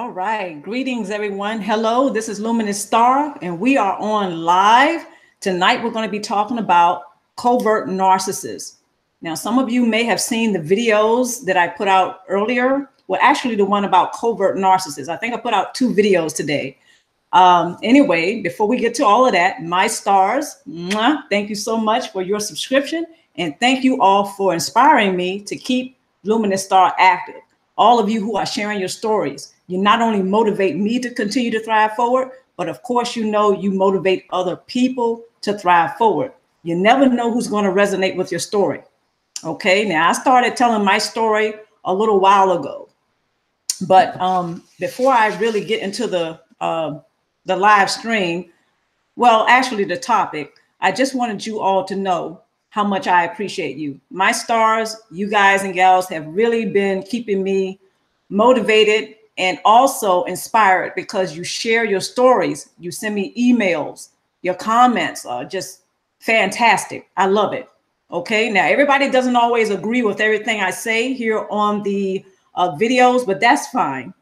All right. Greetings, everyone. Hello, this is Luminousz Star, and we are on live. Tonight, we're going to be talking about covert narcissists. Now, some of you may have seen the videos that I put out earlier. Well, actually, the one about covert narcissists. I think I put out 2 videos today. Anyway, before we get to all of that, my stars, thank you so much for your subscription. And thank you all for inspiring me to keep Luminousz Star active. All of you who are sharing your stories, you not only motivate me to continue to thrive forward, but of course, you motivate other people to thrive forward. You never know who's going to resonate with your story. Okay, now I started telling my story a little while ago, but before I really get into the live stream, well, actually the topic, I just wanted you all to know how much I appreciate you. My stars, you guys and gals have really been keeping me motivated and also inspired because you share your stories. You send me emails. Your comments are just fantastic. I love it. Okay, now everybody doesn't always agree with everything I say here on the videos, but that's fine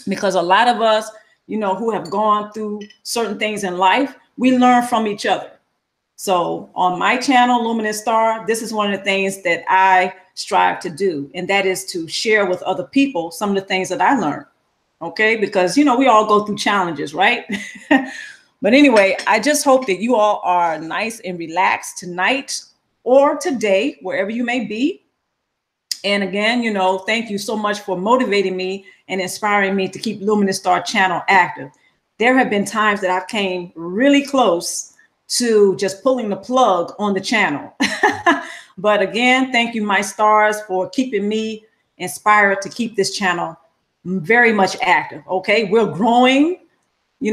because a lot of us, who have gone through certain things in life, we learn from each other. So on my channel, Luminousz Star, this is one of the things that I strive to do, and that is to share with other people some of the things that I learned. Okay, because, we all go through challenges, right? But anyway, I just hope that you all are nice and relaxed tonight or today, wherever you may be. And again, thank you so much for motivating me and inspiring me to keep Luminousz Star channel active. There have been times that I've came really close to just pulling the plug on the channel. But again, thank you, my stars, for keeping me inspired to keep this channel very much active. Okay, we're growing.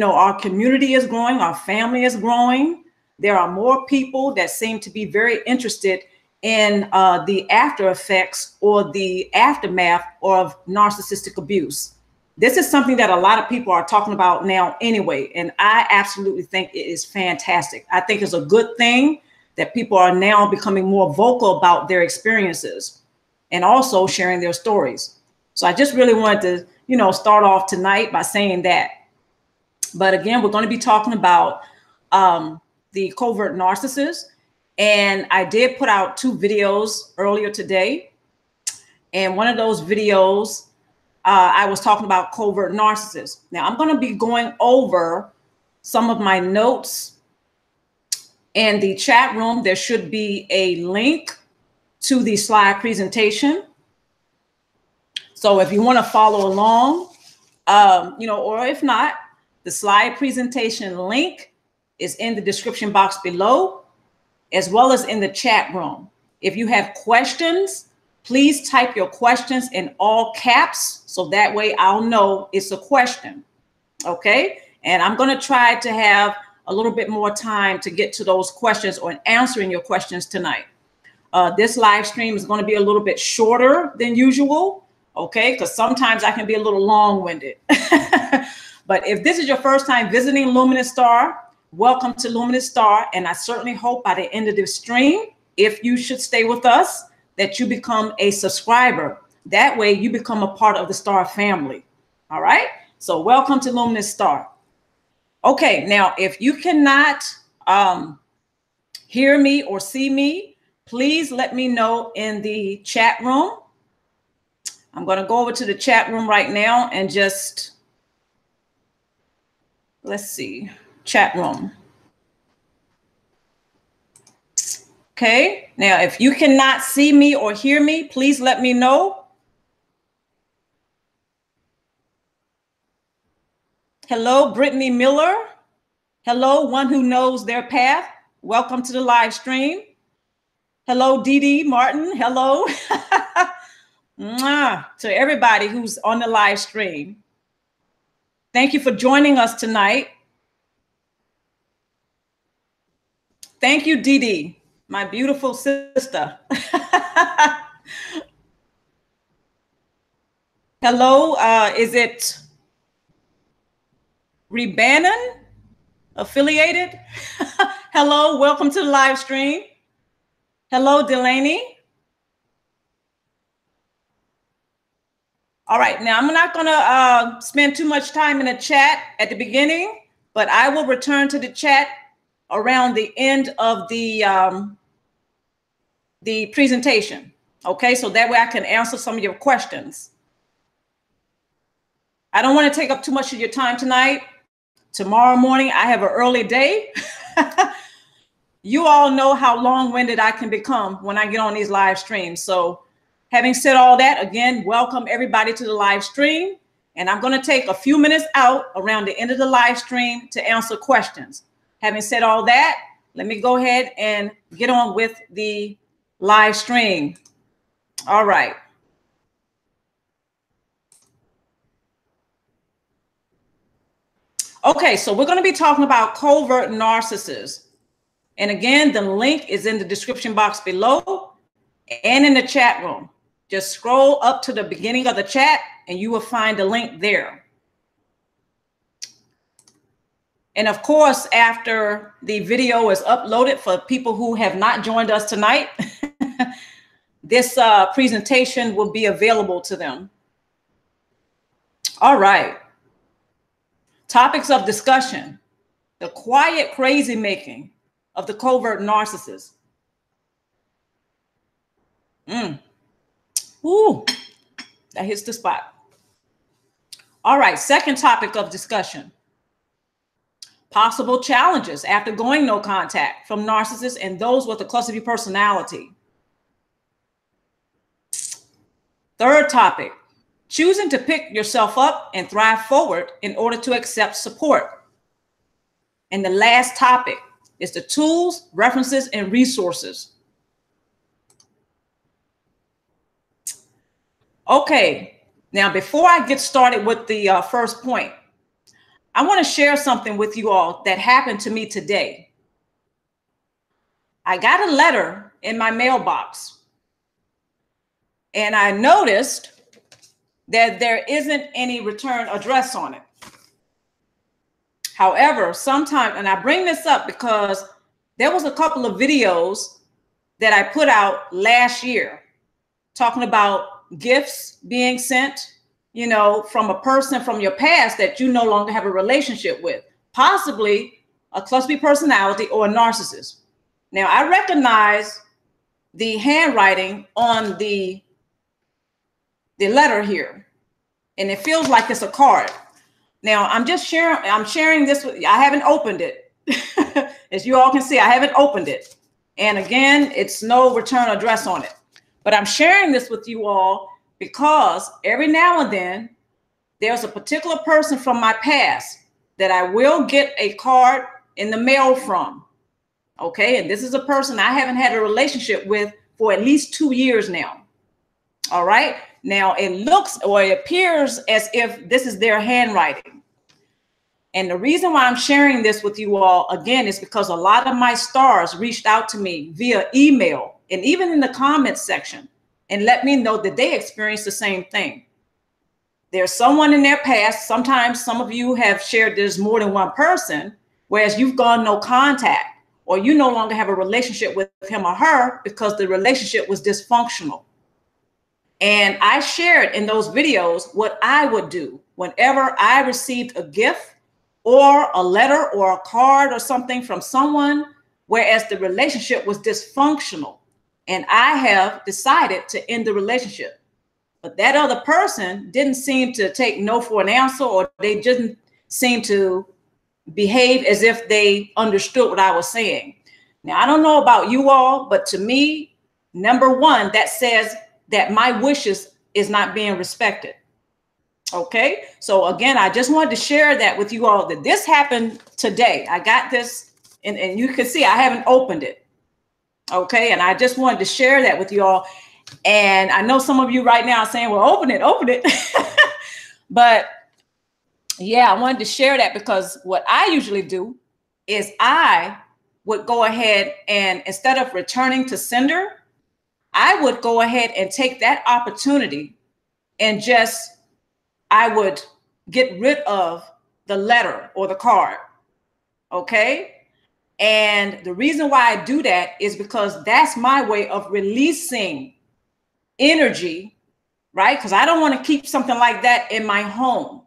Our community is growing. Our family is growing. There are more people that seem to be very interested in the after effects or the aftermath of narcissistic abuse. This is something that a lot of people are talking about now anyway, and I absolutely think it is fantastic. I think it's a good thing that people are now becoming more vocal about their experiences and also sharing their stories. So I just really wanted to, start off tonight by saying that. But again, we're going to be talking about the covert narcissist. And I did put out 2 videos earlier today. And one of those videos, I was talking about covert narcissists. Now I'm going to be going over some of my notes in the chat room. There should be a link to the slide presentation. So if you want to follow along, or if not, the slide presentation link is in the description box below, as well as in the chat room. If you have questions, please type your questions in all caps, so that way I'll know it's a question, okay? And I'm gonna try to have a little bit more time to get to those questions or answering your questions tonight. This live stream is gonna be a little bit shorter than usual, okay? Because sometimes I can be a little long-winded. But if this is your first time visiting Luminousz Star, welcome to Luminousz Star, and I certainly hope by the end of this stream, if you should stay with us, that you become a subscriber. That way you become a part of the Star family. All right. So welcome to Luminousz Star. Okay. Now, if you cannot hear me or see me, please let me know in the chat room. I'm going to go over to the chat room right now and just, let's see, chat room. Okay, now if you cannot see me or hear me, please let me know. Hello, Brittany Miller. Hello, one who knows their path. Welcome to the live stream. Hello, Dee Dee Martin. Hello. To everybody who's on the live stream. Thank you for joining us tonight. Thank you, Dee Dee, my beautiful sister. Hello, is it Rebannon affiliated? Hello, welcome to the live stream. Hello, Delaney. All right, now I'm not going to spend too much time in the chat at the beginning, but I will return to the chat around the end of the presentation. Okay, so that way I can answer some of your questions. I don't want to take up too much of your time tonight. Tomorrow morning, I have an early day. You all know how long-winded I can become when I get on these live streams. So having said all that, again, welcome everybody to the live stream. And I'm going to take a few minutes out around the end of the live stream to answer questions. Having said all that, let me go ahead and get on with the live stream. All right. Okay, so we're going to be talking about covert narcissists. And again, the link is in the description box below and in the chat room. Just scroll up to the beginning of the chat and you will find the link there. And of course, after the video is uploaded for people who have not joined us tonight, this presentation will be available to them. All right. Topics of discussion: the quiet crazy making of the covert narcissist. Ooh, that hits the spot. All right, second topic of discussion: possible challenges after going no contact from narcissists and those with a cluster B personality. Third topic: choosing to pick yourself up and thrive forward in order to accept support. And the last topic is the tools, references, and resources. Okay, now before I get started with the first point, I want to share something with you all that happened to me today. I got a letter in my mailbox, and I noticed that there isn't any return address on it. However, sometimes, and I bring this up because there was a couple of videos that I put out last year talking about gifts being sent, you know, from a person from your past that you no longer have a relationship with, possibly a cluster B personality or a narcissist. Now, I recognize the handwriting on the letter here, and it feels like it's a card. Now, I'm sharing this with you. I haven't opened it. As you all can see, I haven't opened it. And again, it's no return address on it. But I'm sharing this with you all because every now and then, there's a particular person from my past that I will get a card in the mail from. Okay, and this is a person I haven't had a relationship with for at least 2 years now. All right. Now it looks or it appears as if this is their handwriting. And the reason why I'm sharing this with you all again is because a lot of my stars reached out to me via email and even in the comments section and let me know that they experienced the same thing. There's someone in their past. Sometimes some of you have shared there's more than one person, whereas you've gone no contact or you no longer have a relationship with him or her because the relationship was dysfunctional. And I shared in those videos what I would do whenever I received a gift or a letter or a card or something from someone, whereas the relationship was dysfunctional. And I have decided to end the relationship. But that other person didn't seem to take no for an answer, or they didn't seem to behave as if they understood what I was saying. Now, I don't know about you all, but to me, number one, that says that my wishes is not being respected. Okay, so again, I just wanted to share that with you all, that this happened today. I got this, and you can see I haven't opened it. Okay, and I just wanted to share that with you all. And I know some of you right now are saying, well, open it. But yeah, I wanted to share that because what I usually do is I would go ahead and instead of returning to sender, I would go ahead and take that opportunity and I would get rid of the letter or the card. Okay. And the reason why I do that is because that's my way of releasing energy right? Because I don't want to keep something like that in my home,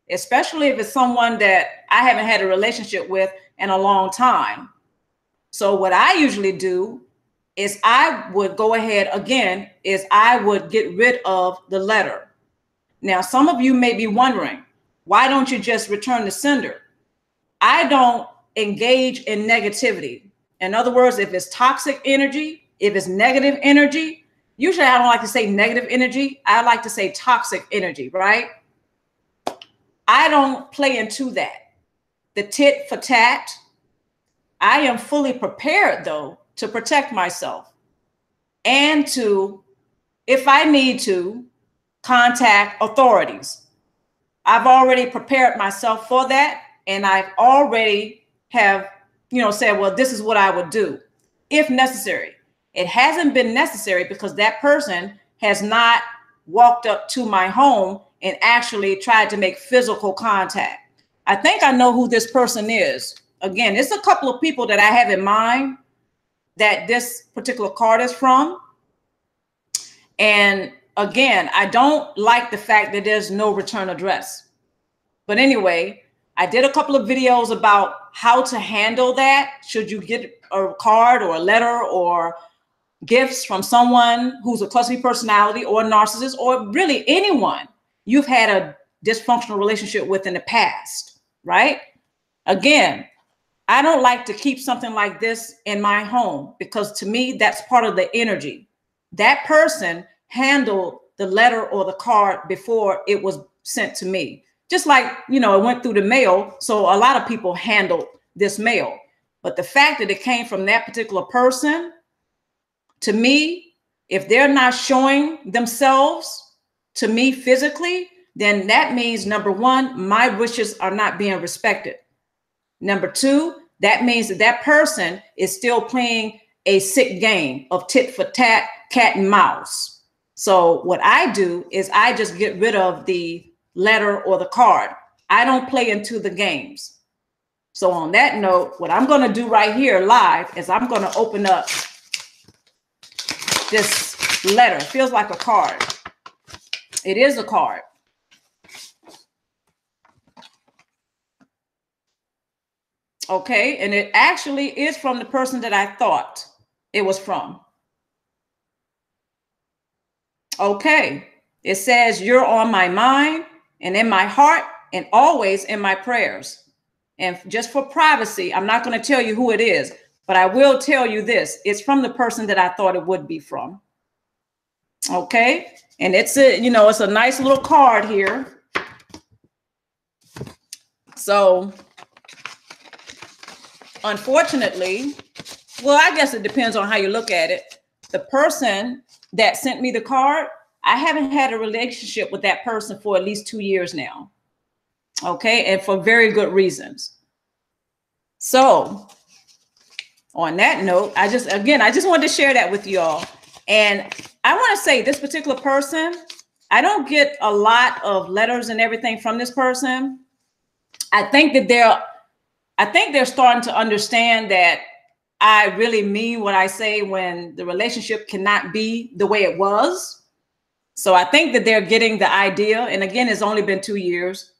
especially if it's someone that I haven't had a relationship with in a long time. So what I usually do is I would go ahead again, is I would get rid of the letter. Now, some of you may be wondering, why don't you just return the sender? I don't engage in negativity. In other words, if it's toxic energy, if it's negative energy, usually I don't like to say negative energy. I like to say toxic energy, right? I don't play into that. The tit for tat. I am fully prepared, though, to protect myself and to, if I need to, contact authorities. I've already prepared myself for that, and I've already have, said, well, this is what I would do if necessary. It hasn't been necessary because that person has not walked up to my home and actually tried to make physical contact. I think I know who this person is. Again, it's a couple of people that I have in mind that this particular card is from. And again, I don't like the fact that there's no return address. But anyway, I did a couple of videos about how to handle that. Should you get a card or a letter or gifts from someone who's a cluster B personality or a narcissist, or really anyone you've had a dysfunctional relationship with in the past, right? Again, I don't like to keep something like this in my home because to me, that's part of the energy. That person handled the letter or the card before it was sent to me. Just like, it went through the mail. So a lot of people handled this mail. But the fact that it came from that particular person, to me, if they're not showing themselves to me physically, then that means, number one, my wishes are not being respected. Number two, that means that that person is still playing a sick game of tit for tat, cat and mouse. So what I do is I just get rid of the letter or the card. I don't play into the games. So on that note, what I'm going to do right here live is I'm going to open up this letter. It feels like a card. It is a card. Okay, and it actually is from the person that I thought it was from. Okay, it says, you're on my mind and in my heart and always in my prayers. And just for privacy, I'm not going to tell you who it is, but I will tell you this. It's from the person that I thought it would be from. Okay, and it's it's a nice little card here. So unfortunately, well, I guess it depends on how you look at it. The person that sent me the card, I haven't had a relationship with that person for at least 2 years now. Okay, and for very good reasons. So on that note, I just wanted to share that with y'all. And I want to say this particular person, I don't get a lot of letters and everything from this person. I think they're starting to understand that I really mean what I say when the relationship cannot be the way it was. So I think that they're getting the idea. And again, it's only been 2 years.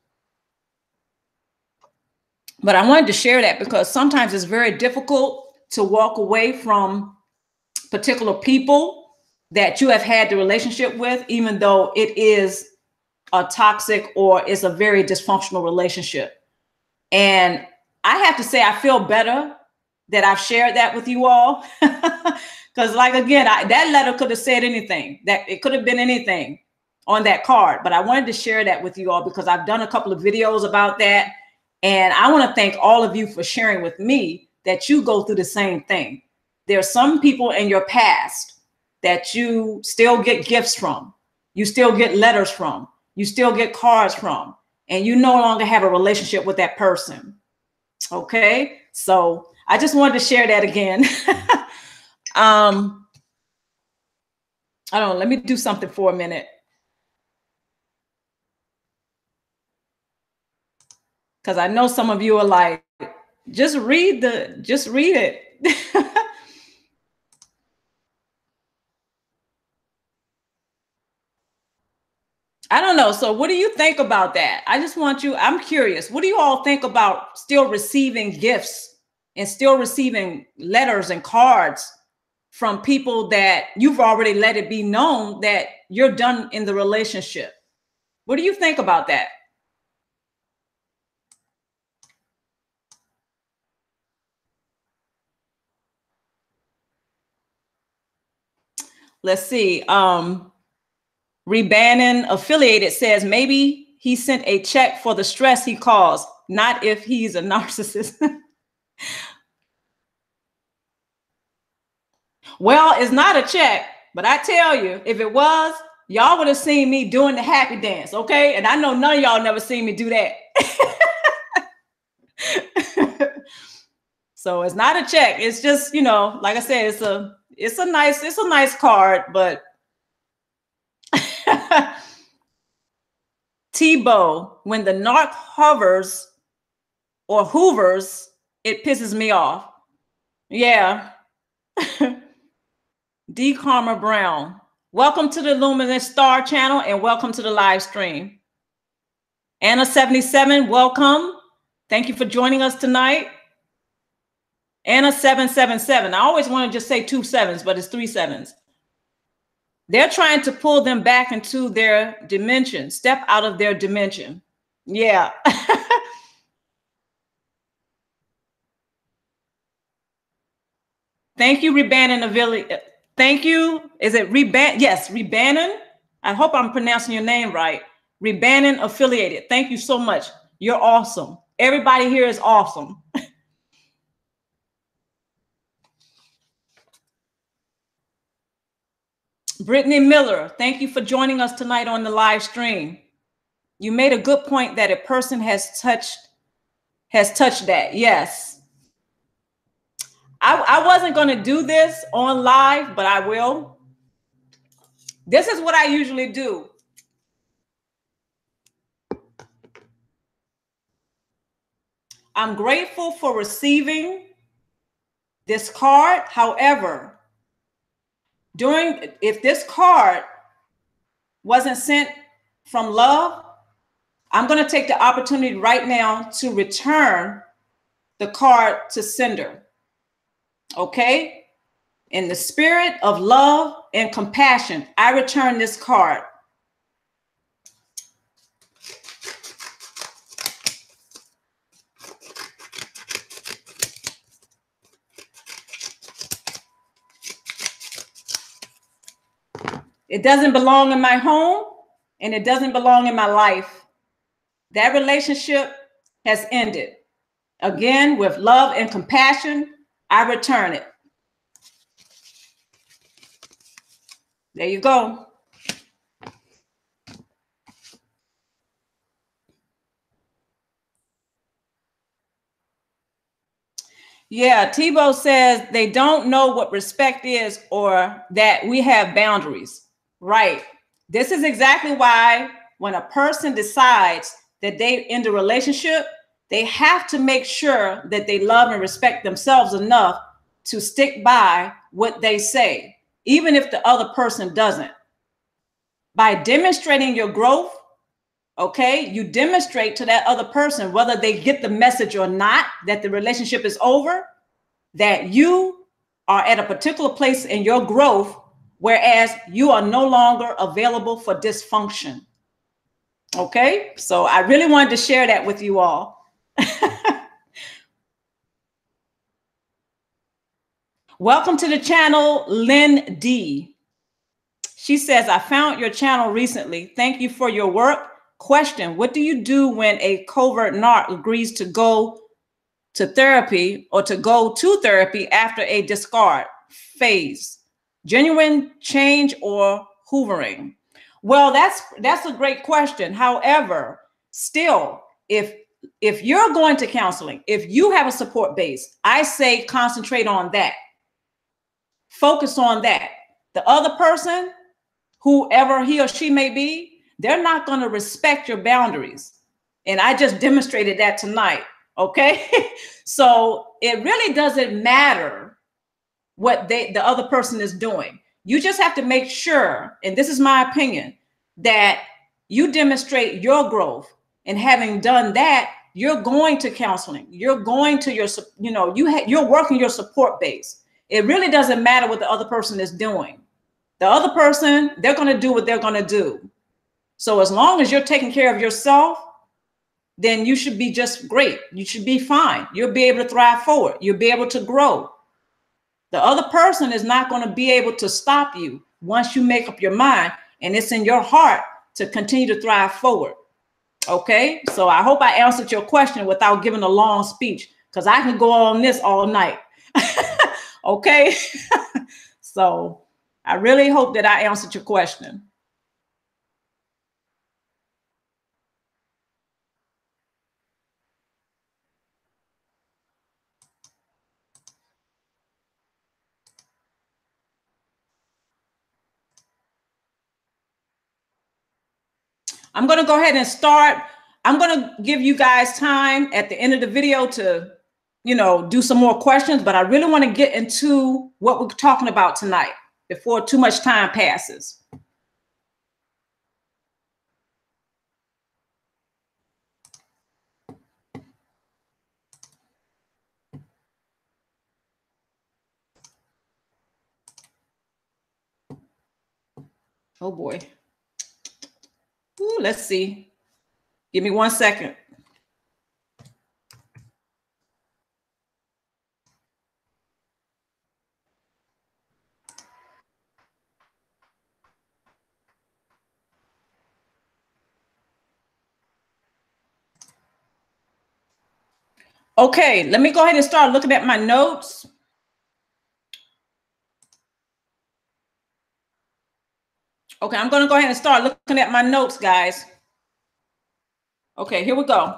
But I wanted to share that because sometimes it's very difficult to walk away from particular people that you have had the relationship with, even though it is a toxic or is a very dysfunctional relationship. And I have to say, I feel better that I've shared that with you all. Because like, again, that letter could have said anything, that it could have been anything on that card. But I wanted to share that with you all because I've done a couple of videos about that. And I want to thank all of you for sharing with me that you go through the same thing. There are some people in your past that you still get gifts from, you still get letters from, you still get cards from, and you no longer have a relationship with that person. Okay, so I just wanted to share that again. I don't know, let me do something for a minute. Because I know some of you are like, just read it. I don't know. So what do you think about that? I just want you, I'm curious. What do you all think about still receiving gifts and still receiving letters and cards from people that you've already let it be known that you're done in the relationship? What do you think about that? Let's see. Rebannon Affiliated says maybe he sent a check for the stress he caused, not if he's a narcissist. Well, it's not a check, but I tell you, if it was, y'all would have seen me doing the happy dance, okay? And I know none of y'all never seen me do that. So it's not a check. It's just, you know, like I said, it's a nice card, but Tebow, when the narc hovers or hoovers, it pisses me off. Yeah. D. Karma Brown, welcome to the Luminousz Star channel and welcome to the live stream. Anna 77, welcome. Thank you for joining us tonight. Anna 777. I always want to just say 2 sevens, but it's 3 sevens. They're trying to pull them back into their dimension, step out of their dimension. Yeah. Thank you, Rebannon. Thank you. Is it Rebannon? Yes, Rebannon. I hope I'm pronouncing your name right. Rebannon Affiliated. Thank you so much. You're awesome. Everybody here is awesome. Brittany Miller, thank you for joining us tonight on the live stream. You made a good point that a person has touched that. Yes. I wasn't going to do this on live, but I will. This is what I usually do. I'm grateful for receiving this card. However, if this card wasn't sent from love, I'm going to take the opportunity right now to return the card to sender. Okay? In the spirit of love and compassion, I return this card. It doesn't belong in my home and it doesn't belong in my life. That relationship has ended. Again, with love and compassion, I return it. There you go. Yeah, Tebow says they don't know what respect is or that we have boundaries. Right. This is exactly why when a person decides that they end a relationship, they have to make sure that they love and respect themselves enough to stick by what they say, even if the other person doesn't. By demonstrating your growth, okay, you demonstrate to that other person, whether they get the message or not, that the relationship is over, that you are at a particular place in your growth, whereas you are no longer available for dysfunction. Okay, so I really wanted to share that with you all. Welcome to the channel, Lynn D. She says, I found your channel recently. Thank you for your work. Question, what do you do when a covert narc agrees to go to therapy or to go to therapy after a discard phase? Genuine change or hoovering? Well, that's a great question. However, still, if you're going to counseling, if you have a support base, I say concentrate on that. Focus on that. The other person, whoever he or she may be, they're not going to respect your boundaries. And I just demonstrated that tonight. Okay. So it really doesn't matter what the other person is doing. You just have to make sure, and this is my opinion, that You demonstrate your growth. And having done that, you're going to counseling. You're going to your, you're working your support base. It really doesn't matter what the other person is doing. The other person, they're going to do what they're going to do. So as long as you're taking care of yourself, then you should be just great. You should be fine. You'll be able to thrive forward. You'll be able to grow. The other person is not going to be able to stop you once you make up your mind and it's in your heart to continue to thrive forward. Okay, so I hope I answered your question without giving a long speech, because I can go on this all night. Okay, so I really hope that I answered your question. I'm going to go ahead and start. I'm going to give you guys time at the end of the video to, do some more questions, but I really want to get into what we're talking about tonight before too much time passes. Oh boy. Ooh, let's see. Give me 1 second. Okay, let me go ahead and start looking at my notes. Okay, I'm going to go ahead and start looking at my notes, guys. Okay, here we go.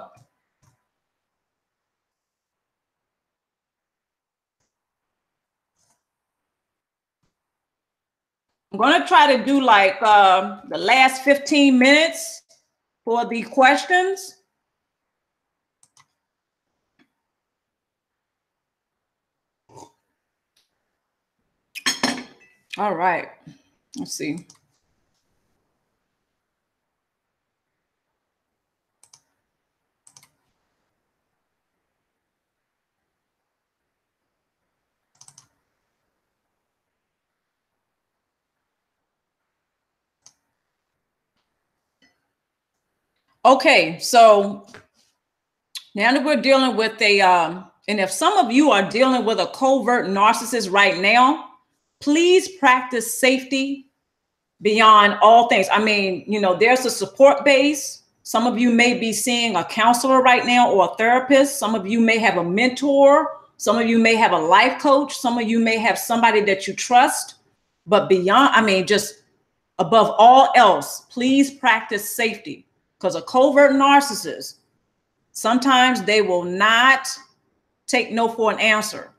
I'm going to try to do like the last 15 minutes for the questions. All right, let's see. Okay, so now that we're dealing with and if some of you are dealing with a covert narcissist right now, please practice safety beyond all things. I mean, there's a support base. Some of you may be seeing a counselor right now or a therapist. Some of you may have a mentor. Some of you may have a life coach. Some of you may have somebody that you trust. But beyond, just above all else, please practice safety, because a covert narcissist, sometimes they will not take no for an answer.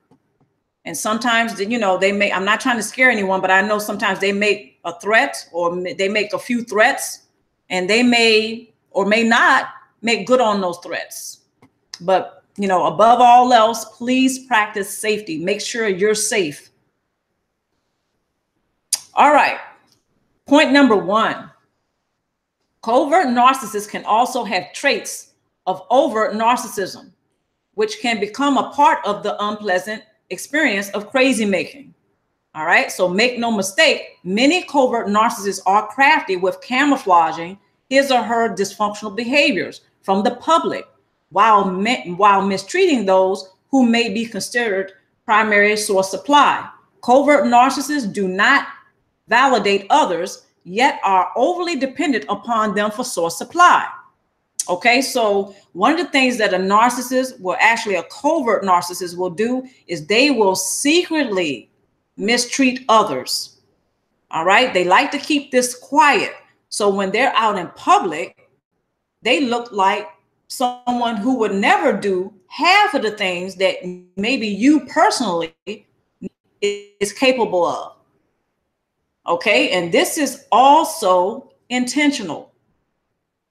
And sometimes, they may, I'm not trying to scare anyone, but I know sometimes they make a threat, or they make a few threats, and they may or may not make good on those threats. But, above all else, please practice safety. Make sure you're safe. All right. Point number 1. Covert narcissists can also have traits of overt narcissism, which can become a part of the unpleasant experience of crazy making. All right. So make no mistake, many covert narcissists are crafty with camouflaging his or her dysfunctional behaviors from the public while mistreating those who may be considered primary source supply. Covert narcissists do not validate others, yet are overly dependent upon them for source supply. Okay, so one of the things that a narcissist, well, actually a covert narcissist will do is they will secretly mistreat others. All right, they like to keep this quiet. So when they're out in public, they look like someone who would never do half of the things that maybe you personally is capable of. Okay, and this is also intentional.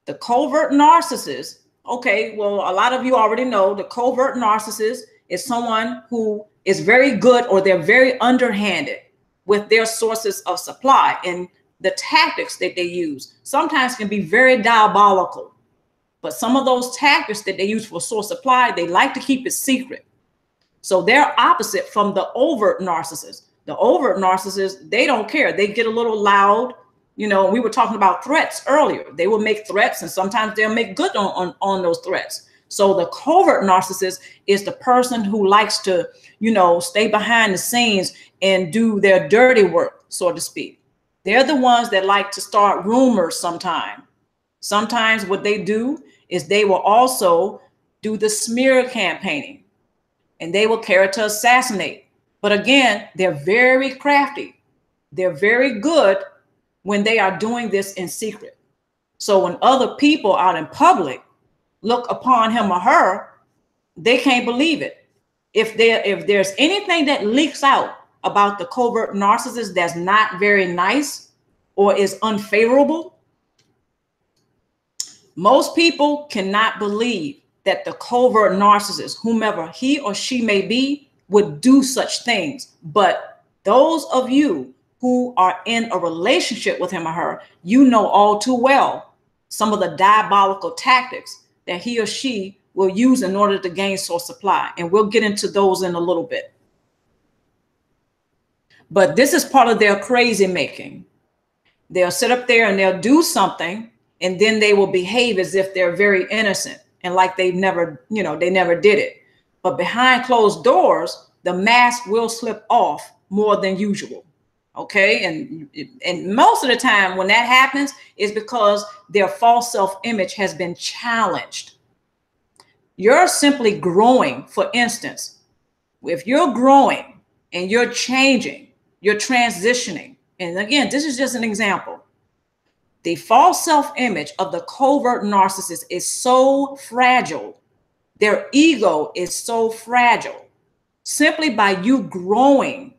The covert narcissist, okay, well, a lot of you already know the covert narcissist is someone who is very good, or they're very underhanded with their sources of supply. And the tactics that they use sometimes can be very diabolical. But some of those tactics that they use for source supply, they like to keep it secret. So they're opposite from the overt narcissists. The overt narcissists, they don't care. They get a little loud. You know, we were talking about threats earlier. They will make threats, and sometimes they'll make good on those threats. So the covert narcissist is the person who likes to, you know, stay behind the scenes and do their dirty work, so to speak. They're the ones that like to start rumors sometimes. Sometimes what they do is they will also do the smear campaigning, and they will character assassinate. But again, they're very crafty. They're very good when they are doing this in secret. So when other people out in public look upon him or her, they can't believe it. If there's anything that leaks out about the covert narcissist that's not very nice or is unfavorable, most people cannot believe that the covert narcissist, whomever he or she may be, would do such things. But those of you who are in a relationship with him or her, you know all too well some of the diabolical tactics that he or she will use in order to gain source supply. And we'll get into those in a little bit. But this is part of their crazy making. They'll sit up there and they'll do something, and then they will behave as if they're very innocent and like they never, you know, they never did it. But behind closed doors, the mask will slip off more than usual. Okay. And most of the time when that happens is because their false self-image has been challenged. You're simply growing. For instance, if you're growing and you're changing, you're transitioning. And again, this is just an example. The false self-image of the covert narcissist is so fragile. Their ego is so fragile. Simply by you growing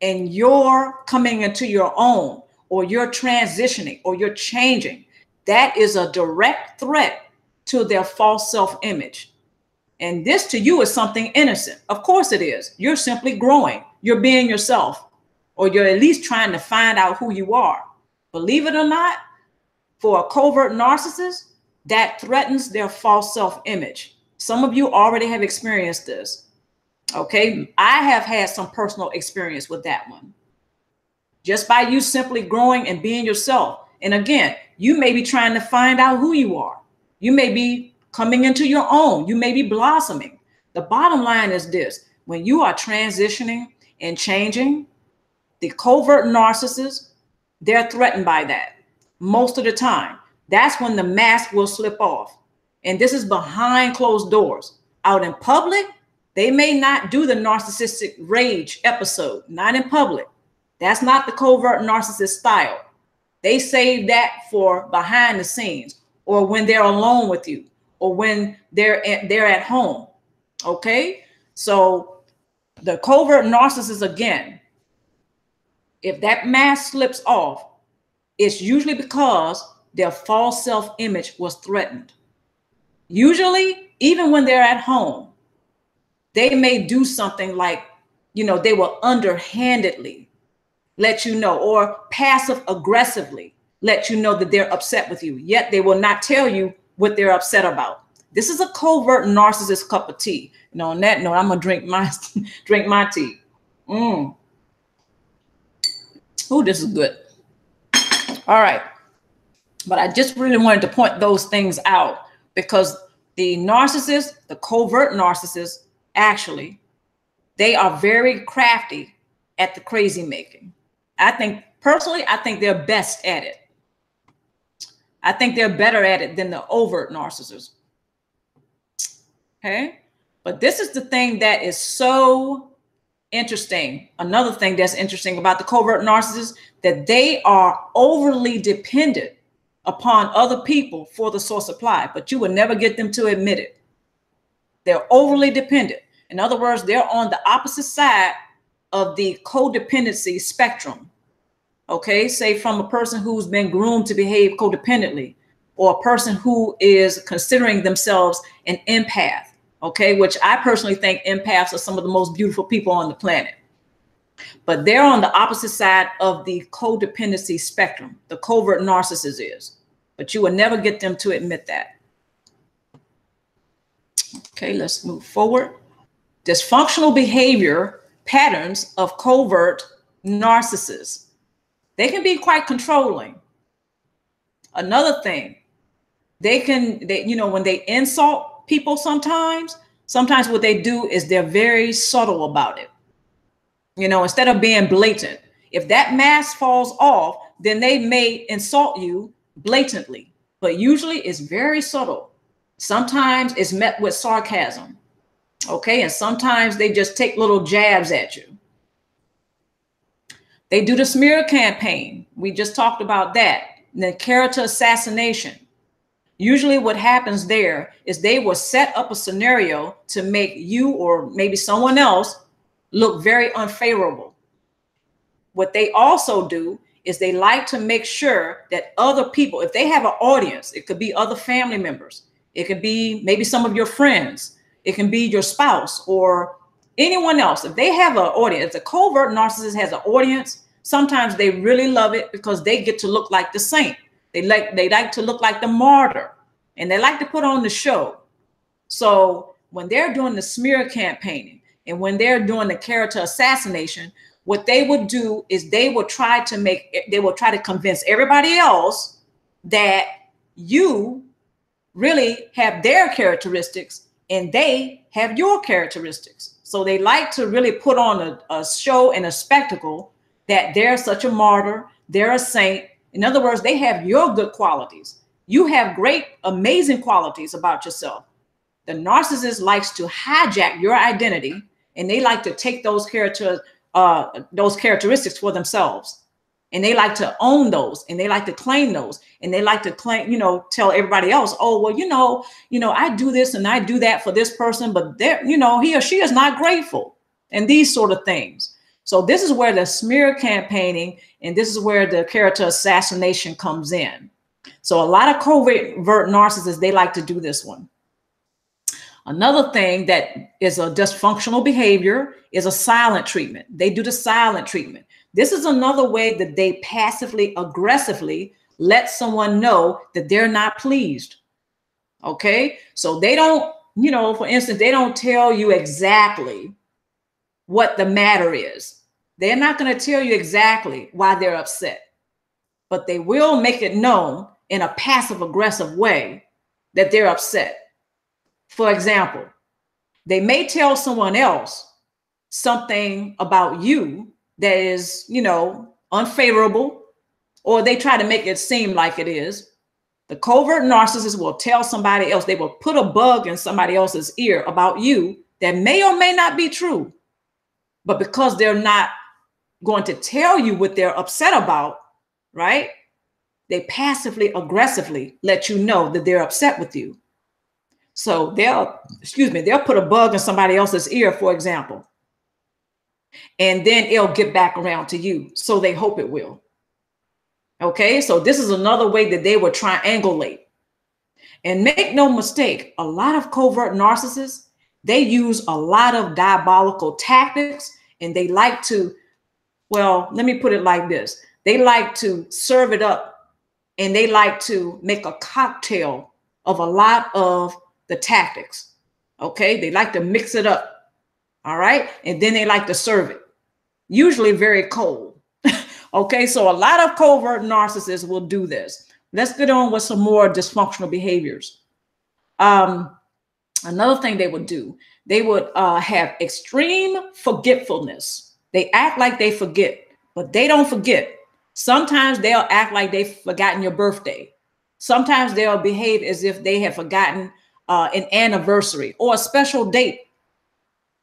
and you're coming into your own, or you're transitioning, or you're changing, that is a direct threat to their false self-image. And this to you is something innocent. Of course it is. You're simply growing. You're being yourself, or you're at least trying to find out who you are. Believe it or not, for a covert narcissist, that threatens their false self-image. Some of you already have experienced this. Okay, I have had some personal experience with that one. Just by you simply growing and being yourself. And again, you may be trying to find out who you are. You may be coming into your own. You may be blossoming. The bottom line is this: when you are transitioning and changing, the covert narcissists, they're threatened by that most of the time. That's when the mask will slip off. And this is behind closed doors. Out in public, they may not do the narcissistic rage episode, not in public. That's not the covert narcissist style. They save that for behind the scenes, or when they're alone with you, or when they're at home. Okay, so the covert narcissist, again, if that mask slips off, it's usually because their false self-image was threatened. Usually, even when they're at home, they may do something like, you know, they will underhandedly let you know, or passive aggressively let you know that they're upset with you, yet they will not tell you what they're upset about. This is a covert narcissist cup of tea. And on that note, I'm gonna drink my tea. Ooh, this is good. All right. But I just really wanted to point those things out, because the narcissist, the covert narcissist, actually, they are very crafty at the crazy making. I think they're best at it. I think they're better at it than the overt narcissists. Okay. But this is the thing that is so interesting. Another thing that's interesting about the covert narcissists, that they are overly dependent upon other people for the source supply, but you will never get them to admit it. They're overly dependent. In other words, they're on the opposite side of the codependency spectrum. Okay, say from a person who's been groomed to behave codependently, or a person who is considering themselves an empath. Okay, which I personally think empaths are some of the most beautiful people on the planet. But they're on the opposite side of the codependency spectrum. The covert narcissist is, but you will never get them to admit that. Okay, let's move forward. Dysfunctional behavior patterns of covert narcissists. They can be quite controlling. Another thing, you know, when they insult people sometimes what they do is they're very subtle about it. You know, instead of being blatant, if that mask falls off, then they may insult you blatantly, but usually it's very subtle. Sometimes it's met with sarcasm. Okay. And sometimes they just take little jabs at you. They do the smear campaign. We just talked about that. And the character assassination. Usually what happens there is they will set up a scenario to make you or maybe someone else look very unfavorable. What they also do is they like to make sure that other people, if they have an audience, it could be other family members, it could be maybe some of your friends, it can be your spouse or anyone else. If they have an audience, a covert narcissist has an audience, sometimes they really love it because they get to look like the saint. They like to look like the martyr, and they like to put on the show. So when they're doing the smear campaigning and when they're doing the character assassination, what they would do is they will try to convince everybody else that you really have their characteristics and they have your characteristics. So they like to really put on a show and a spectacle that they're such a martyr, they're a saint. In other words, they have your good qualities. You have great, amazing qualities about yourself. The narcissist likes to hijack your identity, and they like to take those characteristics for themselves. And they like to own those, and they like to claim those, and they like to claim, tell everybody else, oh, well, I do this and I do that for this person, but they're, he or she is not grateful, and these sort of things. So this is where the smear campaigning and this is where the character assassination comes in. So a lot of covert narcissists, they like to do this one. Another thing that is a dysfunctional behavior is a silent treatment. They do the silent treatment. This is another way that they passively aggressively let someone know that they're not pleased. Okay. So they don't, for instance, they don't tell you exactly what the matter is. They're not going to tell you exactly why they're upset, but they will make it known in a passive aggressive way that they're upset. For example, they may tell someone else something about you that is, unfavorable, or they try to make it seem like it is. The covert narcissist will tell somebody else, they will put a bug in somebody else's ear about you that may or may not be true. But because they're not going to tell you what they're upset about, right? They passively aggressively let you know that they're upset with you. So they'll put a bug in somebody else's ear, for example, and then it'll get back around to you. So they hope it will. Okay. So this is another way that they will triangulate. And make no mistake, a lot of covert narcissists, they use a lot of diabolical tactics, and they like to, well, let me put it like this. They like to serve it up, and they like to make a cocktail of a lot of the tactics. Okay. They like to mix it up. All right. And then they like to serve it, usually very cold. Okay. So a lot of covert narcissists will do this. Let's get on with some more dysfunctional behaviors. Another thing they would do, they would have extreme forgetfulness. They act like they forget, but they don't forget. Sometimes they'll act like they've forgotten your birthday. Sometimes they'll behave as if they have forgotten an anniversary or a special date.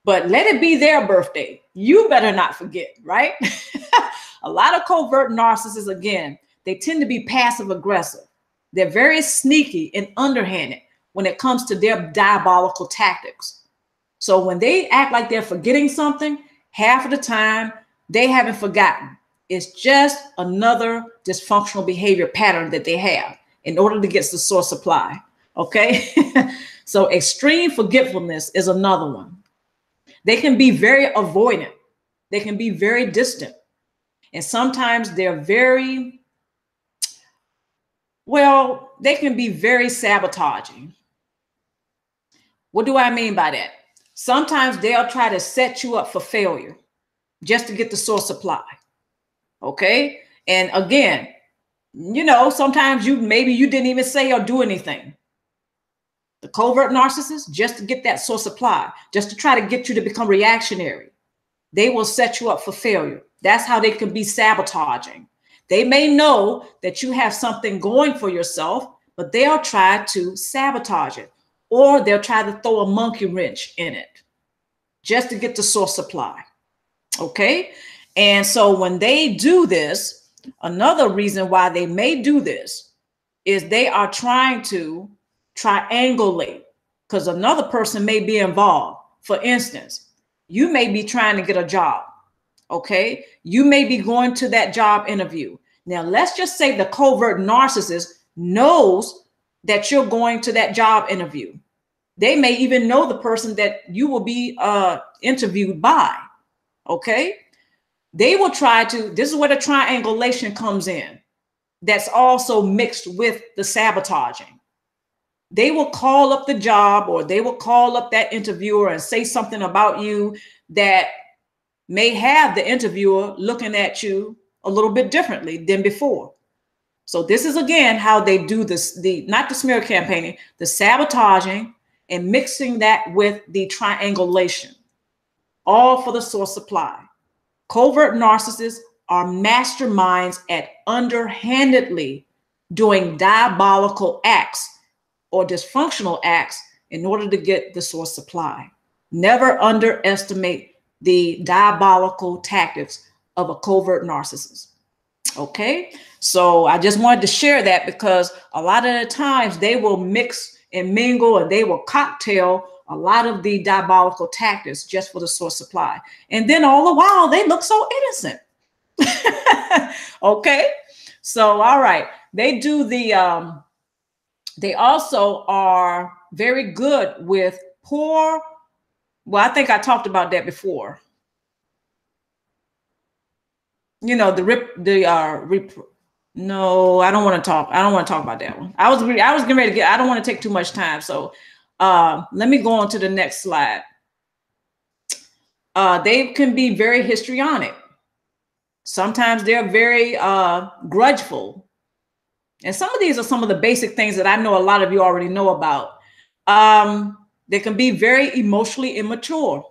But let it be their birthday. You better not forget, right? A lot of covert narcissists, again, they tend to be passive aggressive. They're very sneaky and underhanded when it comes to their diabolical tactics. So when they act like they're forgetting something, half of the time they haven't forgotten. It's just another dysfunctional behavior pattern that they have in order to get the source supply. Okay. So extreme forgetfulness is another one. They can be very avoidant. They can be very distant. And sometimes they're very, well, they can be very sabotaging. What do I mean by that? Sometimes they'll try to set you up for failure just to get the source supply. Okay. And again, you know, sometimes maybe you didn't even say or do anything. The covert narcissist, just to get that source supply, just to try to get you to become reactionary. They will set you up for failure. That's how they can be sabotaging. They may know that you have something going for yourself, but they'll try to sabotage it, or they'll try to throw a monkey wrench in it just to get the source supply. Okay. And so when they do this, another reason why they may do this is they are trying to triangulate, because another person may be involved. For instance, you may be trying to get a job. Okay. You may be going to that job interview. Now, let's just say the covert narcissist knows that you're going to that job interview. They may even know the person that you will be interviewed by. Okay. They will try to, this is where the triangulation comes in. That's also mixed with the sabotaging. They will call up the job, or they will call up that interviewer and say something about you that may have the interviewer looking at you a little bit differently than before. So this is again how they do this, not the smear campaigning, the sabotaging, and mixing that with the triangulation, all for the source supply. Covert narcissists are masterminds at underhandedly doing diabolical acts or dysfunctional acts in order to get the source supply. Never underestimate the diabolical tactics of a covert narcissist. Okay, so I just wanted to share that, because a lot of the times they will mix and mingle, and they will cocktail a lot of the diabolical tactics just for the source supply. And then all the while they look so innocent. Okay, so all right, they do the they also are very good with poor. Well, I think I talked about that before. You know, no, I don't want to talk. I don't want to talk about that one. I was getting ready to get, I don't want to take too much time. So let me go on to the next slide. They can be very histrionic. Sometimes they're very grudgeful. And some of these are some of the basic things that I know a lot of you already know about. They can be very emotionally immature.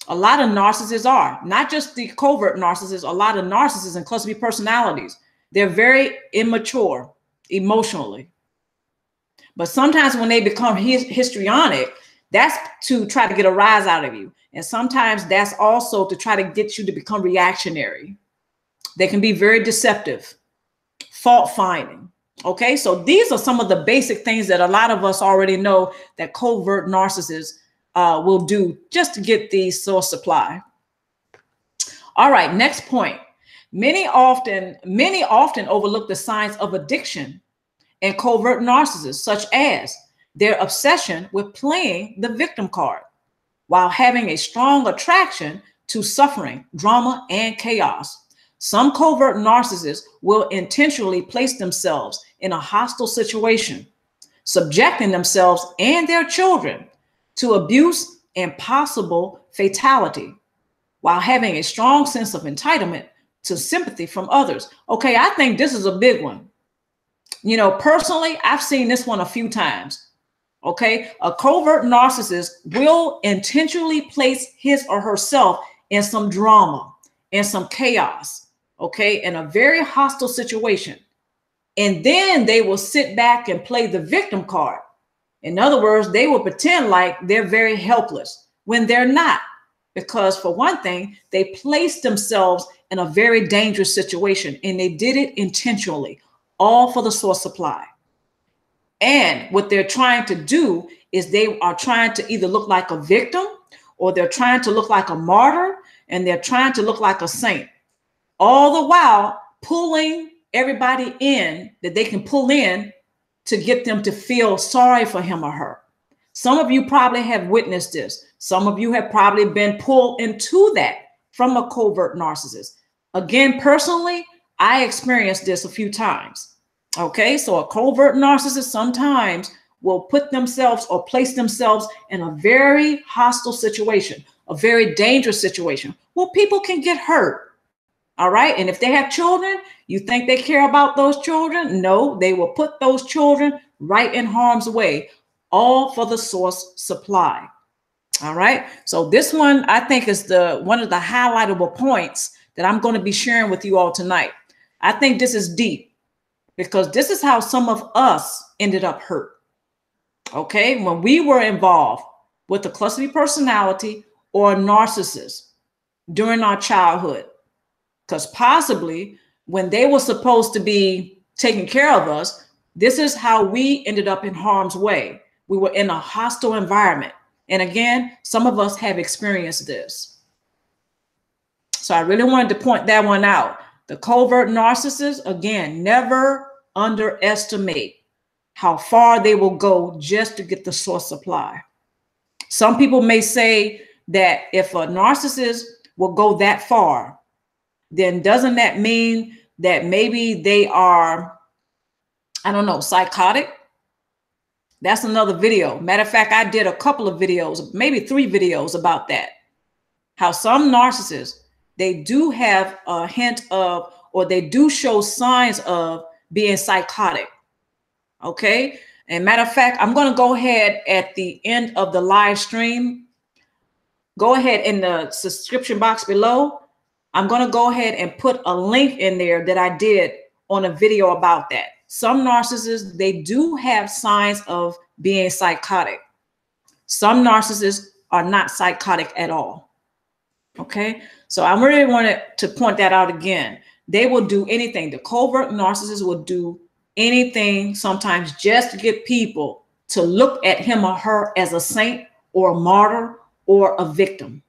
A lot of narcissists are, not just the covert narcissists, a lot of narcissists and cluster B personalities. They're very immature emotionally. But sometimes when they become histrionic, that's to try to get a rise out of you. And sometimes that's also to try to get you to become reactionary. They can be very deceptive, fault finding. Okay, so these are some of the basic things that a lot of us already know that covert narcissists will do just to get the source supply. All right, next point. Many often overlook the signs of addiction in covert narcissists, such as their obsession with playing the victim card, while having a strong attraction to suffering, drama, and chaos. Some covert narcissists will intentionally place themselves in a hostile situation, subjecting themselves and their children to abuse and possible fatality, while having a strong sense of entitlement to sympathy from others. Okay, I think this is a big one. You know, personally, I've seen this one a few times. Okay, a covert narcissist will intentionally place his or herself in some drama, in some chaos, okay, in a very hostile situation. And then they will sit back and play the victim card. In other words, they will pretend like they're very helpless when they're not. Because for one thing, they placed themselves in a very dangerous situation, and they did it intentionally, all for the source supply. And what they're trying to do is they are trying to either look like a victim, or they're trying to look like a martyr, and they're trying to look like a saint, all the while pulling everybody in that they can pull in to get them to feel sorry for him or her. Some of you probably have witnessed this. Some of you have probably been pulled into that from a covert narcissist. Again, personally, I experienced this a few times. Okay, so a covert narcissist sometimes will put themselves or place themselves in a very hostile situation, a very dangerous situation where people can get hurt. All right. And if they have children, you think they care about those children? No, they will put those children right in harm's way, all for the source supply. All right. So this one, I think, is one of the highlightable points that I'm going to be sharing with you all tonight. I think this is deep because this is how some of us ended up hurt. Okay. When we were involved with a cluster B personality or a narcissist during our childhood, because possibly when they were supposed to be taking care of us, this is how we ended up in harm's way. We were in a hostile environment. And again, some of us have experienced this. So I really wanted to point that one out. The covert narcissists, again, never underestimate how far they will go just to get the source supply. Some people may say that if a narcissist will go that far, then doesn't that mean that maybe they are, I don't know, psychotic? That's another video. Matter of fact, I did a couple of videos, maybe 3 videos about that. How some narcissists, they do have a hint of, or they do show signs of being psychotic. Okay. And matter of fact, I'm going to go ahead at the end of the live stream. Go ahead in the subscription box below. I'm going to go ahead and put a link in there that I did on a video about that. Some narcissists, they do have signs of being psychotic. Some narcissists are not psychotic at all. Okay. So I really wanted to point that out again. They will do anything. The covert narcissist will do anything sometimes just to get people to look at him or her as a saint or a martyr or a victim,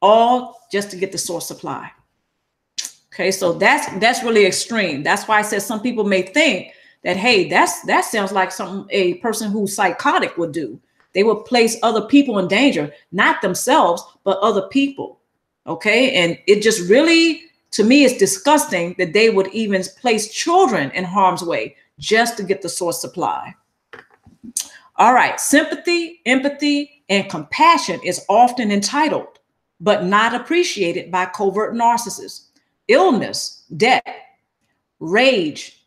all just to get the source supply. Okay, so that's really extreme. That's why I said some people may think that, hey, that sounds like something a person who's psychotic would do. They would place other people in danger, not themselves, but other people. Okay, and it just really, to me, it's disgusting that they would even place children in harm's way just to get the source supply. All right, sympathy, empathy, and compassion is often entitled, but not appreciated by covert narcissists. Illness, debt, age,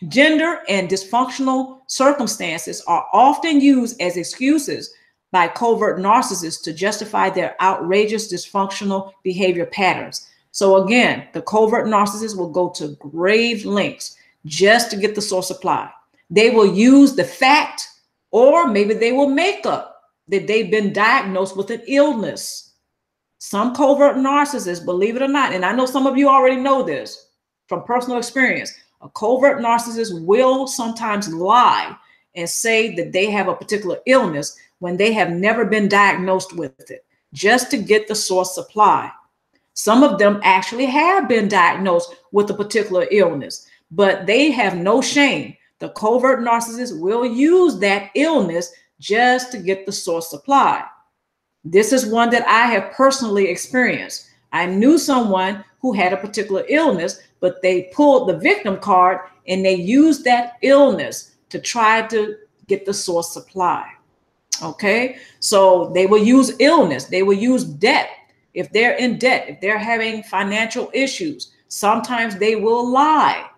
gender, and dysfunctional circumstances are often used as excuses by covert narcissists to justify their outrageous dysfunctional behavior patterns. So again, the covert narcissist will go to grave lengths just to get the source supply. They will use the fact, or maybe they will make up that they've been diagnosed with an illness. Some covert narcissists, believe it or not, and I know some of you already know this from personal experience, a covert narcissist will sometimes lie and say that they have a particular illness when they have never been diagnosed with it, just to get the source supply. Some of them actually have been diagnosed with a particular illness, but they have no shame. The covert narcissist will use that illness just to get the source supply. This is one that I have personally experienced. I knew someone who had a particular illness, but they pulled the victim card and they used that illness to try to get the source supply. Okay, so they will use illness. They will use debt. If they're in debt, if they're having financial issues, sometimes they will lie,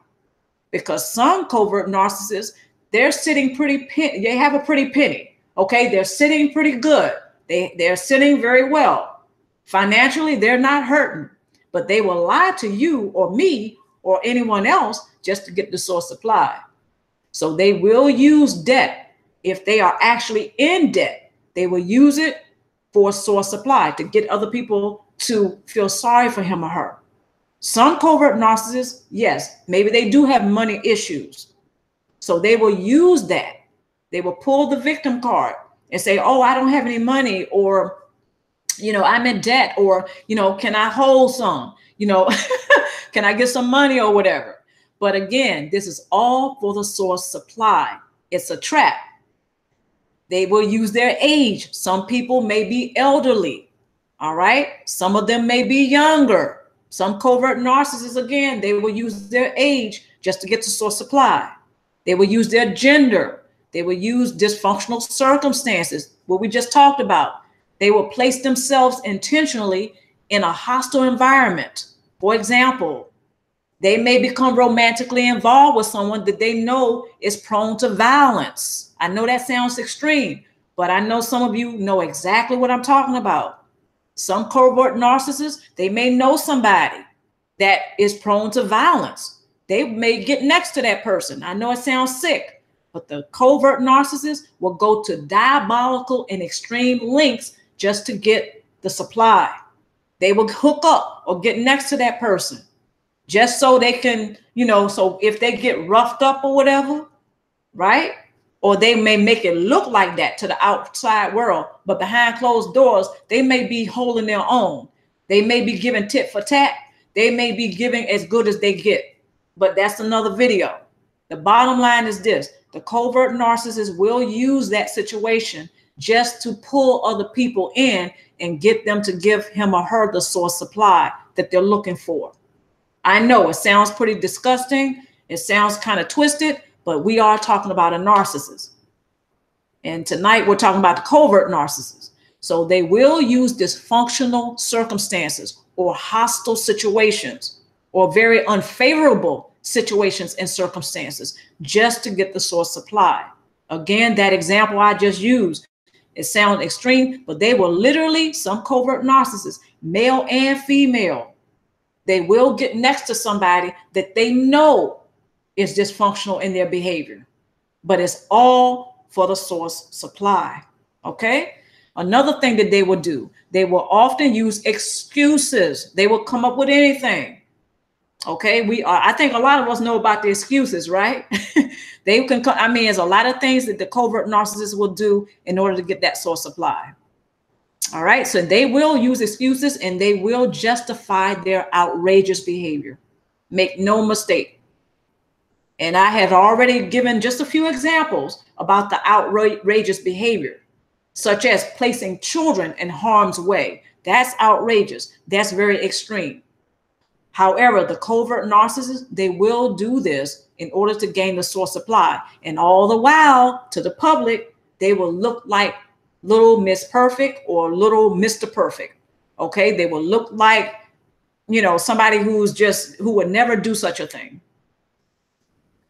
because some covert narcissists, they're sitting pretty, they have a pretty penny. Okay, they're sitting pretty good. They're sitting very well. Financially, they're not hurting, but they will lie to you or me or anyone else just to get the source supply. So they will use debt. If they are actually in debt, they will use it for source supply to get other people to feel sorry for him or her. Some covert narcissists, yes, maybe they do have money issues. So they will use that. They will pull the victim card and say, oh, I don't have any money, or, you know, I'm in debt, or, you know, can I hold some, you know, can I get some money or whatever? But again, this is all for the source supply. It's a trap. They will use their age. Some people may be elderly. All right. Some of them may be younger. Some covert narcissists, again, they will use their age just to get to source supply. They will use their gender. They will use dysfunctional circumstances, what we just talked about. They will place themselves intentionally in a hostile environment. For example, they may become romantically involved with someone that they know is prone to violence. I know that sounds extreme, but I know some of you know exactly what I'm talking about. Some covert narcissists, they may know somebody that is prone to violence. They may get next to that person. I know it sounds sick, but the covert narcissist will go to diabolical and extreme lengths just to get the supply. They will hook up or get next to that person just so they can, so if they get roughed up or whatever, right? Or they may make it look like that to the outside world, but behind closed doors, they may be holding their own. They may be giving tit for tat. They may be giving as good as they get, but that's another video. The bottom line is this: the covert narcissist will use that situation just to pull other people in and get them to give him or her the source supply that they're looking for. I know it sounds pretty disgusting. It sounds kind of twisted, but we are talking about a narcissist. And tonight we're talking about the covert narcissist. So they will use dysfunctional circumstances or hostile situations or very unfavorable situations and circumstances just to get the source supply. Again, that example I just used, it sounds extreme, but they will literally, some covert narcissists, male and female, they will get next to somebody that they know is dysfunctional in their behavior, but it's all for the source supply. Okay. Another thing that they will do, they will often use excuses. They will come up with anything. Okay. I think a lot of us know about the excuses, right? They can, there's a lot of things that the covert narcissist will do in order to get that source supply. All right. So they will use excuses and they will justify their outrageous behavior. Make no mistake. And I have already given just a few examples about the outrageous behavior, such as placing children in harm's way. That's outrageous. That's very extreme. However, the covert narcissists, they will do this in order to gain the source supply. And all the while, to the public, they will look like little Miss Perfect or little Mr. Perfect. Okay, they will look like, somebody who would never do such a thing.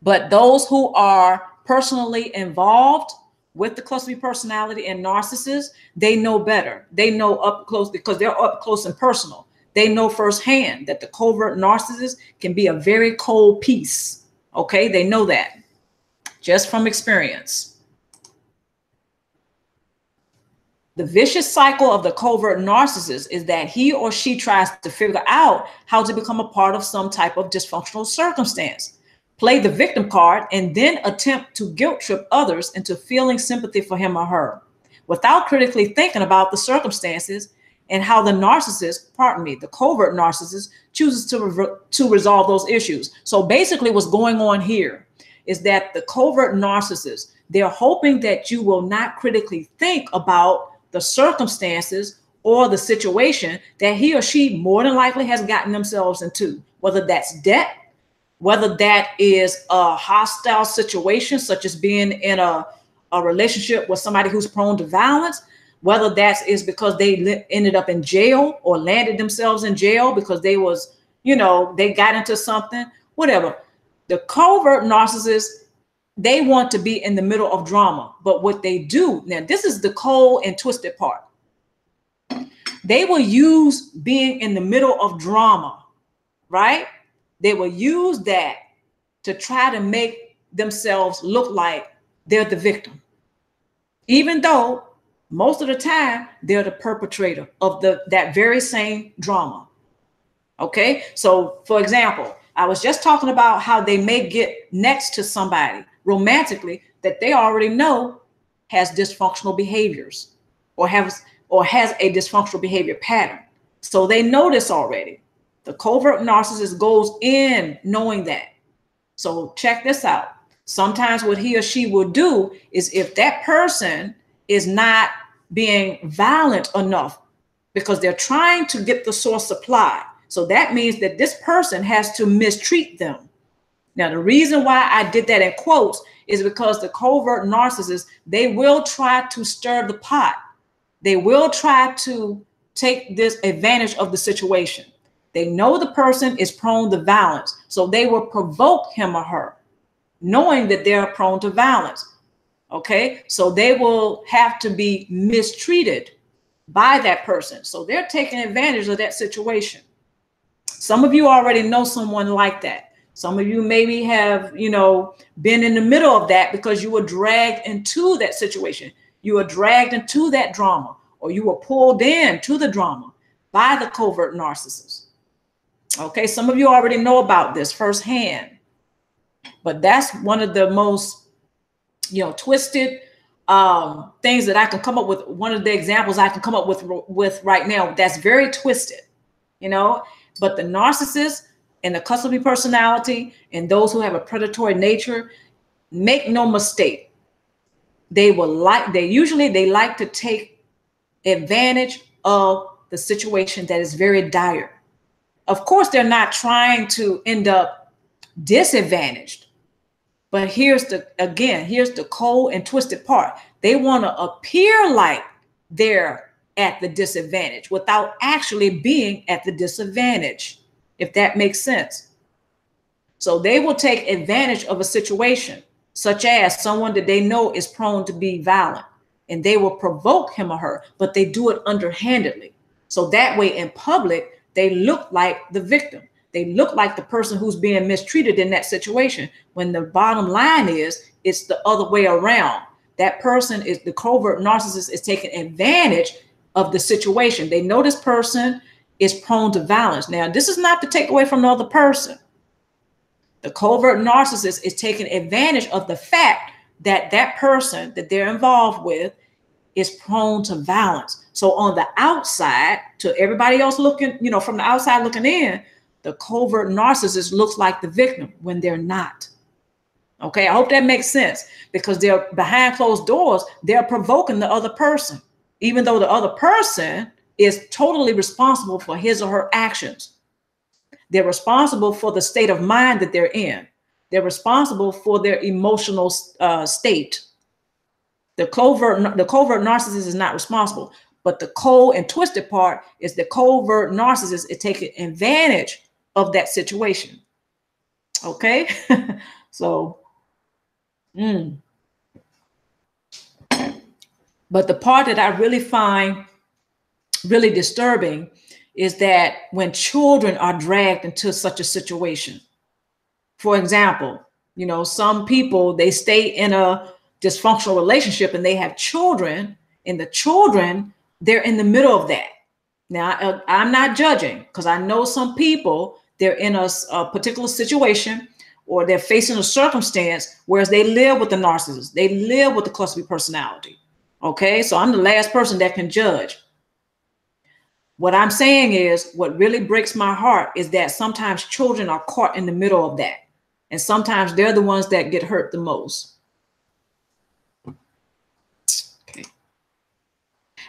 But those who are personally involved with the cluster B personality and narcissists, they know better. They know up close because they're up close and personal. They know firsthand that the covert narcissist can be a very cold piece. Okay, they know that just from experience. The vicious cycle of the covert narcissist is that he or she tries to figure out how to become a part of some type of dysfunctional circumstance, play the victim card, and then attempt to guilt trip others into feeling sympathy for him or her without critically thinking about the circumstances and how the narcissist, the covert narcissist, chooses to resolve those issues. So basically what's going on here is that the covert narcissist, they're hoping that you will not critically think about the circumstances or the situation that he or she more than likely has gotten themselves into, whether that's debt, whether that is a hostile situation, such as being in a relationship with somebody who's prone to violence, whether that is because they ended up in jail or landed themselves in jail because they got into something, whatever. The covert narcissists, they want to be in the middle of drama. But what they do, now this is the cold and twisted part. They will use being in the middle of drama, right? They will use that to try to make themselves look like they're the victim, even though most of the time they're the perpetrator of that very same drama. Okay, so for example, I was just talking about how they may get next to somebody romantically that they already know has dysfunctional behaviors or has a dysfunctional behavior pattern. So they know this already. The covert narcissist goes in knowing that. So check this out. Sometimes what he or she will do is if that person is not being violent enough because they're trying to get the source supply. So that means that this person has to mistreat them. Now, the reason why I did that in quotes is because the covert narcissists, they will try to stir the pot. They will try to take this advantage of the situation. They know the person is prone to violence, so they will provoke him or her, knowing that they're prone to violence. Okay, so they will have to be mistreated by that person. So they're taking advantage of that situation. Some of you already know someone like that. Some of you maybe have, been in the middle of that because you were dragged into that situation. You were dragged into that drama, or you were pulled into the drama by the covert narcissist. Okay, some of you already know about this firsthand, but that's one of the most, twisted things that I can come up with. One of the examples I can come up with right now that's very twisted, but the narcissist and the custody personality and those who have a predatory nature, make no mistake, they usually like to take advantage of the situation that is very dire. Of course, they're not trying to end up disadvantaged. But here's the cold and twisted part. They want to appear like they're at the disadvantage without actually being at the disadvantage, if that makes sense. So they will take advantage of a situation, such as someone that they know is prone to be violent, and they will provoke him or her, but they do it underhandedly. So that way in public, they look like the victim. They look like the person who's being mistreated in that situation, when the bottom line is it's the other way around. That person is the covert narcissist is taking advantage of the situation. They know this person is prone to violence. Now, this is not to take away from the other person. The covert narcissist is taking advantage of the fact that that person that they're involved with is prone to violence. So on the outside, to everybody else looking, from the outside looking in, the covert narcissist looks like the victim when they're not. Okay, I hope that makes sense, because they're behind closed doors, they're provoking the other person, even though the other person is totally responsible for his or her actions. They're responsible for the state of mind that they're in. They're responsible for their emotional state. The covert narcissist is not responsible, but the cold and twisted part is the covert narcissist is taking advantage of that situation. Okay, so, but the part that I really find really disturbing is that when children are dragged into such a situation. For example, some people, they stay in a dysfunctional relationship and they have children, and the children, they're in the middle of that. Now, I'm not judging, because I know some people, they're in a particular situation, or they're facing a circumstance, whereas they live with the narcissist. They live with the cluster B personality. Okay, so I'm the last person that can judge. What I'm saying is, what really breaks my heart is that sometimes children are caught in the middle of that. And sometimes they're the ones that get hurt the most. Okay.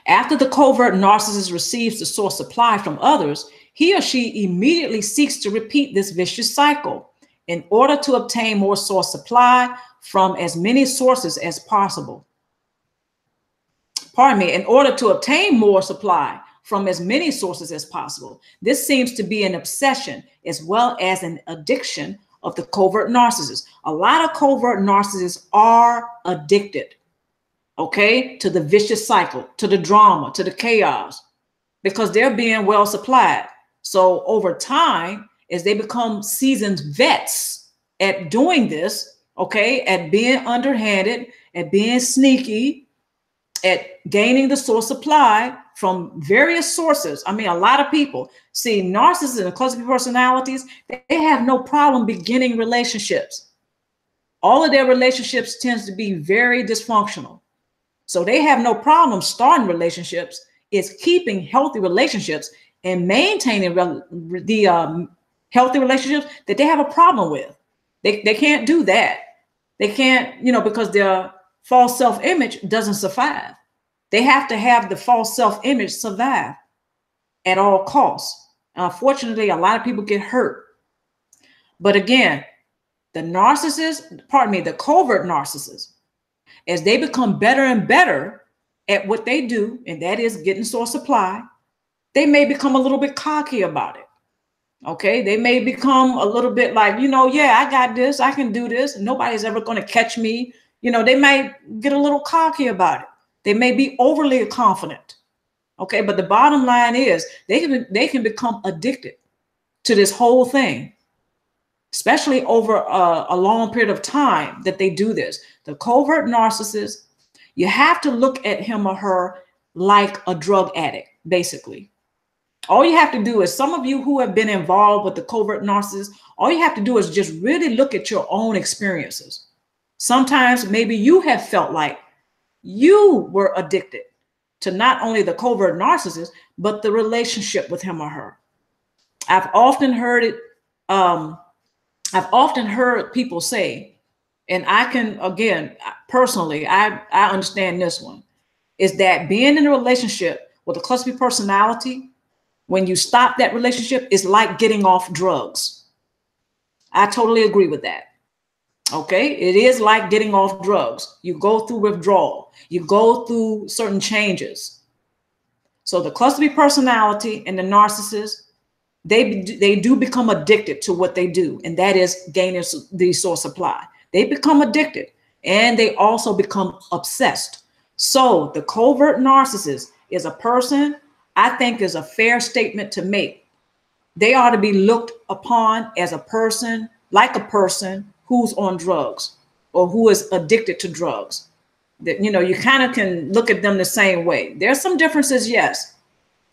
After the covert narcissist receives the source supply from others, he or she immediately seeks to repeat this vicious cycle in order to obtain more source supply from as many sources as possible. Pardon me, in order to obtain more supply from as many sources as possible. This seems to be an obsession as well as an addiction of the covert narcissist. A lot of covert narcissists are addicted, okay, to the vicious cycle, to the drama, to the chaos, because they're being well supplied. So over time, as they become seasoned vets at doing this, okay, at being underhanded, at being sneaky, at gaining the source supply from various sources. I mean, a lot of people see narcissists and cluster B personalities, they have no problem beginning relationships. All of their relationships tends to be very dysfunctional. So they have no problem starting relationships. It's keeping healthy relationships and maintaining the healthy relationships that they have a problem with. They can't do that. They can't, because their false self-image doesn't survive. They have to have the false self-image survive. at all costs. Unfortunately, a lot of people get hurt. But again, the covert narcissists, as they become better and better at what they do, and that is getting source supply, they may become a little bit cocky about it. Okay, they may become a little bit like, yeah, I got this, I can do this, nobody's ever going to catch me. They might get a little cocky about it. They may be overly confident. Okay, but the bottom line is they can become addicted to this whole thing, especially over a long period of time that they do this. The covert narcissist, you have to look at him or her like a drug addict, basically. All you have to do is, some of you who have been involved with the covert narcissist, all you have to do is just really look at your own experiences. Sometimes maybe you have felt like you were addicted to not only the covert narcissist, but the relationship with him or her. I've often heard it. I've often heard people say, and I can, again, personally, I understand this one, is that being in a relationship with a cluster B personality, when you stop that relationship, is like getting off drugs. I totally agree with that. Okay, it is like getting off drugs. You go through withdrawal. You go through certain changes. So the cluster B personality and the narcissist, they do become addicted to what they do, and that is gaining the source supply. They become addicted, and they also become obsessed. So the covert narcissist is a person, I think, is a fair statement to make. They ought to be looked upon as a person, like a person who's on drugs or who is addicted to drugs. That, you kind of can look at them the same way. There's some differences, yes.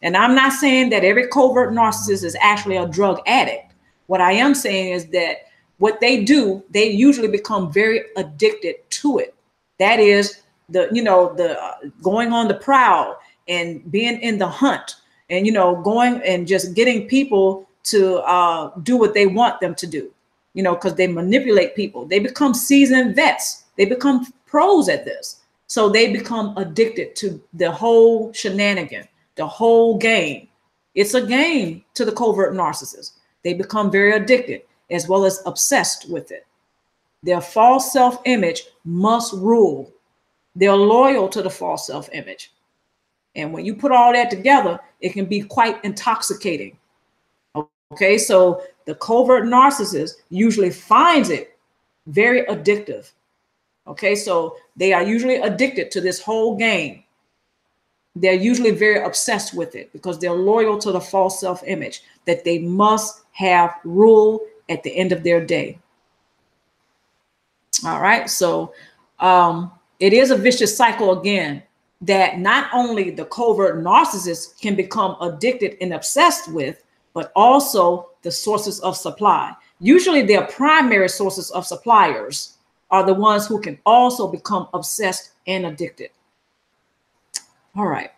And I'm not saying that every covert narcissist is actually a drug addict. What I am saying is that what they do, they usually become very addicted to it. That is the going on the prowl and being in the hunt, and going and just getting people to do what they want them to do, because they manipulate people. They become seasoned vets. They become pros at this. So they become addicted to the whole shenanigan, the whole game. It's a game to the covert narcissist. They become very addicted as well as obsessed with it. Their false self-image must rule. They're loyal to the false self-image. And when you put all that together, it can be quite intoxicating. Okay, so the covert narcissist usually finds it very addictive. Okay, so they are usually addicted to this whole game. They're usually very obsessed with it because they're loyal to the false self-image that they must have rule at the end of their day. All right, so it is a vicious cycle again, that not only the covert narcissist can become addicted and obsessed with, but also the sources of supply. Usually their primary sources of suppliers are the ones who can also become obsessed and addicted. All right.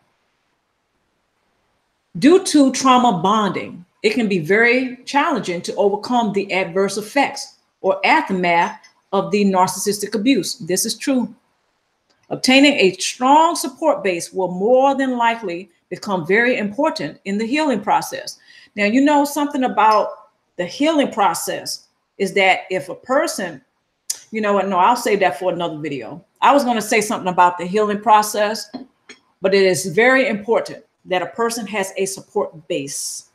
Due to trauma bonding, it can be very challenging to overcome the adverse effects or aftermath of the narcissistic abuse. This is true. Obtaining a strong support base will more than likely become very important in the healing process. Now, something about the healing process is that if a person, no, I'll save that for another video. I was going to say something about the healing process, but it is very important that a person has a support base.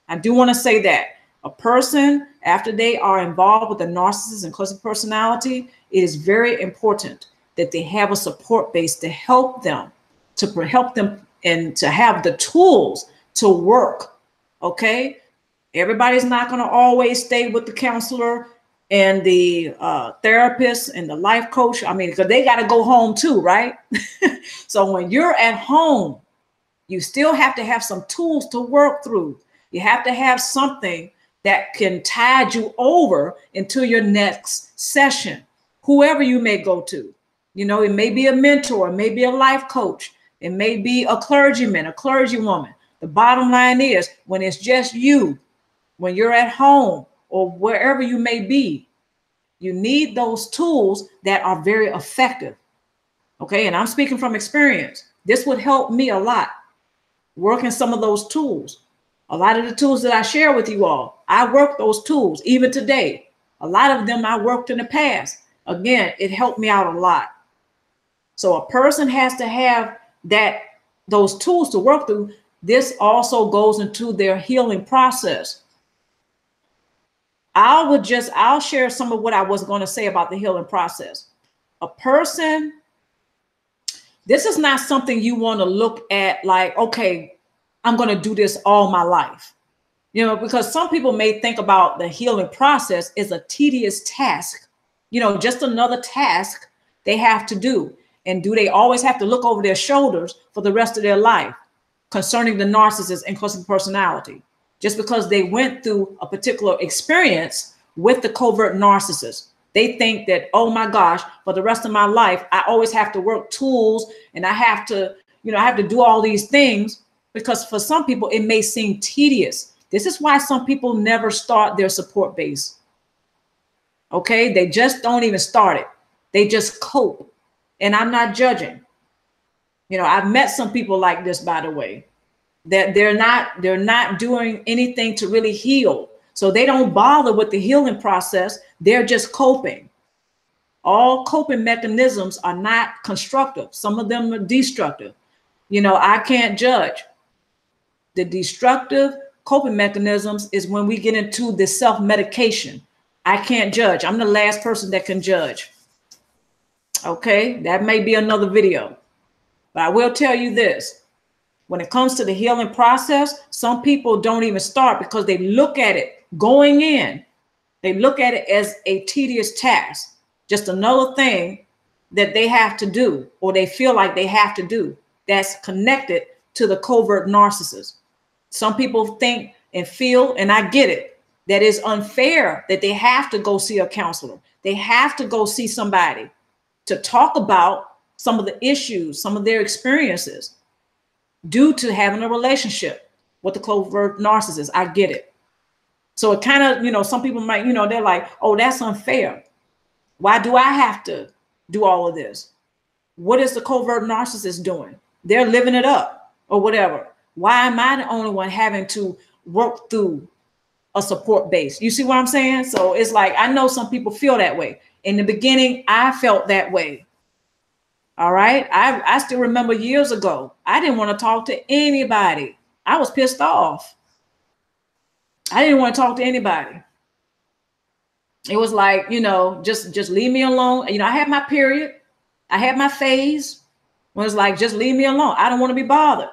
I do want to say that a person, after they are involved with the narcissist and cluster personality, it is very important that they have a support base to help them, and to have the tools to work. Okay, everybody's not going to always stay with the counselor and the therapist and the life coach. I mean, because they got to go home too, right? So when you're at home, you still have to have some tools to work through. You have to have something that can tide you over into your next session, whoever you may go to. It may be a mentor, it may be a life coach, it may be a clergyman, a clergywoman. The bottom line is, when it's just you, when you're at home or wherever you may be, you need those tools that are very effective. Okay, and I'm speaking from experience. This would help me a lot. working some of those tools. A lot of the tools that I share with you all, I work those tools even today. A lot of them I worked in the past. Again, it helped me out a lot. So a person has to have those tools to work through. This also goes into their healing process. I'll share some of what I was going to say about the healing process. A person, this is not something you want to look at like, okay, I'm going to do this all my life. You know, because some people may think about the healing process as a tedious task, you know, just another task they have to do. And do they always have to look over their shoulders for the rest of their life concerning the narcissist and cluster personality? Just because they went through a particular experience with the covert narcissist, they think that, oh my gosh, for the rest of my life, I always have to work tools and I have to, you know, I have to do all these things, because for some people, it may seem tedious. This is why some people never start their support base. Okay, they just don't even start it. They just cope. And I'm not judging. You know, I've met some people like this, by the way, that they're not doing anything to really heal. So they don't bother with the healing process. They're just coping. All coping mechanisms are not constructive. Some of them are destructive. You know, I can't judge. The destructive coping mechanisms is when we get into the self-medication. I can't judge. I'm the last person that can judge. Okay, that may be another video. But I will tell you this. When it comes to the healing process, some people don't even start because they look at it going in. They look at it as a tedious task, just another thing that they have to do, or they feel like they have to do, that's connected to the covert narcissist. Some people think and feel, and I get it, that it's unfair that they have to go see a counselor. They have to go see somebody to talk about some of the issues, some of their experiences due to having a relationship with the covert narcissist. I get it. So it kind of, you know, some people might, you know, they're like, oh, that's unfair. Why do I have to do all of this? What is the covert narcissist doing? They're living it up or whatever. Why am I the only one having to work through a support base? You see what I'm saying? So it's like, I know some people feel that way. In the beginning, I felt that way. All right. I still remember years ago, I didn't want to talk to anybody. I was pissed off. I didn't want to talk to anybody. It was like, you know, just leave me alone. You know, I had my period. I had my phase. It was like, just leave me alone. I don't want to be bothered.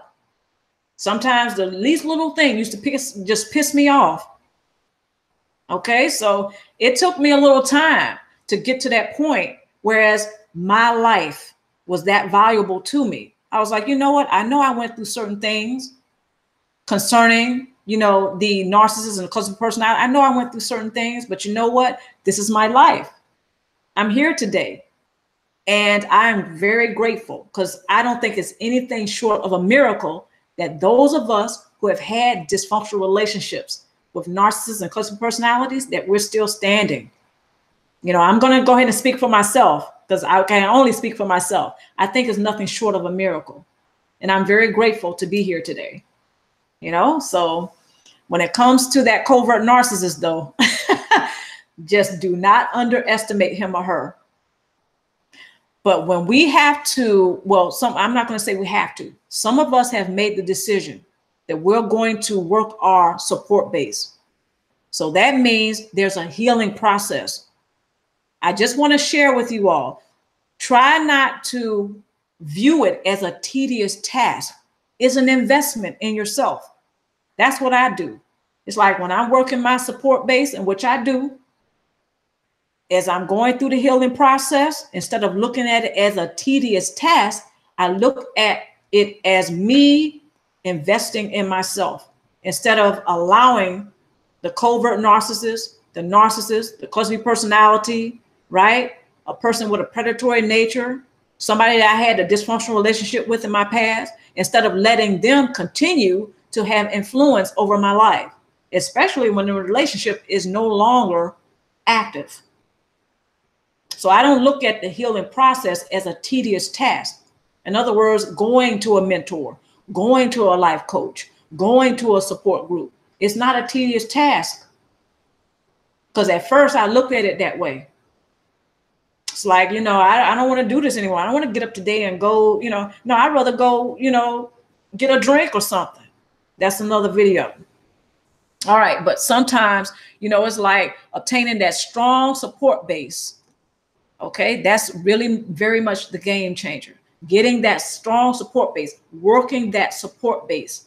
Sometimes the least little thing used to just piss me off. Okay. So it took me a little time to get to that point, whereas my life was that valuable to me. I was like, you know what? I know I went through certain things concerning, you know, the narcissist and the cluster personality. I know I went through certain things, but you know what? This is my life. I'm here today. And I'm very grateful, because I don't think it's anything short of a miracle that those of us who have had dysfunctional relationships with narcissists and cluster personalities, that we're still standing. You know, I'm going to go ahead and speak for myself, because I can only speak for myself. I think it's nothing short of a miracle. And I'm very grateful to be here today. You know, so when it comes to that covert narcissist, though, just do not underestimate him or her. But when we have to, well, I'm not going to say we have to. Some of us have made the decision that we're going to work our support base. So that means there's a healing process. I just want to share with you all, try not to view it as a tedious task. It's an investment in yourself. That's what I do. It's like when I'm working my support base, and which I do, as I'm going through the healing process, instead of looking at it as a tedious task, I look at it as me investing in myself, instead of allowing the covert narcissist, the cluster personality, right? A person with a predatory nature, somebody that I had a dysfunctional relationship with in my past, instead of letting them continue to have influence over my life, especially when the relationship is no longer active. So I don't look at the healing process as a tedious task. In other words, going to a mentor, going to a life coach, going to a support group. It's not a tedious task. Because at first I looked at it that way. It's like, you know, I don't want to do this anymore. I don't want to get up today and go, you know, no, I'd rather go, you know, get a drink or something. That's another video. All right. But sometimes, you know, it's like obtaining that strong support base. Okay. That's really very much the game changer. Getting that strong support base, working that support base.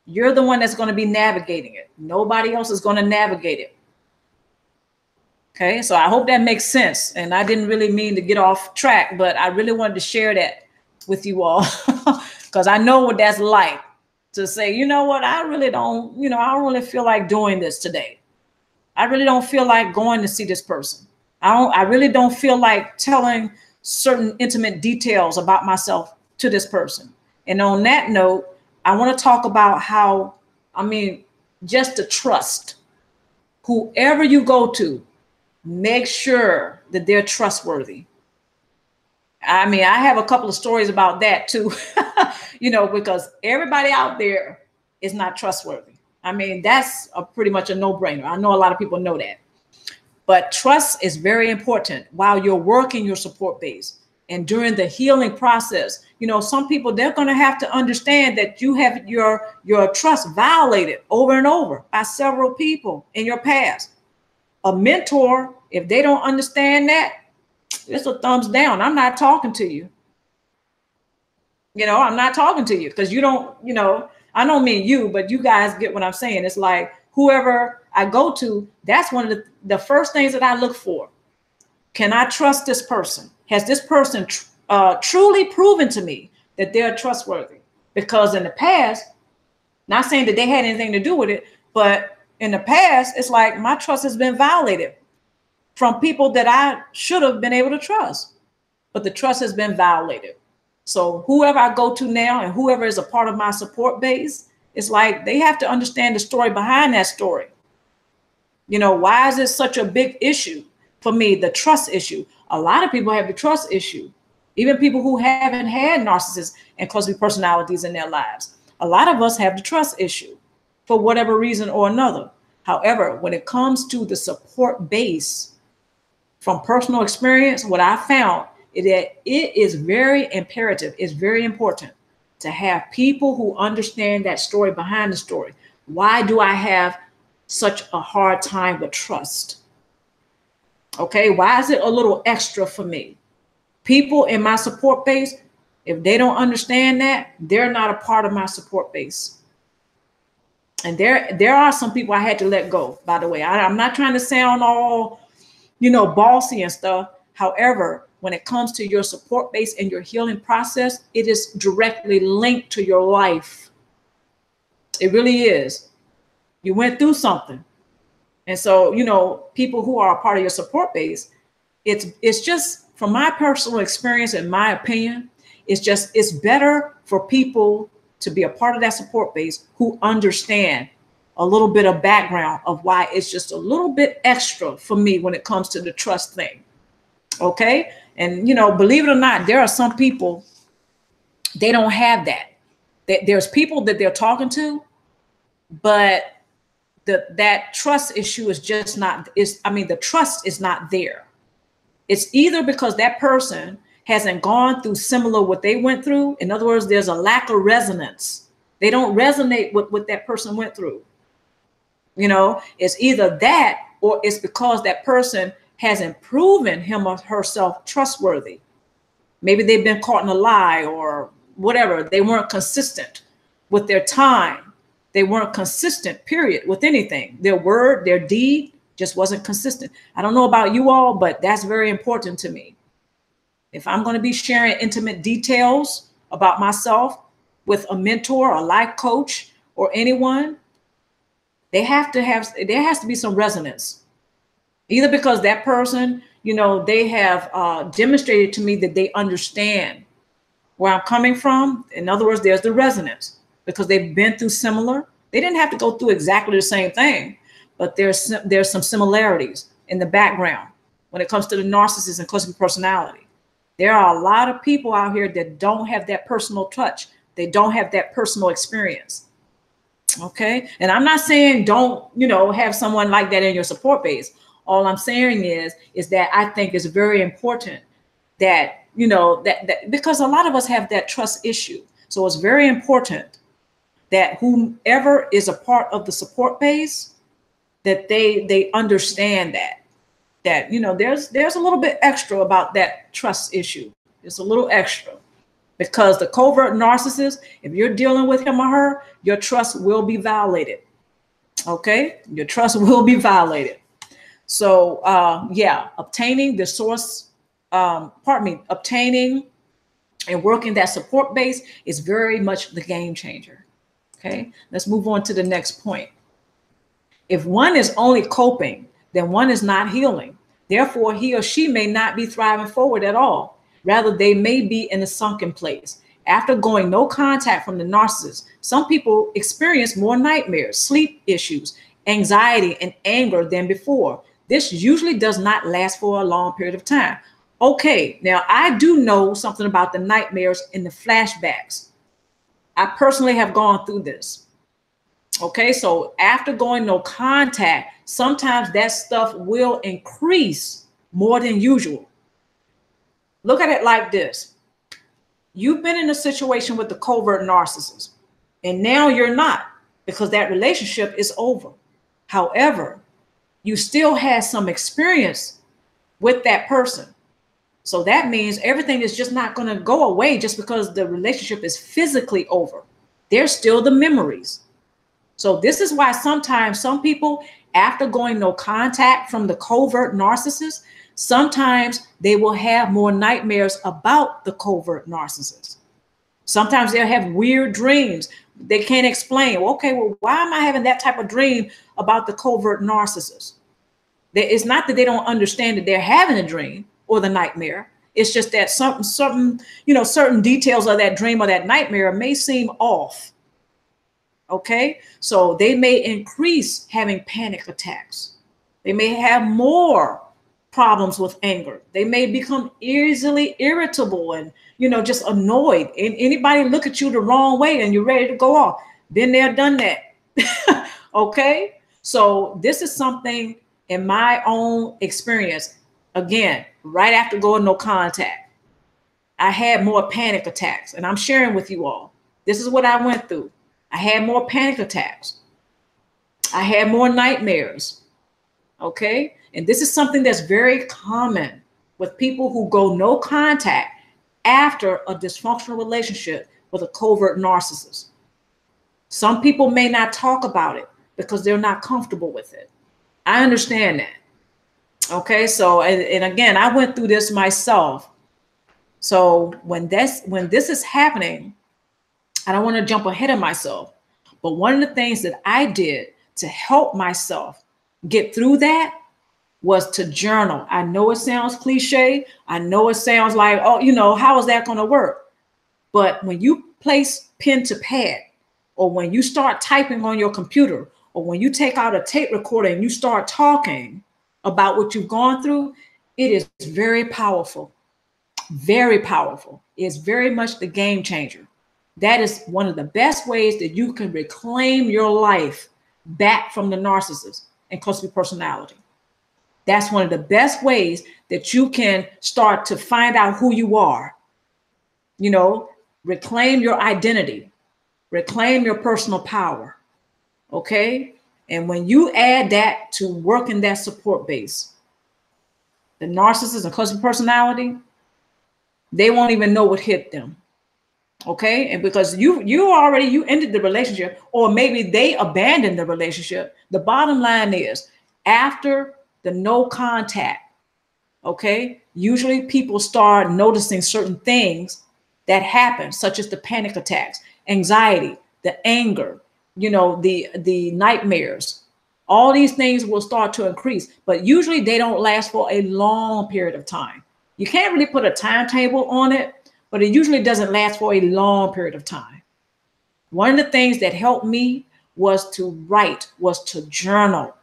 You're the one that's going to be navigating it. Nobody else is going to navigate it. Okay, so I hope that makes sense. And I didn't really mean to get off track, but I really wanted to share that with you all because I know what that's like to say, you know what, I really don't, you know, I don't really feel like doing this today. I really don't feel like going to see this person. I really don't feel like telling certain intimate details about myself to this person. And on that note, I want to talk about how, I mean, just to trust whoever you go to. Make sure that they're trustworthy. I mean, I have a couple of stories about that too, you know, because everybody out there is not trustworthy. I mean, that's pretty much a no-brainer. I know a lot of people know that. But trust is very important while you're working your support base and during the healing process. You know, some people, they're going to have to understand that you have your trust violated over and over by several people in your past. A mentor, if they don't understand that, it's a thumbs down. I'm not talking to you. You know, I'm not talking to you because you don't, you know, I don't mean you, but you guys get what I'm saying. It's like whoever I go to, that's one of the first things that I look for. Can I trust this person? Has this person truly proven to me that they're trustworthy? Because in the past, not saying that they had anything to do with it, but in the past, it's like my trust has been violated from people that I should have been able to trust, but the trust has been violated. So whoever I go to now and whoever is a part of my support base, it's like they have to understand the story behind that story. You know, why is this such a big issue for me? The trust issue. A lot of people have the trust issue, even people who haven't had narcissists and cluster personalities in their lives. A lot of us have the trust issue for whatever reason or another. However, when it comes to the support base, from personal experience, what I found is that it is very imperative, it's very important to have people who understand that story behind the story. Why do I have such a hard time with trust? Okay, why is it a little extra for me? People in my support base, if they don't understand that, they're not a part of my support base. And there are some people I had to let go, by the way. I'm not trying to sound all, you know, bossy and stuff. However, when it comes to your support base and your healing process, it is directly linked to your life. It really is. You went through something. And so, you know, people who are a part of your support base, it's just, from my personal experience and my opinion, it's better for people to be a part of that support base who understand a little bit of background of why it's just a little bit extra for me when it comes to the trust thing. Okay. And, you know, believe it or not, there are some people, they don't have that. There's people that they're talking to, but that trust issue is just not, the trust is not there. It's either because that person hasn't gone through similar what they went through. In other words, there's a lack of resonance. They don't resonate with what that person went through. You know, it's either that or it's because that person hasn't proven him or herself trustworthy. Maybe they've been caught in a lie or whatever. They weren't consistent with their time. They weren't consistent, period, with anything. Their word, their deed just wasn't consistent. I don't know about you all, but that's very important to me. If I'm going to be sharing intimate details about myself with a mentor, a life coach, or anyone, there has to be some resonance. Either because that person, you know, they have demonstrated to me that they understand where I'm coming from. In other words, there's the resonance because they've been through similar. They didn't have to go through exactly the same thing, but there's some similarities in the background when it comes to the narcissist and cluster personality. There are a lot of people out here that don't have that personal touch They don't have that personal experience. Okay. And I'm not saying don't, have someone like that in your support base. All I'm saying is that I think it's very important that, that because a lot of us have that trust issue. So it's very important that whomever is a part of the support base, that they understand that there's a little bit extra about that trust issue. It's a little extra. Because the covert narcissist, if you're dealing with him or her, your trust will be violated. Okay? Your trust will be violated. So, obtaining the source, obtaining and working that support base is very much the game changer. Okay? Let's move on to the next point. If one is only coping, then one is not healing. Therefore, he or she may not be thriving forward at all. Rather, they may be in a sunken place. After going no contact from the narcissist, some people experience more nightmares, sleep issues, anxiety, and anger than before. This usually does not last for a long period of time. Okay, now I do know something about the nightmares and the flashbacks. I personally have gone through this. Okay, so after going no contact, sometimes that stuff will increase more than usual. Look at it like this. You've been in a situation with the covert narcissist, and now you're not, because that relationship is over. However, you still had some experience with that person. So that means everything is just not going to go away just because the relationship is physically over. There's still the memories. So this is why sometimes some people, after going no contact from the covert narcissist, sometimes they will have more nightmares about the covert narcissist. Sometimes they'll have weird dreams. They can't explain. Okay, well, why am I having that type of dream about the covert narcissist? It's not that they don't understand that they're having a dream or the nightmare. It's just that certain details of that dream or that nightmare may seem off. Okay, so they may increase having panic attacks. They may have more problems with anger. They may become easily irritable and, just annoyed. And anybody look at you the wrong way and you're ready to go off. Been there, done that. Okay. So this is something in my own experience. Again, right after going no contact, I had more panic attacks, and I'm sharing with you all. This is what I went through. I had more panic attacks. I had more nightmares. Okay. And this is something that's very common with people who go no contact after a dysfunctional relationship with a covert narcissist. Some people may not talk about it because they're not comfortable with it. I understand that. Okay. So, and again, I went through this myself. So when this is happening, I don't want to jump ahead of myself, but one of the things that I did to help myself get through that was to journal. I know it sounds cliche. I know it sounds like, oh, how is that going to work? But when you place pen to pad, or when you start typing on your computer, or when you take out a tape recorder and you start talking about what you've gone through, it is very powerful. Very powerful. It's very much the game changer. That is one of the best ways that you can reclaim your life back from the narcissist and cluster personality. That's one of the best ways that you can start to find out who you are. Reclaim your identity, reclaim your personal power. Okay. And when you add that to working that support base, the narcissist and cluster personality, they won't even know what hit them. Okay. And because you ended the relationship, or maybe they abandoned the relationship. The bottom line is, after the no contact, okay, usually people start noticing certain things that happen, such as the panic attacks, anxiety, the anger, the nightmares. All these things will start to increase, but usually they don't last for a long period of time. You can't really put a timetable on it, but it usually doesn't last for a long period of time. One of the things that helped me was to write, was to journal.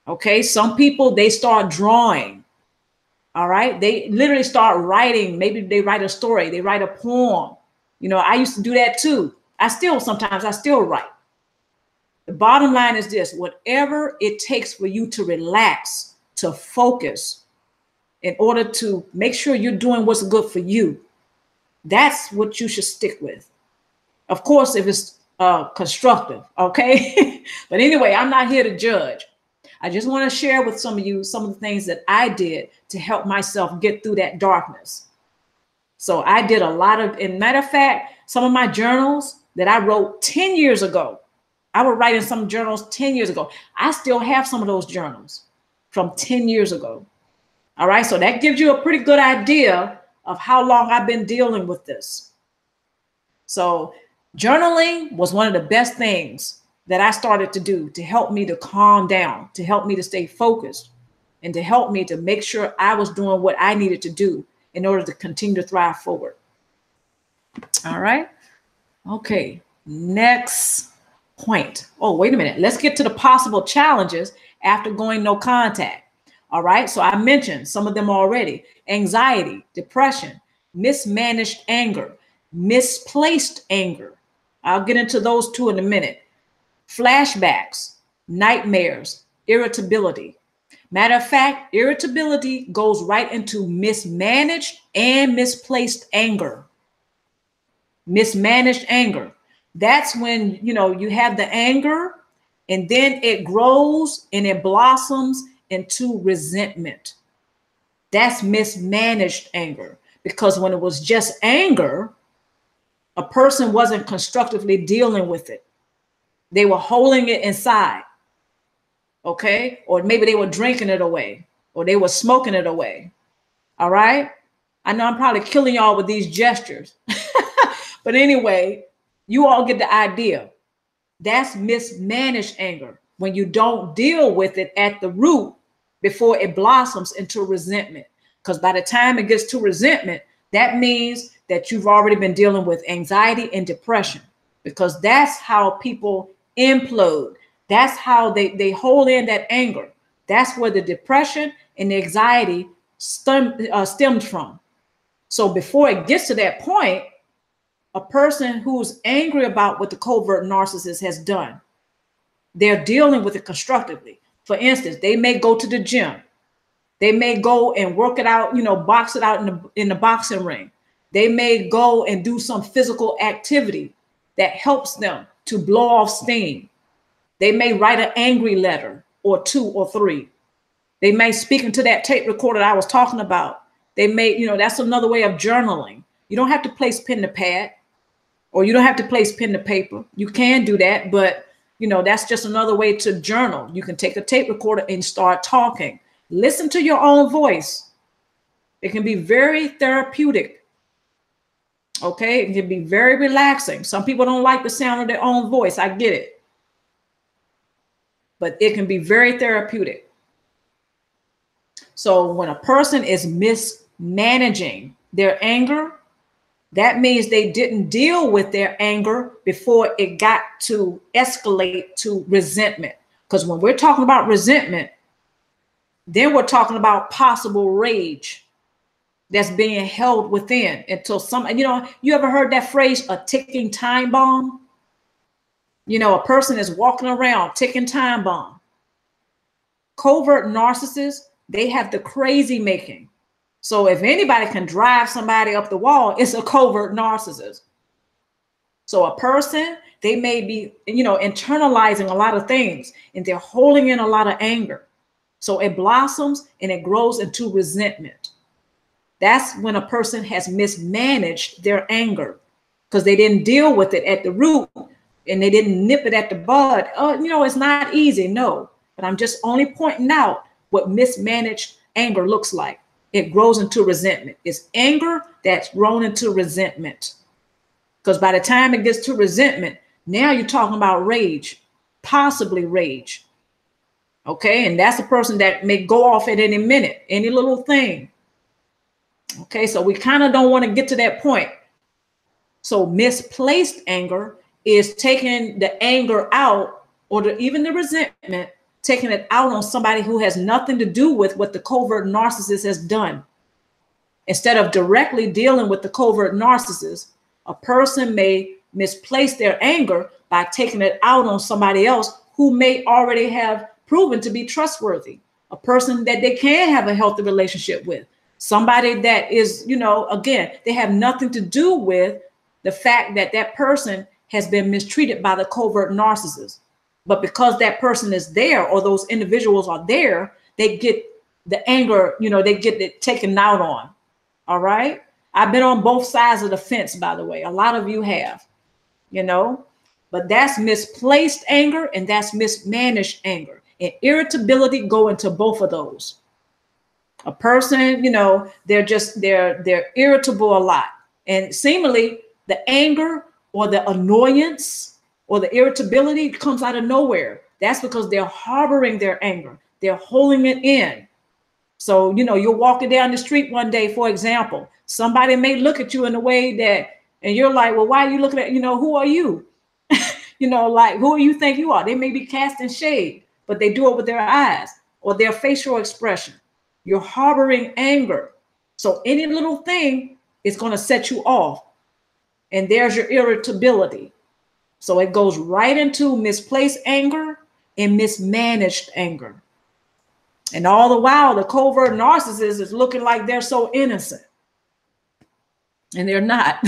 Okay, some people, they start drawing. All right, they literally start writing. Maybe they write a story, they write a poem. You know, I used to do that too. Sometimes I still write. The bottom line is this: whatever it takes for you to relax, to focus, in order to make sure you're doing what's good for you, that's what you should stick with. Of course, if it's constructive, okay? But anyway, I'm not here to judge. I just want to share with some of you some of the things that I did to help myself get through that darkness. So I did a lot of, in matter of fact, some of my journals that I wrote 10 years ago, I would write in some journals 10 years ago. I still have some of those journals from 10 years ago. All right, so that gives you a pretty good idea of how long I've been dealing with this. So journaling was one of the best things that I started to do to help me to calm down, to help me to stay focused, and to help me to make sure I was doing what I needed to do in order to continue to thrive forward. All right. Okay. Next point. Oh, wait a minute. Let's get to the possible challenges after going no contact. All right. So I mentioned some of them already: anxiety, depression, mismanaged anger, misplaced anger. I'll get into those two in a minute. Flashbacks, nightmares, irritability. Matter of fact, irritability goes right into mismanaged and misplaced anger. Mismanaged anger. That's when, you know, you have the anger and then it grows and it blossoms into resentment. That's mismanaged anger, because when it was just anger, a person wasn't constructively dealing with it. They were holding it inside. Okay. Or maybe they were drinking it away, or they were smoking it away. All right. I know I'm probably killing y'all with these gestures, but anyway, you all get the idea. That's mismanaged anger, when you don't deal with it at the root before it blossoms into resentment. Because by the time it gets to resentment, that means that you've already been dealing with anxiety and depression, because that's how people implode. That's how they hold in that anger. That's where the depression and the anxiety stemmed from. So before it gets to that point, a person who's angry about what the covert narcissist has done, they're dealing with it constructively. For instance, they may go to the gym. They may go and work it out, you know, box it out in the boxing ring. They may go and do some physical activity that helps them to blow off steam. They may write an angry letter or 2 or 3. They may speak into that tape recorder that I was talking about. They may, you know, that's another way of journaling. You don't have to place pen to pad, or you don't have to place pen to paper. You can do that, but you know, that's just another way to journal. You can take a tape recorder and start talking. Listen to your own voice. It can be very therapeutic. Okay, it can be very relaxing. Some people don't like the sound of their own voice. I get it. But it can be very therapeutic. So when a person is mismanaging their anger, that means they didn't deal with their anger before it got to escalate to resentment. Because when we're talking about resentment, then we're talking about possible rage that's being held within until you know, you ever heard that phrase, a ticking time bomb? You know, a person is walking around, ticking time bomb. Covert narcissists, they have the crazy making. So if anybody can drive somebody up the wall, it's a covert narcissist. So a person, they may be, you know, internalizing a lot of things, and they're holding in a lot of anger. So it blossoms and it grows into resentment. That's when a person has mismanaged their anger, because they didn't deal with it at the root and they didn't nip it at the bud. Oh, you know, it's not easy. No, but I'm just only pointing out what mismanaged anger looks like. It grows into resentment. It's anger that's grown into resentment. Because by the time it gets to resentment, now you're talking about rage, possibly rage. Okay, and that's a person that may go off at any minute, any little thing. Okay, so we kind of don't want to get to that point. So misplaced anger is taking the anger out, or even the resentment, taking it out on somebody who has nothing to do with what the covert narcissist has done. Instead of directly dealing with the covert narcissist, A person may misplace their anger by taking it out on somebody else who may already have proven to be trustworthy, a person that they can have a healthy relationship with, somebody that is, you know, again, they have nothing to do with the fact that that person has been mistreated by the covert narcissist. But because that person is there, or those individuals are there, they get the anger, you know, they get it taken out on. All right. I've been on both sides of the fence, by the way. A lot of you have, you know, but that's misplaced anger and that's mismanaged anger. And irritability go into both of those. A person, you know, they're irritable a lot. And seemingly the anger or the annoyance or the irritability comes out of nowhere. That's because they're harboring their anger. They're holding it in. So, you know, you're walking down the street one day, for example, somebody may look at you in a way that, and you're like, well, why are you looking at, you know, who are you? You know, like, who do you think you are? They may be casting shade, but they do it with their eyes or their facial expression. You're harboring anger. So any little thing is going to set you off. And there's your irritability. So it goes right into misplaced anger and mismanaged anger. And all the while, the covert narcissist is looking like they're so innocent. And they're not.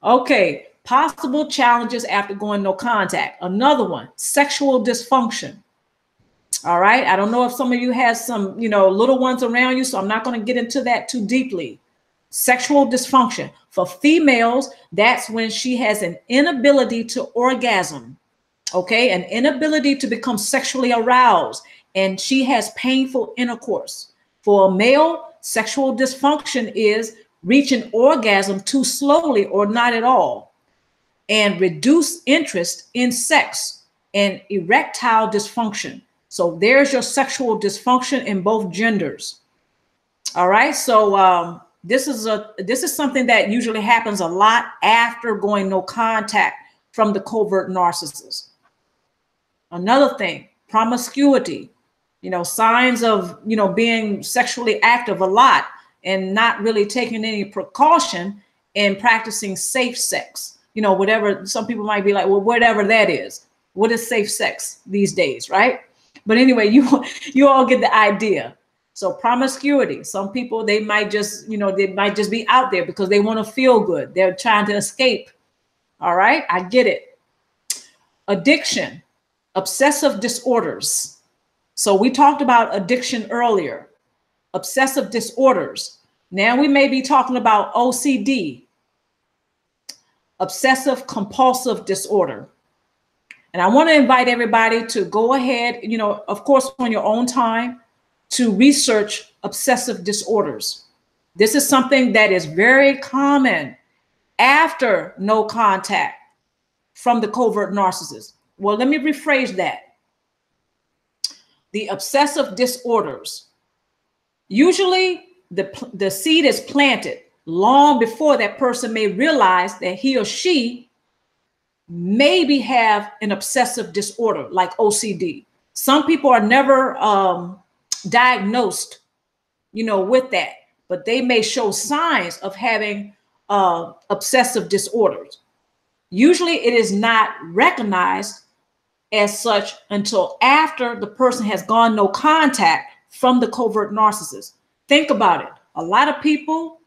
Okay, possible challenges after going no contact. Another one, sexual dysfunction. All right, I don't know if some of you have some, you know, little ones around you, so I'm not going to get into that too deeply. Sexual dysfunction. For females, that's when she has an inability to orgasm. Okay, an inability to become sexually aroused, and she has painful intercourse. For a male, sexual dysfunction is reaching orgasm too slowly or not at all, and reduced interest in sex and erectile dysfunction. So there's your sexual dysfunction in both genders. All right, so this is something that usually happens a lot after going no contact from the covert narcissist. Another thing, promiscuity, you know, signs of, you know, being sexually active a lot and not really taking any precaution in practicing safe sex. You know, whatever, some people might be like, well, whatever that is. What is safe sex these days, right? But anyway, you all get the idea. So promiscuity, some people, they might just, you know, they might just be out there because they want to feel good. They're trying to escape. All right, I get it. Addiction, obsessive disorders. So we talked about addiction earlier, obsessive disorders. Now we may be talking about OCD, obsessive compulsive disorder. And I want to invite everybody to go ahead, you know, of course, on your own time, to research obsessive disorders. This is something that is very common after no contact from the covert narcissist. Well, let me rephrase that. The obsessive disorders, usually the seed is planted long before that person may realize that he or she maybe have an obsessive disorder like OCD. Some people are never diagnosed, you know, with that, but they may show signs of having obsessive disorders. Usually it is not recognized as such until after the person has gone no contact from the covert narcissist. Think about it. A lot of people,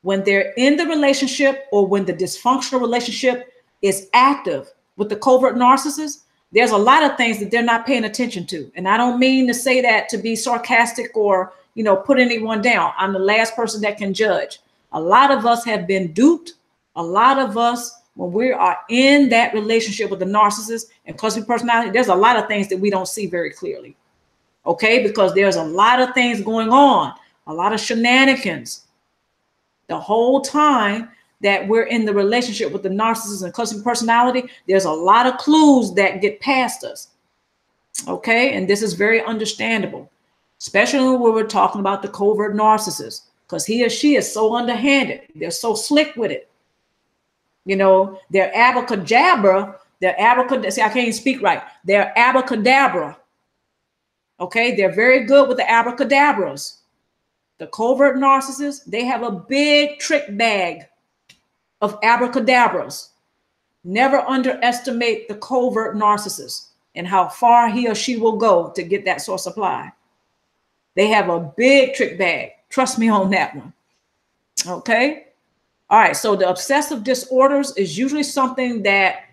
when they're in the relationship or when the dysfunctional relationship is active with the covert narcissist, there's a lot of things that they're not paying attention to. And I don't mean to say that to be sarcastic or, you know, put anyone down. I'm the last person that can judge. A lot of us have been duped. A lot of us, when we are in that relationship with the narcissist and cluster personality, there's a lot of things that we don't see very clearly. Okay, because there's a lot of things going on, a lot of shenanigans the whole time that we're in the relationship with the narcissist and cluster personality. There's a lot of clues that get past us. Okay, and this is very understandable, especially when we're talking about the covert narcissist, because he or she is so underhanded. They're so slick with it. You know, they're abracadabra. See, I can't even speak right. They're abracadabra. Okay, they're very good with the abracadabras. The covert narcissists, they have a big trick bag. of abracadabras. Never underestimate the covert narcissist and how far he or she will go to get that source supply. They have a big trick bag. Trust me on that one. Okay. All right. So the obsessive disorders is usually something that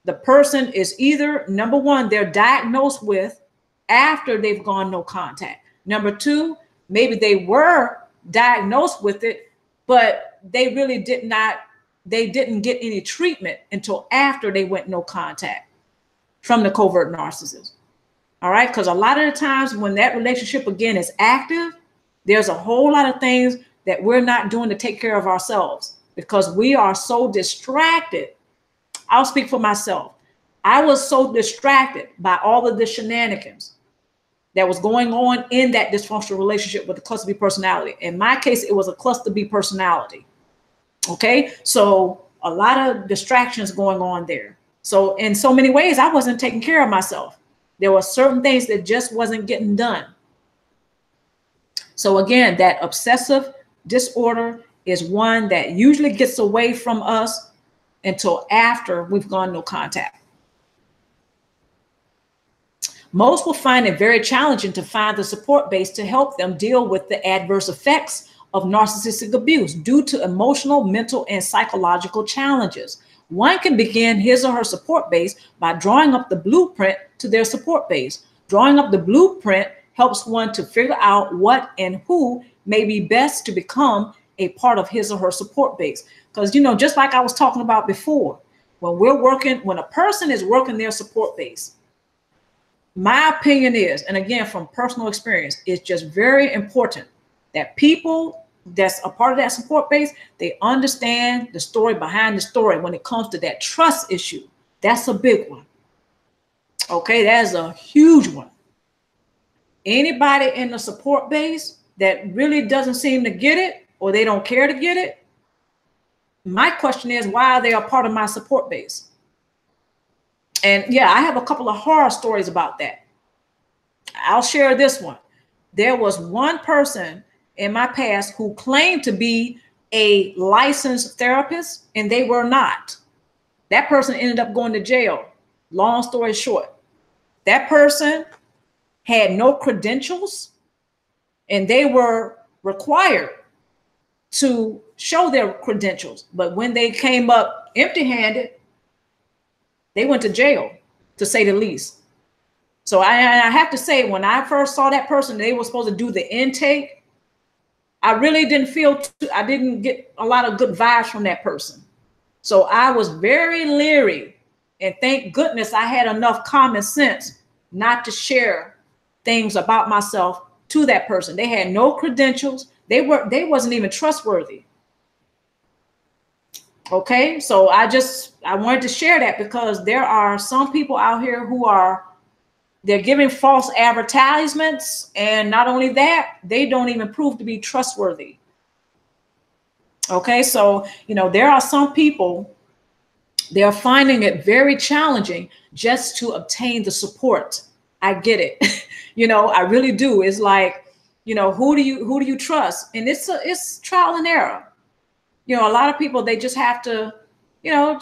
the person is either, number one, they're diagnosed with after they've gone no contact. Number two, maybe they were diagnosed with it, but they really didn't get any treatment until after they went no contact from the covert narcissist. All right. Because a lot of the times when that relationship again is active, there's a whole lot of things that we're not doing to take care of ourselves because we are so distracted. I'll speak for myself. I was so distracted by all of the shenanigans that was going on in that dysfunctional relationship with the cluster B personality. In my case, it was a cluster B personality. Okay. So a lot of distractions going on there. So in so many ways, I wasn't taking care of myself. There were certain things that just wasn't getting done. So again, that obsessive disorder is one that usually gets away from us until after we've gone no contact. Most will find it very challenging to find the support base to help them deal with the adverse effects of narcissistic abuse due to emotional, mental, and psychological challenges. One can begin his or her support base by drawing up the blueprint to their support base. Drawing up the blueprint helps one to figure out what and who may be best to become a part of his or her support base. Because, you know, just like I was talking about before, when a person is working their support base, my opinion is, and again, from personal experience, it's just very important that people that's a part of that support base, they understand the story behind the story when it comes to that trust issue. That's a big one. Okay, that's a huge one. Anybody in the support base that really doesn't seem to get it or they don't care to get it, my question is, why are they a part of my support base? And yeah, I have a couple of horror stories about that. I'll share this one. There was one person in my past who claimed to be a licensed therapist, and they were not. That person ended up going to jail. Long story short, that person had no credentials, and they were required to show their credentials. But when they came up empty-handed, they went to jail, to say the least. So I have to say, when I first saw that person, they were supposed to do the intake. I really didn't I didn't get a lot of good vibes from that person. So I was very leery, and thank goodness I had enough common sense not to share things about myself to that person. They had no credentials. They wasn't even trustworthy. Okay, so I wanted to share that because there are some people out here who they're giving false advertisements, and not only that, they don't even prove to be trustworthy. Okay, so, you know, there are some people, they're finding it very challenging just to obtain the support. I get it. You know, I really do. It's like, you know, who do you trust? And it's trial and error. You know, a lot of people, they just have to, you know,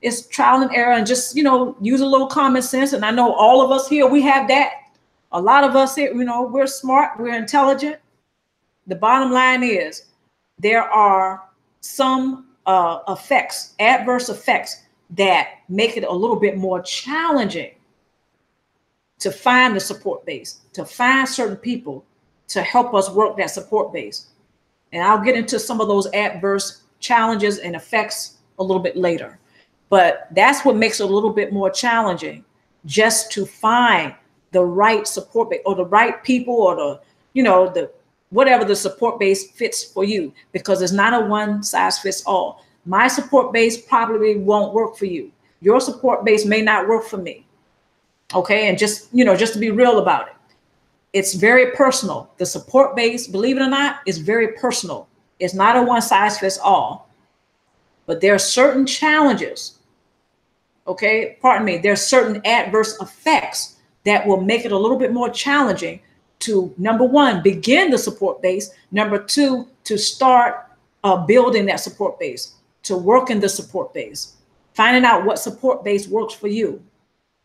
it's trial and error and just, you know, use a little common sense. And I know all of us here, we have that. A lot of us here, you know, we're smart, we're intelligent. The bottom line is there are some adverse effects that make it a little bit more challenging to find the support base, to find certain people to help us work that support base. And I'll get into some of those adverse challenges and effects a little bit later. But that's what makes it a little bit more challenging, just to find the right support base or the right people or the, you know, whatever the support base fits for you, because it's not a one size fits all. My support base probably won't work for you. Your support base may not work for me. Okay. And just, you know, just to be real about it. It's very personal. The support base, believe it or not, is very personal. It's not a one size fits all, but there are certain challenges. Okay. Pardon me. There are certain adverse effects that will make it a little bit more challenging to, number one, begin the support base. Number two, to start building that support base. to work in the support base, finding out what support base works for you.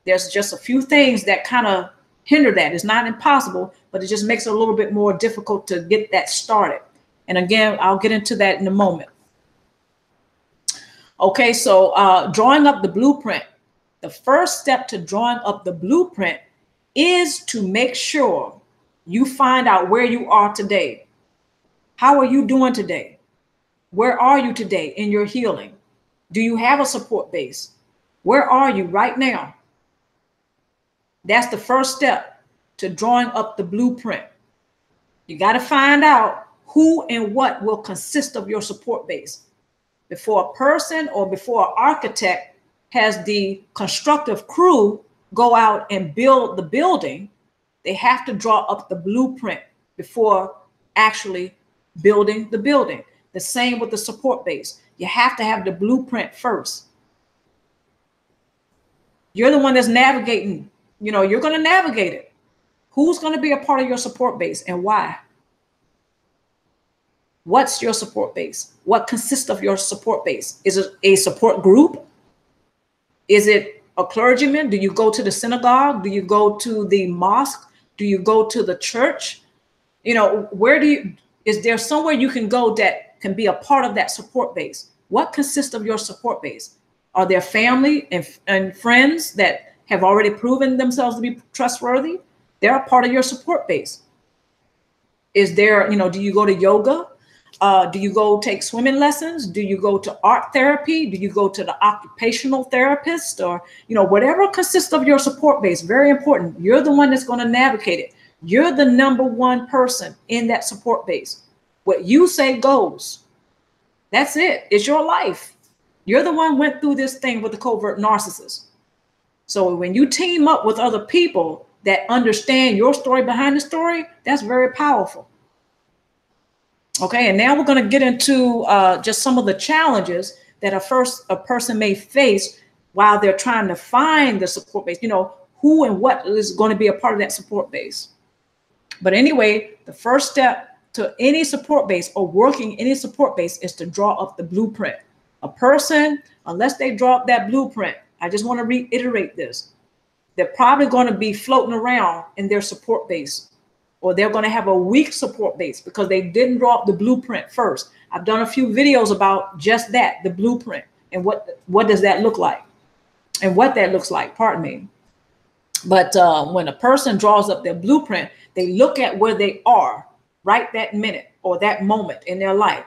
There's just a few things that kind of hinder that. It's not impossible, but it just makes it a little bit more difficult to get that started. And again, I'll get into that in a moment. Okay, so drawing up the blueprint. The first step to drawing up the blueprint is to make sure you find out where you are today. How are you doing today? Where are you today in your healing? Do you have a support base? Where are you right now? That's the first step to drawing up the blueprint. You got to find out who and what will consist of your support base. Before a person or before an architect has the constructive crew go out and build the building, they have to draw up the blueprint before actually building the building. The same with the support base. You have to have the blueprint first. You're the one that's navigating. You know, you're going to navigate it. Who's going to be a part of your support base and why? What's your support base? What consists of your support base? Is it a support group? Is it a clergyman? Do you go to the synagogue? Do you go to the mosque? Do you go to the church? You know, is there somewhere you can go that can be a part of that support base? What consists of your support base? Are there family and friends that have already proven themselves to be trustworthy? They're a part of your support base. Is there, do you go to yoga? Do you go take swimming lessons? Do you go to art therapy? Do you go to the occupational therapist? Or, whatever consists of your support base, very important. You're the one that's going to navigate it. You're the number one person in that support base. What you say goes. That's it. It's your life. You're the one who went through this thing with the covert narcissist. So when you team up with other people that understand your story behind the story, that's very powerful. Okay, and now we're going to get into just some of the challenges that a person may face while they're trying to find the support base. Who and what is going to be a part of that support base. But anyway, the first step to any support base or working any support base is to draw up the blueprint. A person, unless they draw up that blueprint, I just want to reiterate this, they're probably going to be floating around in their support base, or they're going to have a weak support base because they didn't draw up the blueprint first. I've done a few videos about just that, the blueprint, and what does that look like and what that looks like, pardon me. But when a person draws up their blueprint, they look at where they are right that minute or that moment in their life.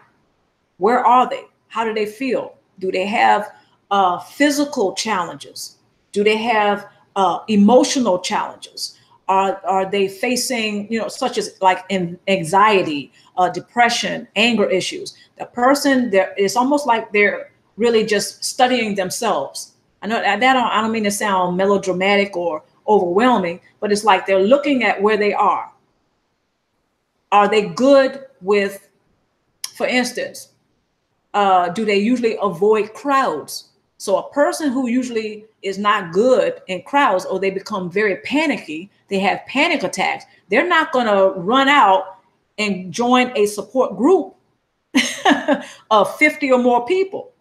Where are they? How do they feel? Do they have physical challenges? Do they have emotional challenges? Are they facing, such as like anxiety, depression, anger issues? The person there, it's almost like they're really just studying themselves. I know that I don't mean to sound melodramatic or overwhelming, but it's like they're looking at where they are. Are they good with, for instance, do they usually avoid crowds? So a person who usually is not good in crowds, or they become very panicky, they have panic attacks, they're not going to run out and join a support group of 50 or more people.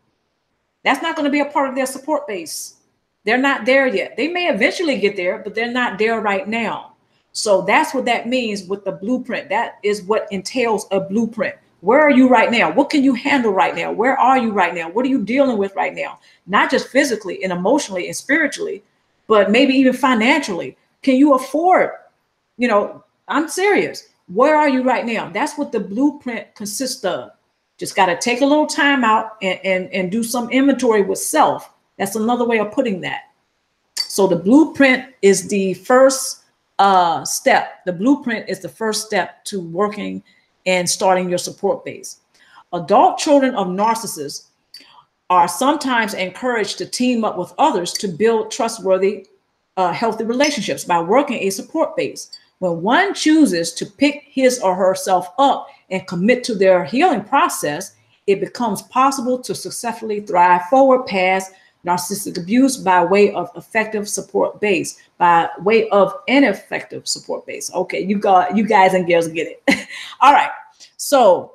That's not going to be a part of their support base. They're not there yet. They may eventually get there, but they're not there right now. So that's what that means with the blueprint. That is what entails a blueprint. Where are you right now? What can you handle right now? Where are you right now? What are you dealing with right now? Not just physically and emotionally and spiritually, but maybe even financially. Can you afford? I'm serious. Where are you right now? That's what the blueprint consists of. Just got to take a little time out and do some inventory with self. That's another way of putting that. So the blueprint is the first step. The blueprint is the first step to working and starting your support base. Adult children of narcissists are sometimes encouraged to team up with others to build trustworthy, healthy relationships by working a support base. When one chooses to pick his or herself up and commit to their healing process, it becomes possible to successfully thrive forward past narcissistic abuse by way of effective support base, by way of ineffective support base. Okay, you guys and girls get it. All right. So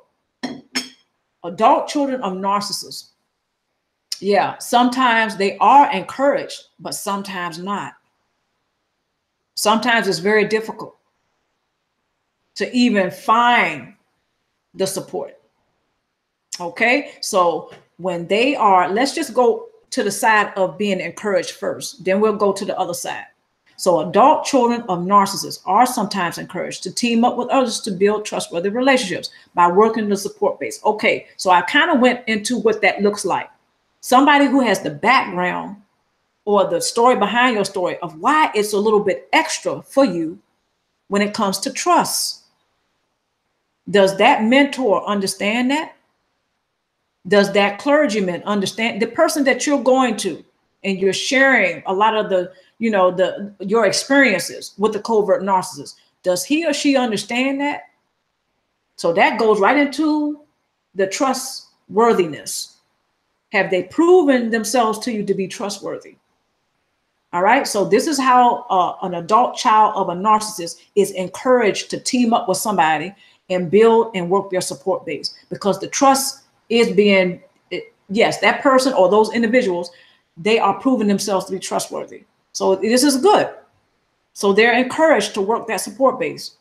adult children of narcissists Yeah, sometimes they are encouraged, but sometimes not. Sometimes it's very difficult to even find the support. Okay, so when they are, let's just go to the side of being encouraged first, then we'll go to the other side. So adult children of narcissists are sometimes encouraged to team up with others to build trustworthy relationships by working the support base. Okay, so I kind of went into what that looks like. Somebody who has the background or the story behind your story of why it's a little bit extra for you when it comes to trust. Does that mentor understand that? Does that clergyman understand? The person that you're going to and you're sharing a lot of the, your experiences with the covert narcissist, does he or she understand that? So that goes right into the trustworthiness. Have they proven themselves to you to be trustworthy? All right. So this is how an adult child of a narcissist is encouraged to team up with somebody and build and work their support base, because the trust is being, yes, that person or those individuals, they are proving themselves to be trustworthy. So this is good. So they're encouraged to work that support base.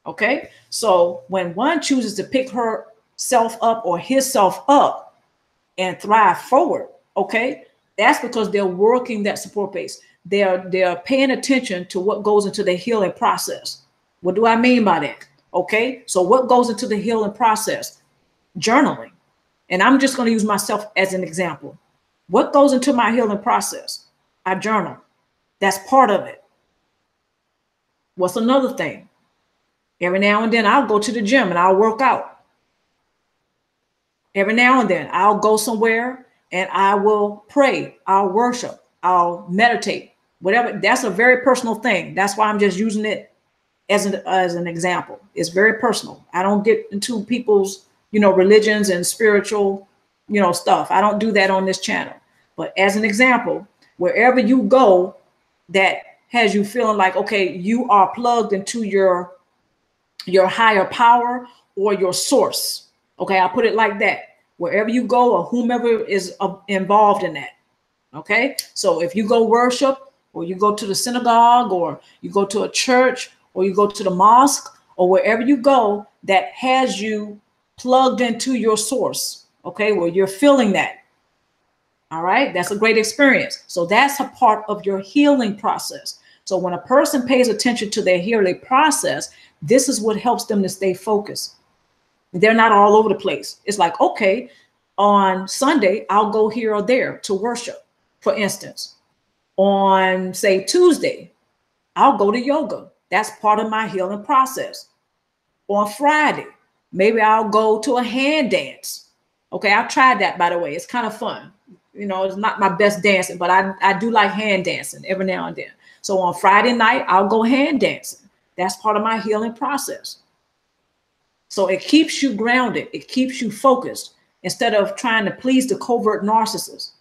Okay. So when one chooses to pick herself up or himself up and thrive forward, okay, that's because they're working that support base. They're paying attention to what goes into the healing process. What do I mean by that? Okay. So what goes into the healing process? Journaling. And I'm just going to use myself as an example. What goes into my healing process? I journal. That's part of it. What's another thing? Every now and then I'll go to the gym and I'll work out. Every now and then I'll go somewhere and I will pray. I'll worship. I'll meditate. Whatever. That's a very personal thing. That's why I'm just using it as an example. It's very personal. I don't get into people's religions and spiritual, stuff. I don't do that on this channel. But as an example, wherever you go that has you feeling like, okay, you are plugged into your higher power or your source. Okay, I'll put it like that. Wherever you go or whomever is involved in that. Okay, so if you go worship or you go to the synagogue or you go to a church or you go to the mosque or wherever you go that has you plugged into your source, okay, where you're feeling that. All right, that's a great experience. So that's a part of your healing process. So when a person pays attention to their healing process, this is what helps them to stay focused. They're not all over the place. It's like, okay, on Sunday, I'll go here or there to worship, for instance. On, say, Tuesday, I'll go to yoga. That's part of my healing process. On Friday, maybe I'll go to a hand dance. Okay, I've tried that, by the way. It's kind of fun. It's not my best dancing, but I do like hand dancing every now and then. So on Friday night, I'll go hand dancing. That's part of my healing process. So it keeps you grounded. It keeps you focused instead of trying to please the covert narcissist,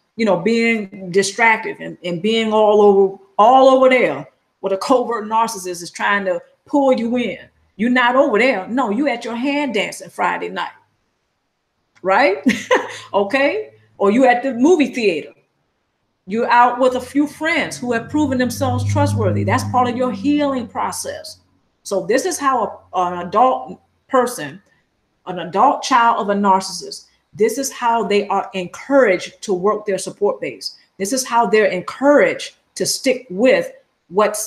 being distracted and being all over there where the covert narcissist is trying to pull you in. You're not over there. No, you at your hand dancing Friday night. Right? Okay. Or you at the movie theater. You're out with a few friends who have proven themselves trustworthy. That's part of your healing process. So this is how an adult person, an adult child of a narcissist, this is how they are encouraged to work their support base. This is how they're encouraged to stick with what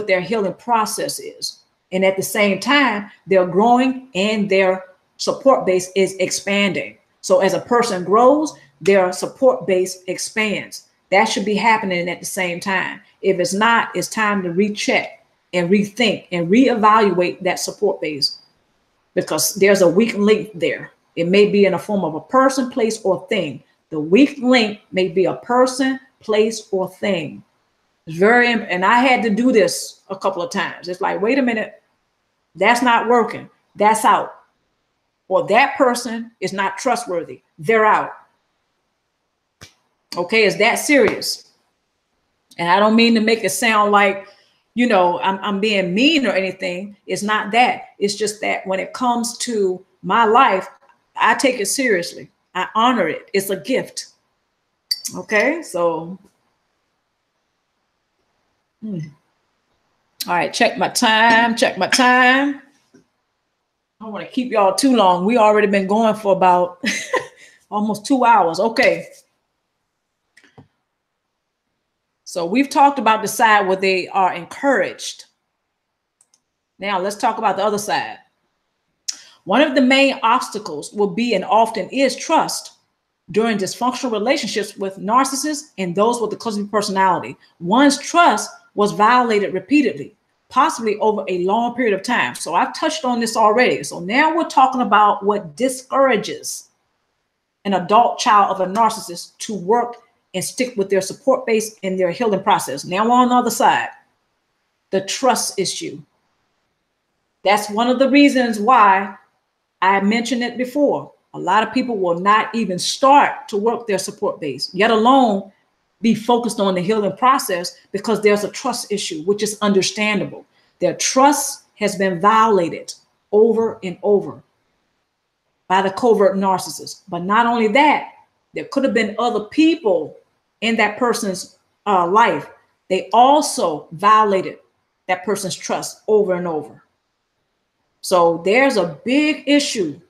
their healing process is. And at the same time, they're growing and their support base is expanding. So as a person grows, their support base expands. That should be happening at the same time. If it's not, it's time to recheck and rethink and reevaluate that support base, because there's a weak link there. It may be in the form of a person, place, or thing. The weak link may be a person, place, or thing. It's and I had to do this a couple of times. It's like, wait a minute, that's not working. That's out. Or that person is not trustworthy. They're out. Okay, it's that serious. And I don't mean to make it sound like, I'm being mean or anything. It's not that. It's just that when it comes to my life, I take it seriously. I honor it. It's a gift. Okay, so all right, check my time. I don't want to keep y'all too long. We already been going for about almost 2 hours. Okay. So we've talked about the side where they are encouraged. Now let's talk about the other side. One of the main obstacles will be and often is trust during dysfunctional relationships with narcissists and those with the cluster personality. One's trust was violated repeatedly, possibly over a long period of time. So I've touched on this already. So now we're talking about what discourages an adult child of a narcissist to work and stick with their support base in their healing process. Now we're on the other side, the trust issue. That's one of the reasons why I mentioned it before. A lot of people will not even start to work their support base, yet alone be focused on the healing process, because there's a trust issue, which is understandable. Their trust has been violated over and over by the covert narcissist. But not only that, there could have been other people in that person's life. They also violated that person's trust over and over. So there's a big issue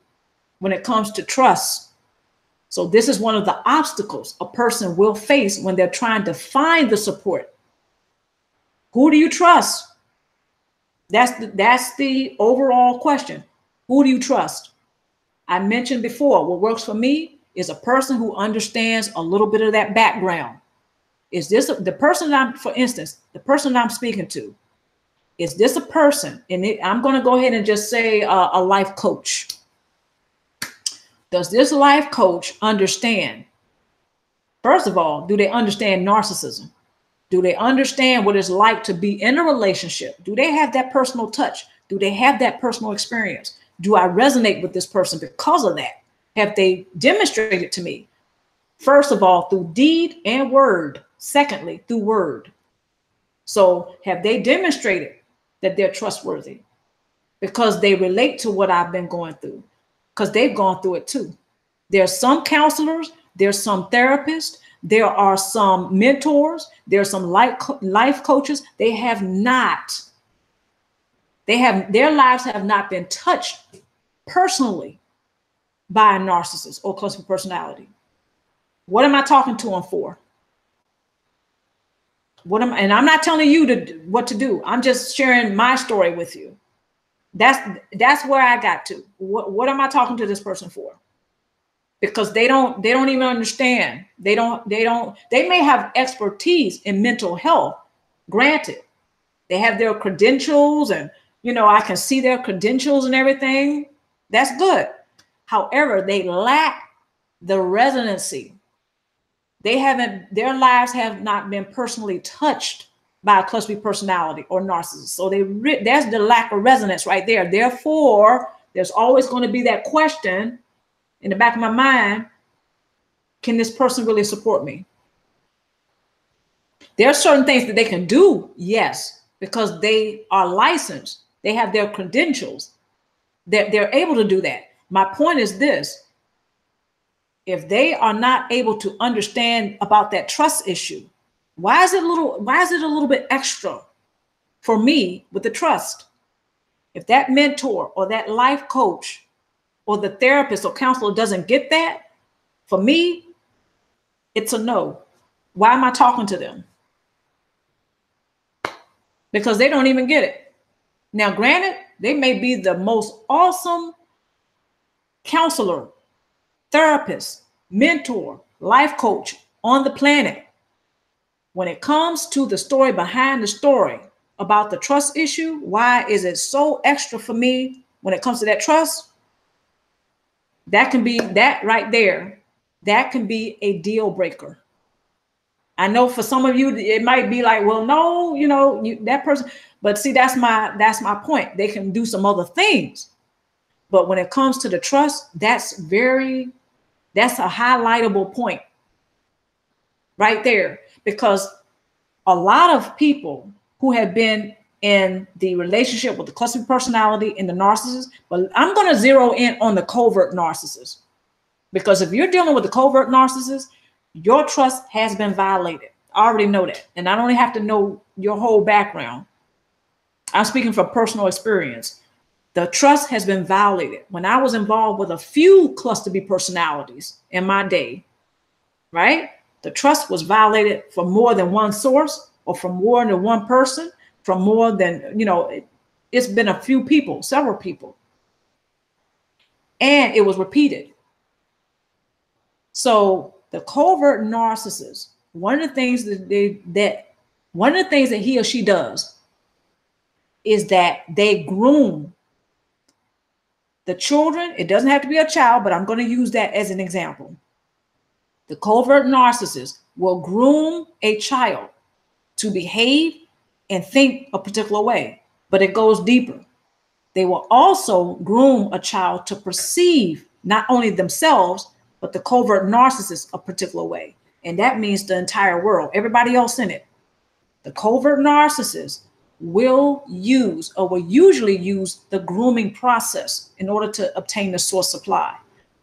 when it comes to trust. So this is one of the obstacles a person will face when they're trying to find the support. Who do you trust? That's the overall question. Who do you trust? I mentioned before, what works for me is a person who understands a little bit of that background. Is this the person for instance, the person I'm speaking to, is this a person, and I'm going to go ahead and just say a life coach. Does this life coach understand? First of all, do they understand narcissism? Do they understand what it's like to be in a relationship? Do they have that personal touch? Do they have that personal experience? Do I resonate with this person because of that? Have they demonstrated to me? First of all, through deed and word. Secondly, through word. So have they demonstrated that they're trustworthy because they relate to what I've been going through? Because they've gone through it too. There's some counselors, there's some therapists, there are some mentors, there's some life coaches. Their lives have not been touched personally by a narcissist or cluster personality. What am I talking to them for? And I'm not telling you what to do. I'm just sharing my story with you. That's where I got to. What am I talking to this person for? Because they don't even understand. They may have expertise in mental health. Granted, they have their credentials, and I can see their credentials and everything. That's good. However, they lack the resonancy. Their lives have not been personally touched by a cluster personality or narcissist. So that's the lack of resonance right there. Therefore, there's always going to be that question in the back of my mind: can this person really support me? There are certain things that they can do, yes, because they are licensed. They have their credentials. They're able to do that. My point is this: if they are not able to understand about that trust issue, why is it a little bit extra for me with the trust? If that mentor or that life coach or the therapist or counselor doesn't get that, for me, it's a no. Why am I talking to them? Because they don't even get it. Now, granted, they may be the most awesome counselor, therapist, mentor, life coach on the planet. When it comes to the story behind the story about the trust issue, why is it so extra for me when it comes to that trust? That can be that right there. That can be a deal breaker. I know for some of you, it might be like, well, no, that person, but see, that's my point. They can do some other things. But when it comes to the trust, that's a highlightable point right there, because a lot of people who have been in the relationship with the cluster personality and the narcissist, but I'm going to zero in on the covert narcissist, because if you're dealing with the covert narcissist, Your trust has been violated. I already know that. And I don't even have to know your whole background. I'm speaking from personal experience. The trust has been violated. When I was involved with a few cluster B personalities in my day, right? The trust was violated from more than one source, or from more than one person, from more than, it's been a few people, several people. And it was repeated. So the covert narcissist, one of the things that he or she does is that they groom the children. It doesn't have to be a child, but I'm going to use that as an example. The covert narcissist will groom a child to behave and think a particular way, but it goes deeper. They will also groom a child to perceive not only themselves, but the covert narcissist a particular way. And that means the entire world, everybody else in it. The covert narcissist will usually use the grooming process in order to obtain the source supply.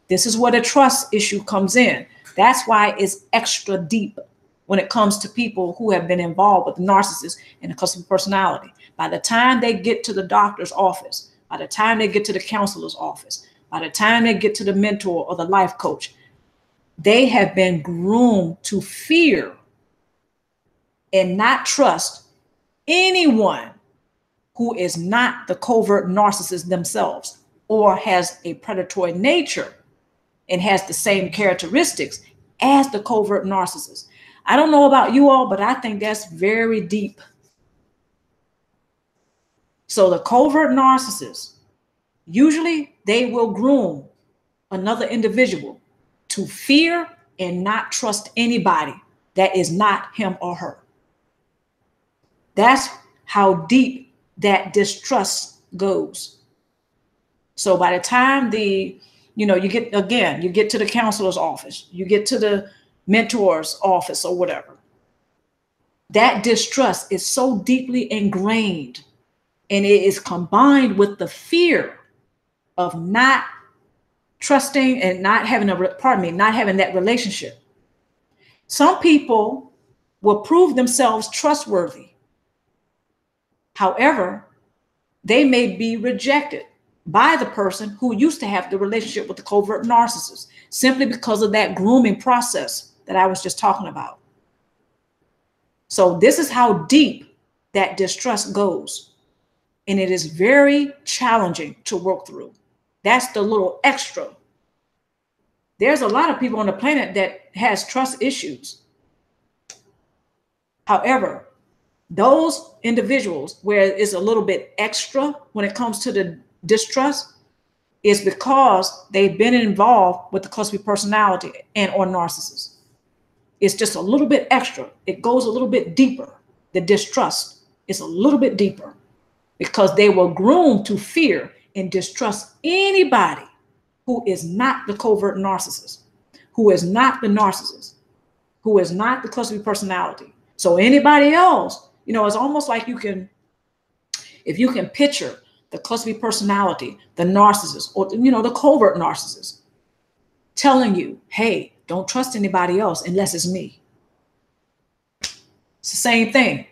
This is where the trust issue comes in. That's why it's extra deep when it comes to people who have been involved with the narcissist and the cluster personality. By the time they get to the doctor's office, by the time they get to the counselor's office, by the time they get to the mentor or the life coach, they have been groomed to fear and not trust anyone who is not the covert narcissist themselves, or has a predatory nature and has the same characteristics as the covert narcissist. I don't know about you all, but I think that's very deep. So the covert narcissist, usually they will groom another individual to fear and not trust anybody that is not him or her. That's how deep that distrust goes. So by the time you get to the counselor's office, you get to the mentor's office or whatever, that distrust is so deeply ingrained, and it is combined with the fear of not trusting and not having that relationship. Some people will prove themselves trustworthy. However, they may be rejected by the person who used to have the relationship with the covert narcissist, simply because of that grooming process that I was just talking about. So this is how deep that distrust goes. And it is very challenging to work through. That's the little extra. There's a lot of people on the planet that has trust issues. However, those individuals where it's a little bit extra when it comes to the distrust is because they've been involved with the cluster B personality and or narcissist. It's just a little bit extra. It goes a little bit deeper. The distrust is a little bit deeper because they were groomed to fear and distrust anybody who is not the covert narcissist, who is not the narcissist, who is not the cluster B personality. So anybody else, it's almost like if you can picture the cluster B personality, the narcissist, or, the covert narcissist telling you, hey, don't trust anybody else unless it's me. It's the same thing.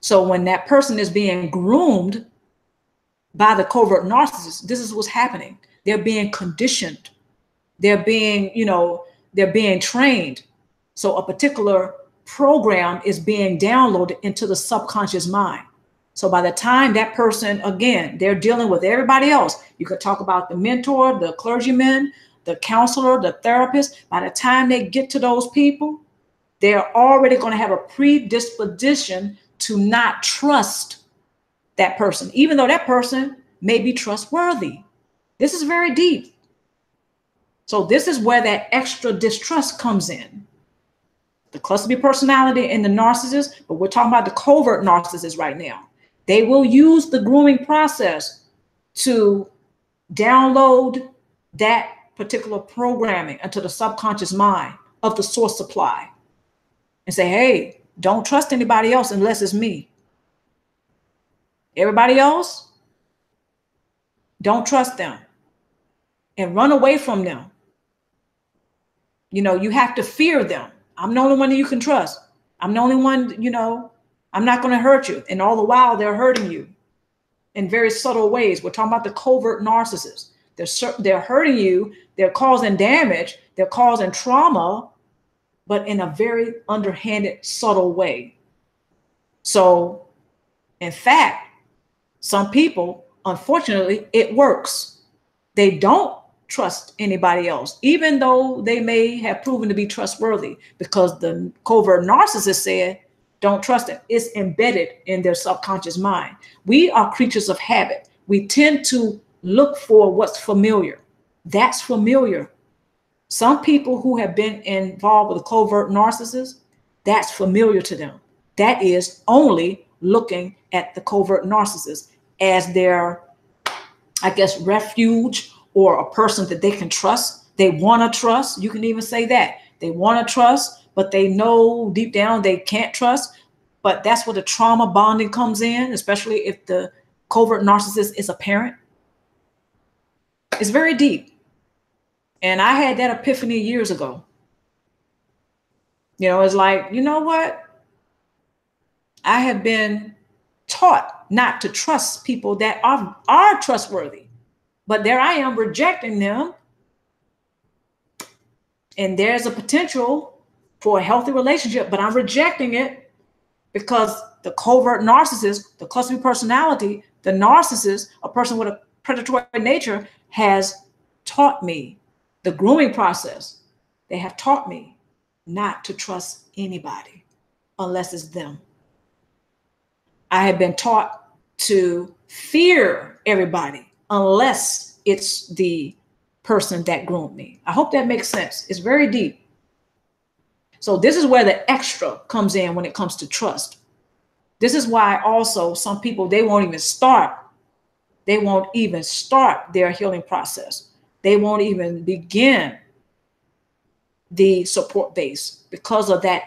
So when that person is being groomed by the covert narcissist, this is what's happening. They're being conditioned. They're being trained. So a particular program is being downloaded into the subconscious mind. So by the time that person, again, they're dealing with everybody else. You could talk about the mentor, the clergyman, the counselor, the therapist. By the time they get to those people, they're already going to have a predisposition to not trust that person, even though that person may be trustworthy. This is very deep. So this is where that extra distrust comes in. The cluster B personality and the narcissist, but we're talking about the covert narcissist right now. They will use the grooming process to download that particular programming into the subconscious mind of the source supply and say, hey, don't trust anybody else unless it's me. Everybody else, don't trust them and run away from them. You have to fear them. I'm the only one that you can trust. I'm the only one, I'm not going to hurt you. And all the while they're hurting you in very subtle ways. We're talking about the covert narcissists. They're hurting you. They're causing damage. They're causing trauma, but in a very underhanded, subtle way. So, in fact, some people, unfortunately, it works. They don't trust anybody else, even though they may have proven to be trustworthy, because the covert narcissist said, don't trust it. It's embedded in their subconscious mind. We are creatures of habit. We tend to look for what's familiar. That's familiar. Some people who have been involved with a covert narcissist, that's familiar to them. That is only looking at the covert narcissist as their, I guess, refuge, or a person that they can trust. They want to trust. You can even say that. They want to trust, but they know deep down they can't trust. But that's where the trauma bonding comes in, especially if the covert narcissist is a parent. It's very deep. And I had that epiphany years ago. It's like, you know what? I have been taught not to trust people that are trustworthy. But there I am rejecting them. And there's a potential for a healthy relationship, but I'm rejecting it because the covert narcissist, the cluster B personality, the narcissist, a person with a predatory nature, has taught me the grooming process. They have taught me not to trust anybody unless it's them. I have been taught to fear everybody unless it's the person that groomed me. I hope that makes sense. It's very deep. So this is where the extra comes in when it comes to trust. This is why also some people, they won't even start their healing process. They won't even begin the support base because of that,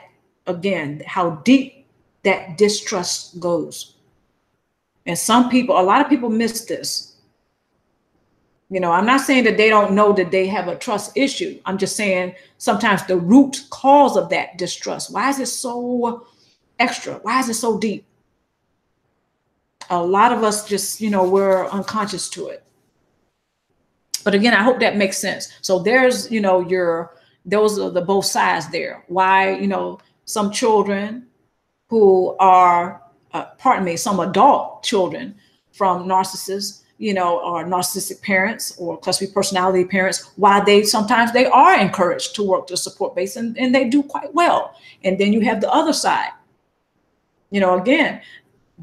again, how deep that distrust goes. And a lot of people miss this. I'm not saying that they don't know that they have a trust issue. I'm just saying sometimes the root cause of that distrust. Why is it so extra? Why is it so deep? A lot of us just, we're unconscious to it. But again, I hope that makes sense. So there's, those are the both sides there. Why, some children who are, some adult children from narcissists, or narcissistic parents or cluster B personality parents, why sometimes they are encouraged to work the support base and they do quite well. And then you have the other side. Again,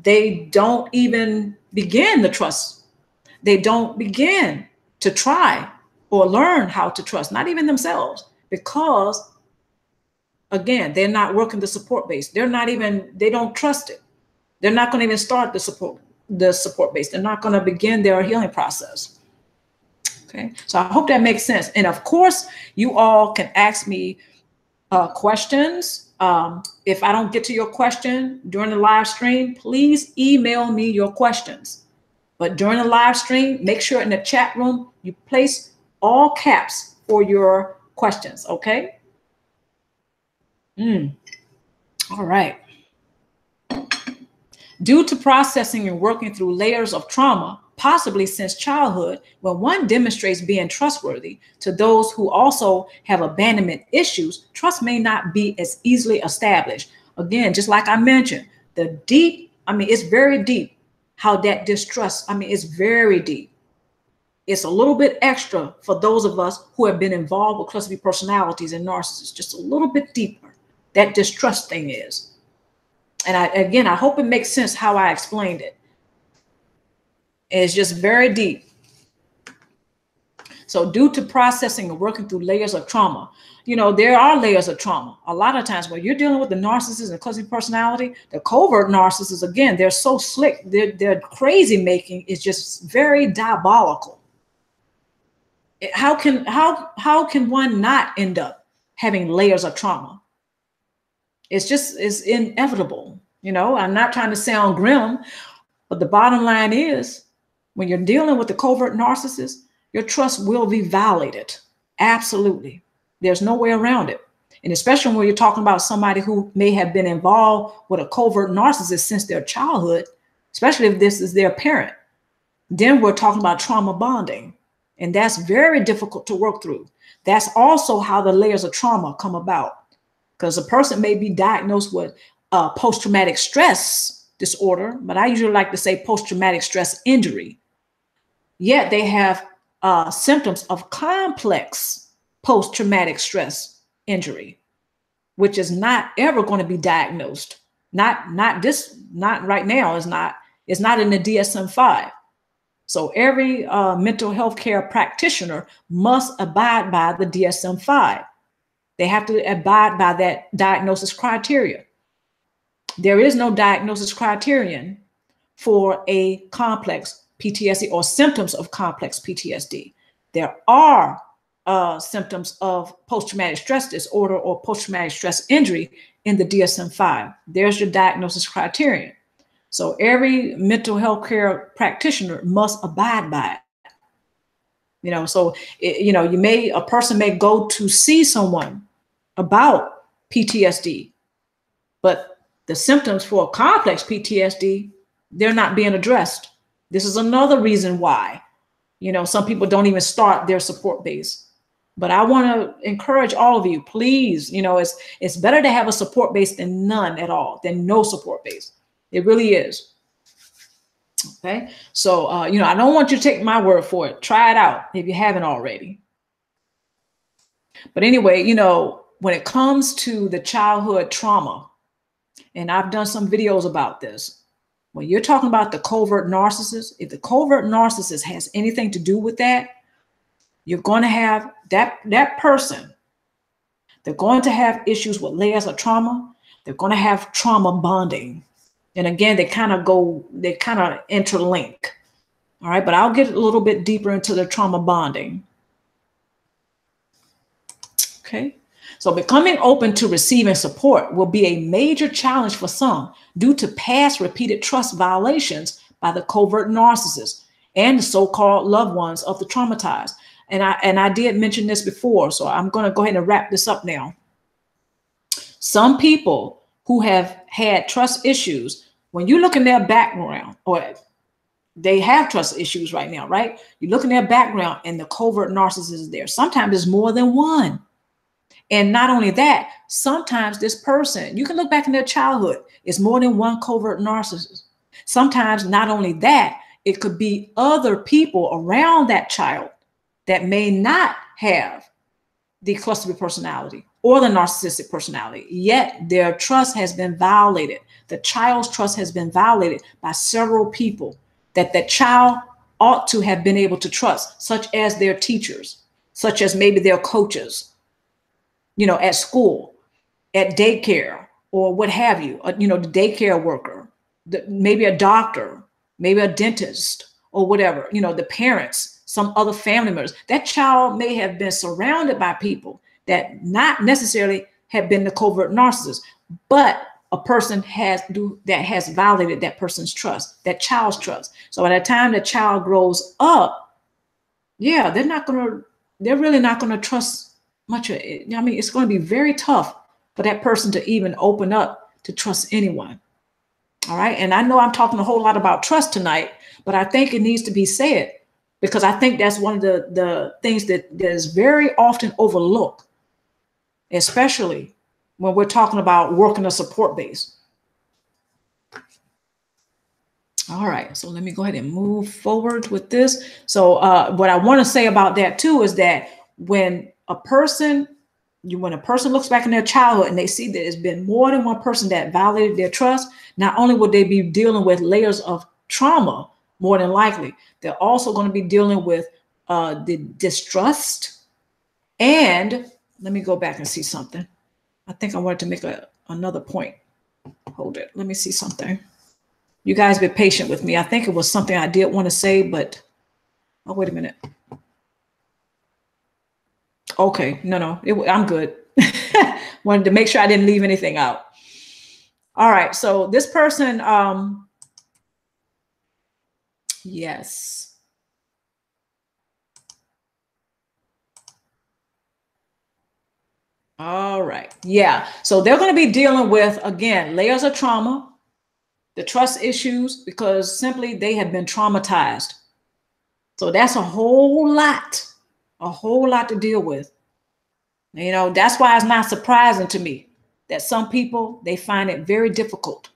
they don't even begin to trust. They don't begin to try or learn how to trust, not even themselves, because again, they're not working the support base. They don't trust it. They're not going to even start the support base. They're not going to begin their healing process. Okay. So I hope that makes sense. And of course, you all can ask me questions. If I don't get to your question during the live stream, please email me your questions. But during the live stream, make sure in the chat room, you place all caps for your questions. Okay. All right. Due to processing and working through layers of trauma, possibly since childhood, when one demonstrates being trustworthy to those who also have abandonment issues, trust may not be as easily established. Again, just like I mentioned, it's very deep how that distrust, it's very deep. It's a little bit extra for those of us who have been involved with cluster B personalities and narcissists, just a little bit deeper. That distrust thing is. And I hope it makes sense how I explained it. It's just very deep. So due to processing and working through layers of trauma, there are layers of trauma. A lot of times when you're dealing with the narcissist and cluster B personality, the covert narcissists, again, they're so slick. Their crazy making is just very diabolical. How can one not end up having layers of trauma? It's inevitable. I'm not trying to sound grim, but the bottom line is when you're dealing with the covert narcissist, your trust will be violated. Absolutely. There's no way around it. And especially when you're talking about somebody who may have been involved with a covert narcissist since their childhood, especially if this is their parent, then we're talking about trauma bonding. And that's very difficult to work through. That's also how the layers of trauma come about, because a person may be diagnosed with post-traumatic stress disorder, but I usually like to say post-traumatic stress injury. Yet they have symptoms of complex post-traumatic stress injury, which is not ever going to be diagnosed. Not right now. It's not in the DSM-5. So every mental health care practitioner must abide by the DSM-5. They have to abide by that diagnosis criteria. There is no diagnosis criterion for a complex PTSD or symptoms of complex PTSD. There are symptoms of post-traumatic stress disorder or post-traumatic stress injury in the DSM-5. There's your diagnosis criterion. So every mental health care practitioner must abide by it. You know, so a person may go to see someone about PTSD, but the symptoms for complex PTSD, they're not being addressed. This is another reason why, some people don't even start their support base. But I want to encourage all of you, please, it's better to have a support base than none at all, than no support base. It really is. Okay. So, I don't want you to take my word for it. Try it out if you haven't already. But anyway, when it comes to the childhood trauma, and I've done some videos about this, when you're talking about the covert narcissist, if the covert narcissist has anything to do with that, you're going to have that person. They're going to have issues with layers of trauma. They're going to have trauma bonding. And again, they kind of interlink. All right. But I'll get a little bit deeper into the trauma bonding. Okay. So becoming open to receiving support will be a major challenge for some due to past repeated trust violations by the covert narcissist and the so-called loved ones of the traumatized. And I did mention this before, so I'm going to go ahead and wrap this up now. Some people who have had trust issues, when you look in their background, or they have trust issues right now, right? You look in their background and the covert narcissist is there. Sometimes there's more than one. And not only that, sometimes this person, you can look back in their childhood, it's more than one covert narcissist. Sometimes not only that, it could be other people around that child that may not have the cluster B personality or the narcissistic personality, yet their trust has been violated. The child's trust has been violated by several people that the child ought to have been able to trust, such as their teachers, such as maybe their coaches, at school, at daycare, or what have you, the daycare worker, maybe a doctor, maybe a dentist, or whatever, the parents, some other family members. That child may have been surrounded by people that not necessarily have been the covert narcissist, but a person that has violated that person's trust, that child's trust. So by the time the child grows up, yeah, they're really not going to trust much of it. I mean, it's going to be very tough for that person to even open up to trust anyone. All right. And I know I'm talking a whole lot about trust tonight, but I think it needs to be said because I think that's one of the things that is very often overlooked, especially when we're talking about working a support base. All right, so let me go ahead and move forward with this. So what I want to say about that too is that when a person looks back in their childhood and they see that there's been more than one person that violated their trust, not only would they be dealing with layers of trauma, more than likely, they're also going to be dealing with the distrust. And let me go back and see something. I think I wanted to make another point. Hold it. Let me see something. You guys be patient with me. I think it was something I did want to say, but oh, wait a minute. Okay, no, I'm good. Wanted to make sure I didn't leave anything out. All right, so this person, yes. All right. Yeah. So they're going to be dealing with, again, layers of trauma, the trust issues, because simply they have been traumatized. So that's a whole lot to deal with. You know, that's why it's not surprising to me that some people, they find it very difficult,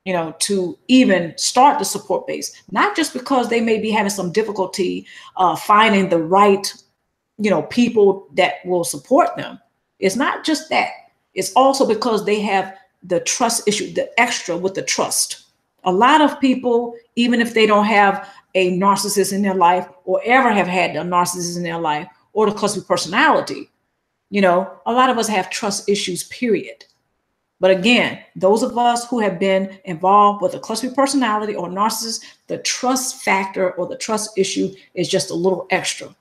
you know, to even start the support base, not just because they may be having some difficulty finding the right, you know, people that will support them. It's not just that. It's also because they have the trust issue, the extra with the trust. A lot of people, even if they don't have a narcissist in their life or ever have had a narcissist in their life or the cluster personality, you know, a lot of us have trust issues, period. But again, those of us who have been involved with a cluster personality or narcissist, the trust factor or the trust issue is just a little extra.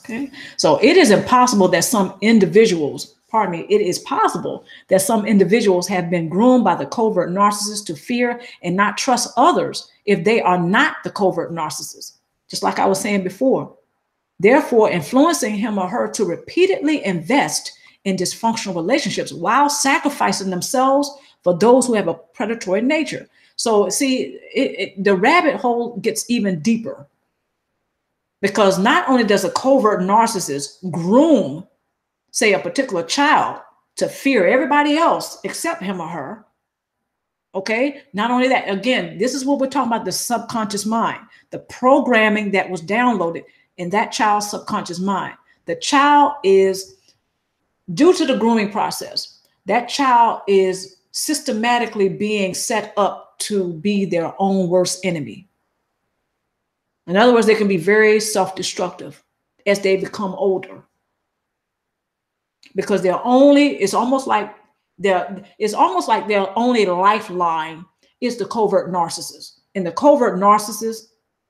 Okay, so it is impossible that some individuals, pardon me, it is possible that some individuals have been groomed by the covert narcissist to fear and not trust others if they are not the covert narcissist, just like I was saying before, therefore influencing him or her to repeatedly invest in dysfunctional relationships while sacrificing themselves for those who have a predatory nature. So see, the rabbit hole gets even deeper. Because not only does a covert narcissist groom, say, a particular child to fear everybody else except him or her, okay? Not only that, again, this is what we're talking about, the subconscious mind, the programming that was downloaded in that child's subconscious mind. The child is, due to the grooming process, that child is systematically being set up to be their own worst enemy. In other words, they can be very self-destructive as they become older, because it's almost like their only lifeline is the covert narcissist. And the covert narcissist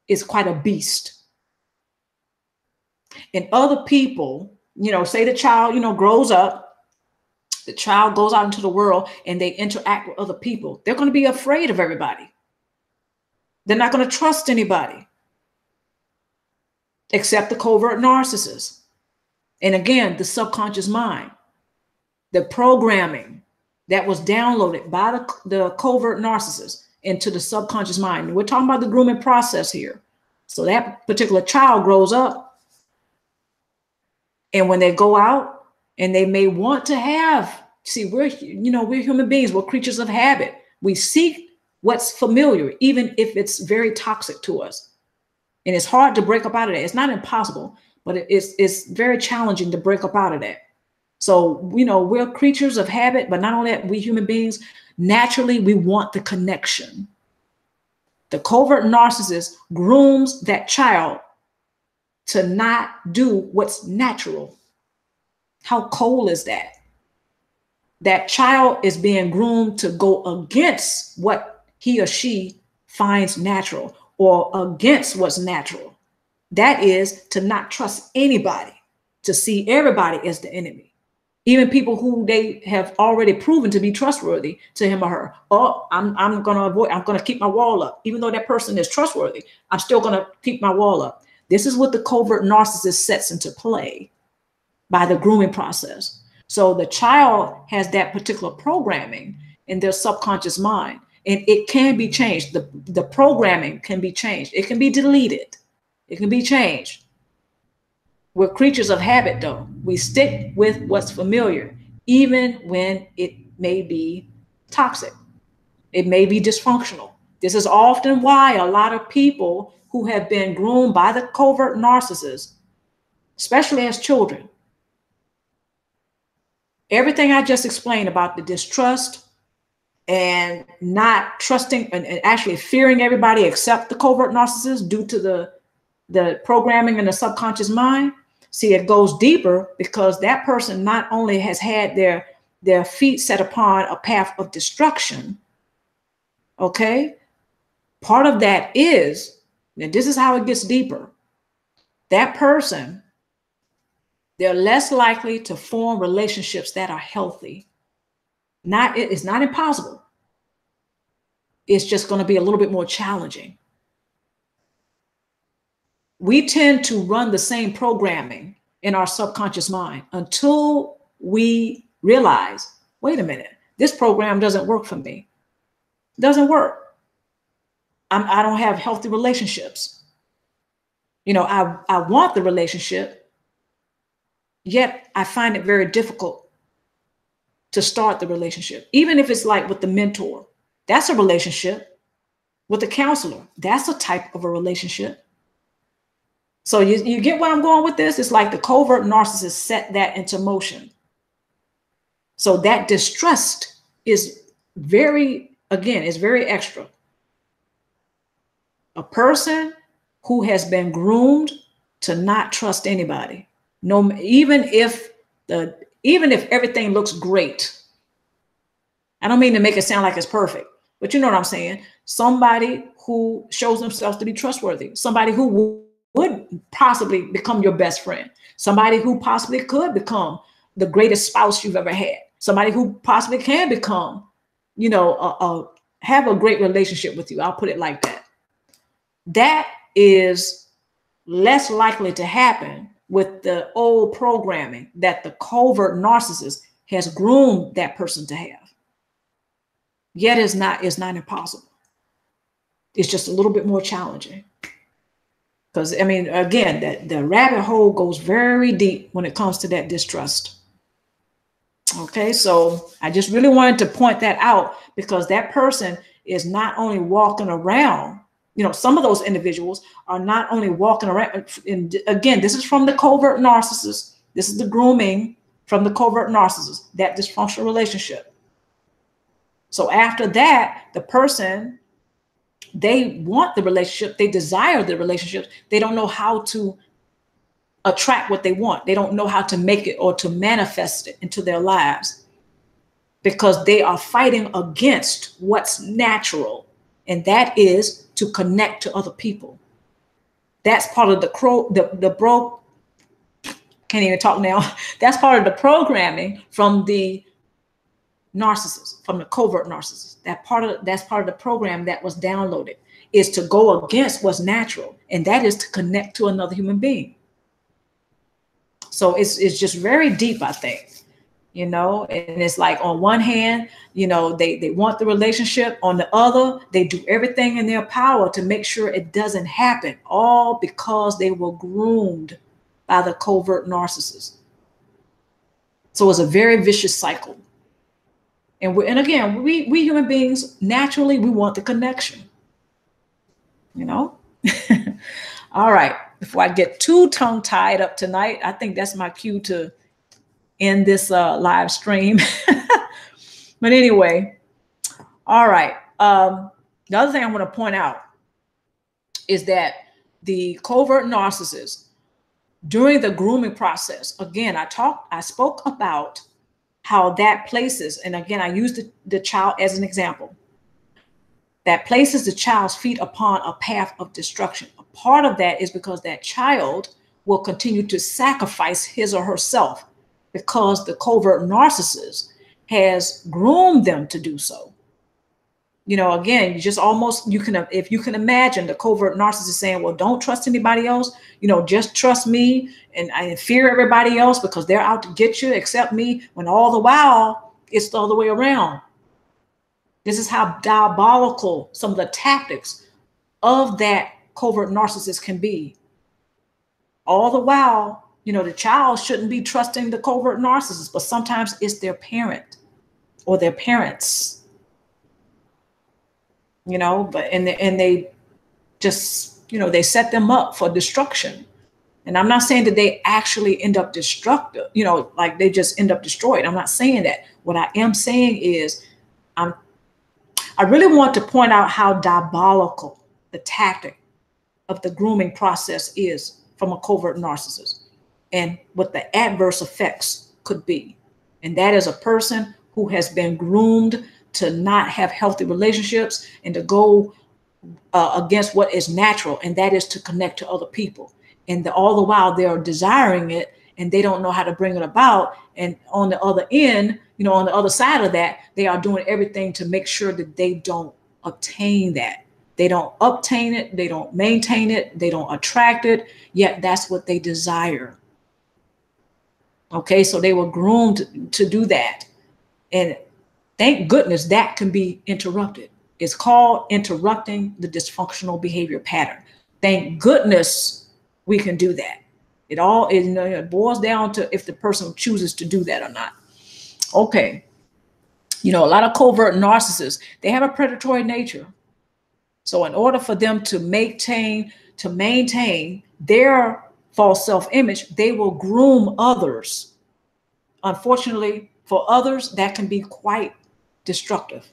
is quite a beast. And other people, you know, say the child, you know, grows up, the child goes out into the world and they interact with other people. They're going to be afraid of everybody. They're not going to trust anybody except the covert narcissist. And again, the subconscious mind, the programming that was downloaded by the covert narcissist into the subconscious mind. We're talking about the grooming process here. So that particular child grows up, and when they go out and they may want to have, see, we're human beings, we're creatures of habit. We seek what's familiar, even if it's very toxic to us. And it's hard to break up out of that. It's not impossible, but it's very challenging to break up out of that. So, you know, we're creatures of habit, but not only that, we human beings, naturally, we want the connection. The covert narcissist grooms that child to not do what's natural. How cold is that? That child is being groomed to go against what he or she finds natural, or against what's natural. That is to not trust anybody, to see everybody as the enemy. Even people who they have already proven to be trustworthy to him or her. Oh, I'm going to keep my wall up. Even though that person is trustworthy, I'm still going to keep my wall up. This is what the covert narcissist sets into play by the grooming process. So the child has that particular programming in their subconscious mind. And it can be changed. The programming can be changed. It can be deleted. It can be changed. We're creatures of habit, though. We stick with what's familiar, even when it may be toxic. It may be dysfunctional. This is often why a lot of people who have been groomed by the covert narcissist, especially as children, everything I just explained about the distrust and not trusting and actually fearing everybody except the covert narcissist due to the programming in the subconscious mind. See, it goes deeper because that person not only has had their feet set upon a path of destruction, okay? Part of that is, and this is how it gets deeper, that person, they're less likely to form relationships that are healthy. It's not impossible. It's just going to be a little bit more challenging. We tend to run the same programming in our subconscious mind until we realize, wait a minute, this program doesn't work for me. It doesn't work. I don't have healthy relationships. You know, I want the relationship, yet I find it very difficult to start the relationship. Even if it's like with the mentor, that's a relationship. With the counselor, that's a type of a relationship. So you get where I'm going with this? It's like the covert narcissist set that into motion. So that distrust is very, again, is very extra. A person who has been groomed to not trust anybody. No, even if everything looks great. I don't mean to make it sound like it's perfect, but you know what I'm saying? Somebody who shows themselves to be trustworthy, somebody who would possibly become your best friend, somebody who possibly could become the greatest spouse you've ever had, somebody who possibly can become, you know, have a great relationship with you. I'll put it like that. That is less likely to happen with the old programming that the covert narcissist has groomed that person to have. Yet it's not impossible. It's just a little bit more challenging. Because, I mean, again, the rabbit hole goes very deep when it comes to that distrust. Okay, so I just really wanted to point that out, because that person is not only walking around, you know, some of those individuals are not only walking around, and again, this is from the covert narcissist. This is the grooming from the covert narcissist, that dysfunctional relationship. So after that, the person, they want the relationship, they desire the relationship. They don't know how to attract what they want. They don't know how to make it or to manifest it into their lives, because they are fighting against what's natural, and that is to connect to other people. That's part of can't even talk now. That's part of the programming from the narcissist, from the covert narcissist. That's part of the program that was downloaded, is to go against what's natural, and that is to connect to another human being. So it's just very deep, I think, you know, and it's like, on one hand, you know, they want the relationship. On the other, they do everything in their power to make sure it doesn't happen, all because they were groomed by the covert narcissist. So it's a very vicious cycle. And again, we human beings, naturally, we want the connection, you know? All right. Before I get too tongue tied up tonight, I think that's my cue to end this live stream. But anyway, all right. The other thing I want to point out is that the covert narcissist, during the grooming process, again, I spoke about how that places, and again, I used the child as an example, that places the child's feet upon a path of destruction. A part of that is because that child will continue to sacrifice his or herself, because the covert narcissist has groomed them to do so. You know, again, if you can imagine the covert narcissist saying, well, don't trust anybody else, you know, just trust me, and I fear everybody else because they're out to get you except me, when all the while it's the other way around. This is how diabolical some of the tactics of that covert narcissist can be. All the while, you know, the child shouldn't be trusting the covert narcissist, but sometimes it's their parent or their parents, you know, and they just, you know, they set them up for destruction. And I'm not saying that they actually end up destructive, you know, like they just end up destroyed. I'm not saying that. What I am saying is I really want to point out how diabolical the tactic of the grooming process is from a covert narcissist, and what the adverse effects could be. And that is a person who has been groomed to not have healthy relationships and to go against what is natural, and that is to connect to other people. And all the while they are desiring it, and they don't know how to bring it about. And on the other end, you know, on the other side of that, they are doing everything to make sure that they don't obtain that. They don't obtain it. They don't maintain it. They don't attract it. Yet that's what they desire. Okay, so they were groomed to do that. And thank goodness that can be interrupted. It's called interrupting the dysfunctional behavior pattern. Thank goodness we can do that. It all is, it boils down to if the person chooses to do that or not. Okay. A lot of covert narcissists, they have a predatory nature. So in order for them to maintain their false self-image, they will groom others. Unfortunately, for others, that can be quite destructive.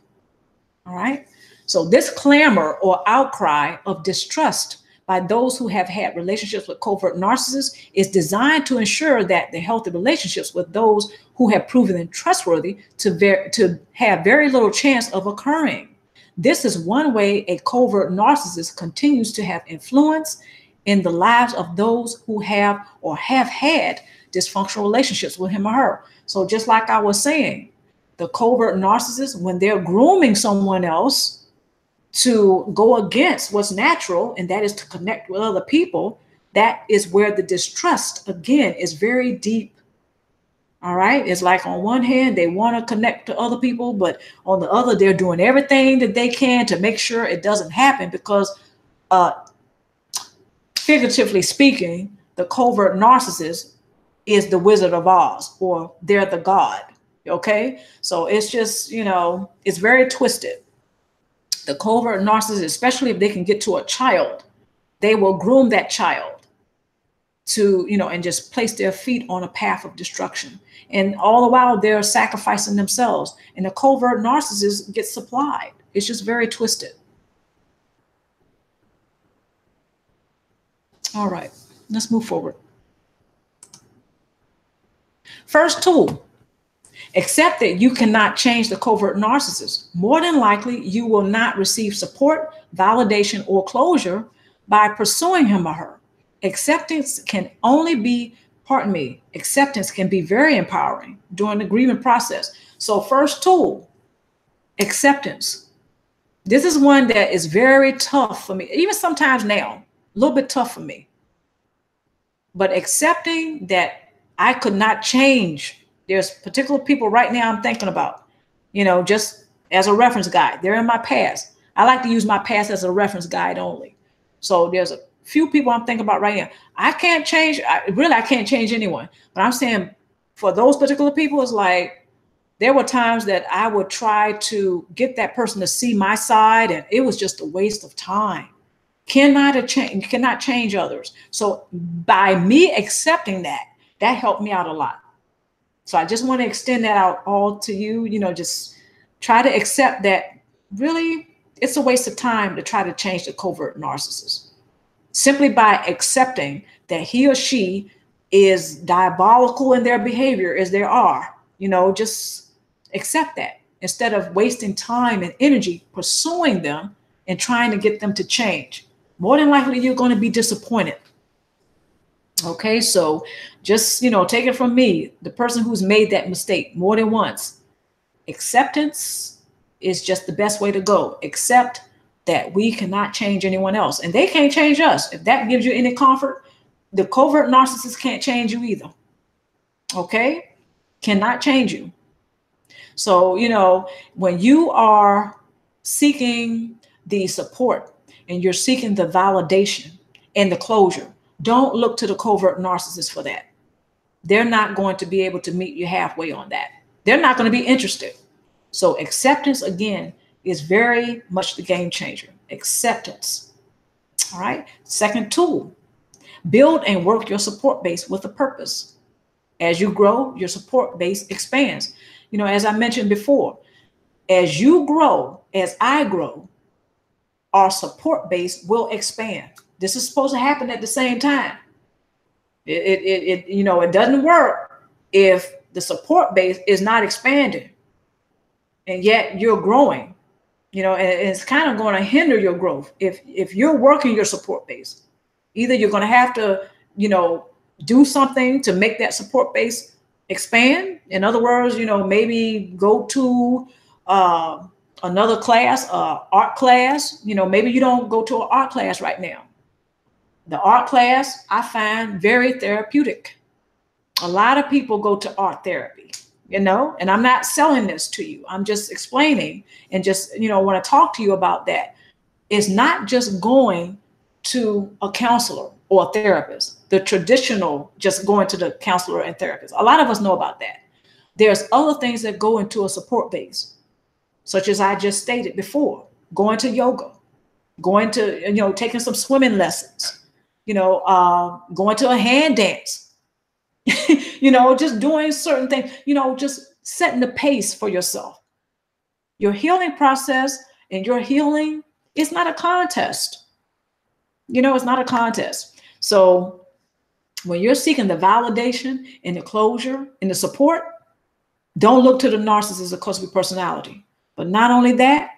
All right. So this clamor or outcry of distrust by those who have had relationships with covert narcissists is designed to ensure that the healthy relationships with those who have proven them trustworthy to have very little chance of occurring. This is one way a covert narcissist continues to have influence in the lives of those who have or have had dysfunctional relationships with him or her. So just like I was saying, the covert narcissist, when they're grooming someone else to go against what's natural, and that is to connect with other people, that is where the distrust, again, is very deep. All right. It's like on one hand, they want to connect to other people, but on the other, they're doing everything that they can to make sure it doesn't happen because figuratively speaking, the covert narcissist is the Wizard of Oz, or they're the god. Okay. So it's just, it's very twisted. The covert narcissist, especially if they can get to a child, they will groom that child to, and just place their feet on a path of destruction. And all the while they're sacrificing themselves. And the covert narcissist gets supplied. It's just very twisted. All right, let's move forward. First tool. Accept that you cannot change the covert narcissist. More than likely, you will not receive support, validation, or closure by pursuing him or her. Acceptance can be very empowering during the grieving process. So first tool, acceptance. This is one that is very tough for me, even sometimes now, a little bit tough for me. But accepting that I could not change. There's particular people right now I'm thinking about, just as a reference guide. They're in my past. I like to use my past as a reference guide only. So there's a few people I'm thinking about right now. I can't change. I can't change anyone. But I'm saying for those particular people, it's like there were times that I would try to get that person to see my side, and it was just a waste of time. Cannot change others. So by me accepting that helped me out a lot. So I just want to extend that out all to you, just try to accept that really it's a waste of time to try to change the covert narcissist. Simply by accepting that he or she is diabolical in their behavior as they are, just accept that instead of wasting time and energy pursuing them and trying to get them to change. More than likely, you're going to be disappointed. Okay, so just, take it from me, the person who's made that mistake more than once. Acceptance is just the best way to go. Accept that we cannot change anyone else and they can't change us. If that gives you any comfort, the covert narcissist can't change you either. Okay, cannot change you. So, when you are seeking the support and you're seeking the validation and the closure, don't look to the covert narcissist for that. They're not going to be able to meet you halfway on that. They're not going to be interested. So acceptance, again, is very much the game changer. Acceptance. All right. Second tool, build and work your support base with a purpose. As you grow, your support base expands. As I mentioned before, as you grow, as I grow, our support base will expand. This is supposed to happen at the same time. It doesn't work if the support base is not expanding and yet you're growing, and it's kind of going to hinder your growth. If you're working your support base, either you're going to have to, do something to make that support base expand. In other words, maybe go to another class, art class. Maybe you don't go to an art class right now. The art class I find very therapeutic. A lot of people go to art therapy, you know, and I'm not selling this to you. I'm just explaining and just, you know, want to talk to you about that. It's not just going to a counselor or a therapist, the traditional just going to the counselor and therapist. A lot of us know about that. There's other things that go into a support base, such as I just stated before, going to yoga, going to, you know, taking some swimming lessons, you know, going to a hand dance, you know, just doing certain things, you know, just setting the pace for yourself. Your healing process and your healing is not a contest. You know, it's not a contest. So when you're seeking the validation and the closure and the support, don't look to the narcissist or cluster personality. But not only that,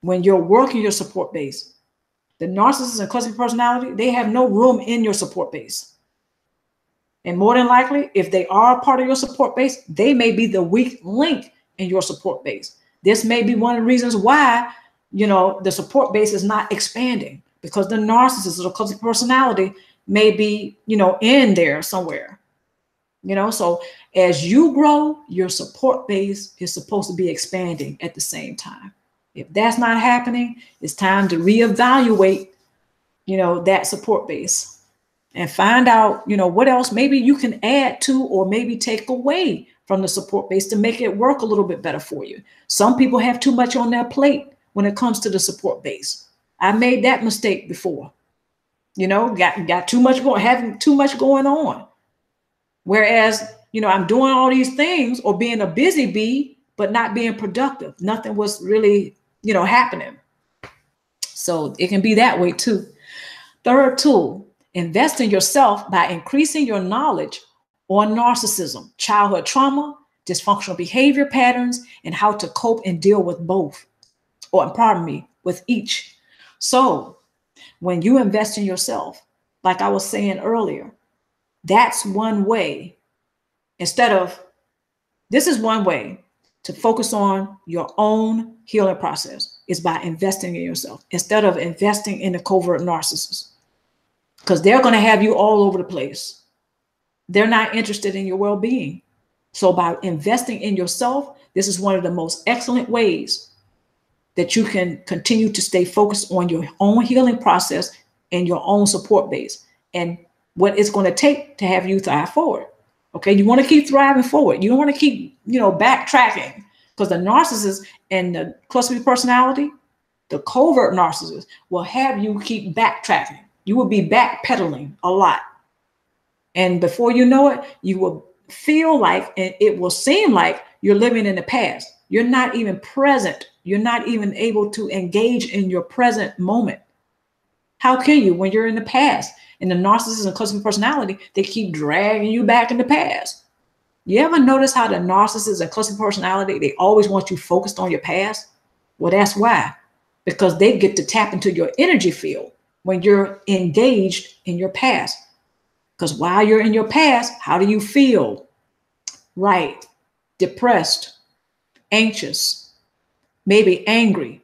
when you're working your support base, the narcissist and cluster personality, they have no room in your support base. And more than likely, if they are a part of your support base, they may be the weak link in your support base. This may be one of the reasons why, you know, the support base is not expanding, because the narcissist or cluster personality may be, you know, in there somewhere. You know, so as you grow, your support base is supposed to be expanding at the same time. If that's not happening, it's time to reevaluate, you know, that support base and find out, you know, what else maybe you can add to or maybe take away from the support base to make it work a little bit better for you. Some people have too much on their plate when it comes to the support base. I made that mistake before, you know, got too much going, having too much going on. Whereas, you know, I'm doing all these things or being a busy bee, but not being productive. Nothing was really, you know, happening. So it can be that way too. Third tool, invest in yourself by increasing your knowledge on narcissism, childhood trauma, dysfunctional behavior patterns, and how to cope and deal with both, or pardon me, with each. So when you invest in yourself, like I was saying earlier, that's one way. This is one way to focus on your own healing process, is by investing in yourself instead of investing in the covert narcissist, because they're going to have you all over the place. They're not interested in your well-being. So by investing in yourself, this is one of the most excellent ways that you can continue to stay focused on your own healing process and your own support base and what it's going to take to have you thrive forward. Okay, you want to keep thriving forward. You don't want to keep, you know, backtracking, because the narcissist and the cluster personality, the covert narcissist, will have you keep backtracking. You will be backpedaling a lot. And before you know it, you will feel like, and it will seem like, you're living in the past. You're not even present. You're not even able to engage in your present moment. How can you when you're in the past? And the narcissist and cluster personality, they keep dragging you back in the past. You ever notice how the narcissist and cluster personality, they always want you focused on your past? Well, that's why. Because they get to tap into your energy field when you're engaged in your past. Because while you're in your past, how do you feel? Right. Depressed, anxious, maybe angry.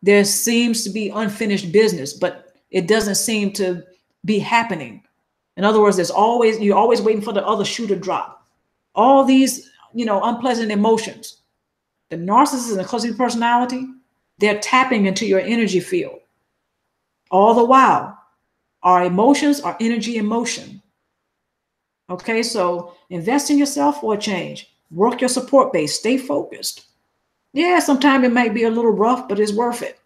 There seems to be unfinished business, but it doesn't seem to be happening. In other words, you're always waiting for the other shoe to drop. All these, you know, unpleasant emotions. The narcissist and the cluster personality, they're tapping into your energy field. All the while, our emotions are energy in motion. Okay, so invest in yourself for a change. Work your support base. Stay focused. Yeah, sometimes it might be a little rough, but it's worth it.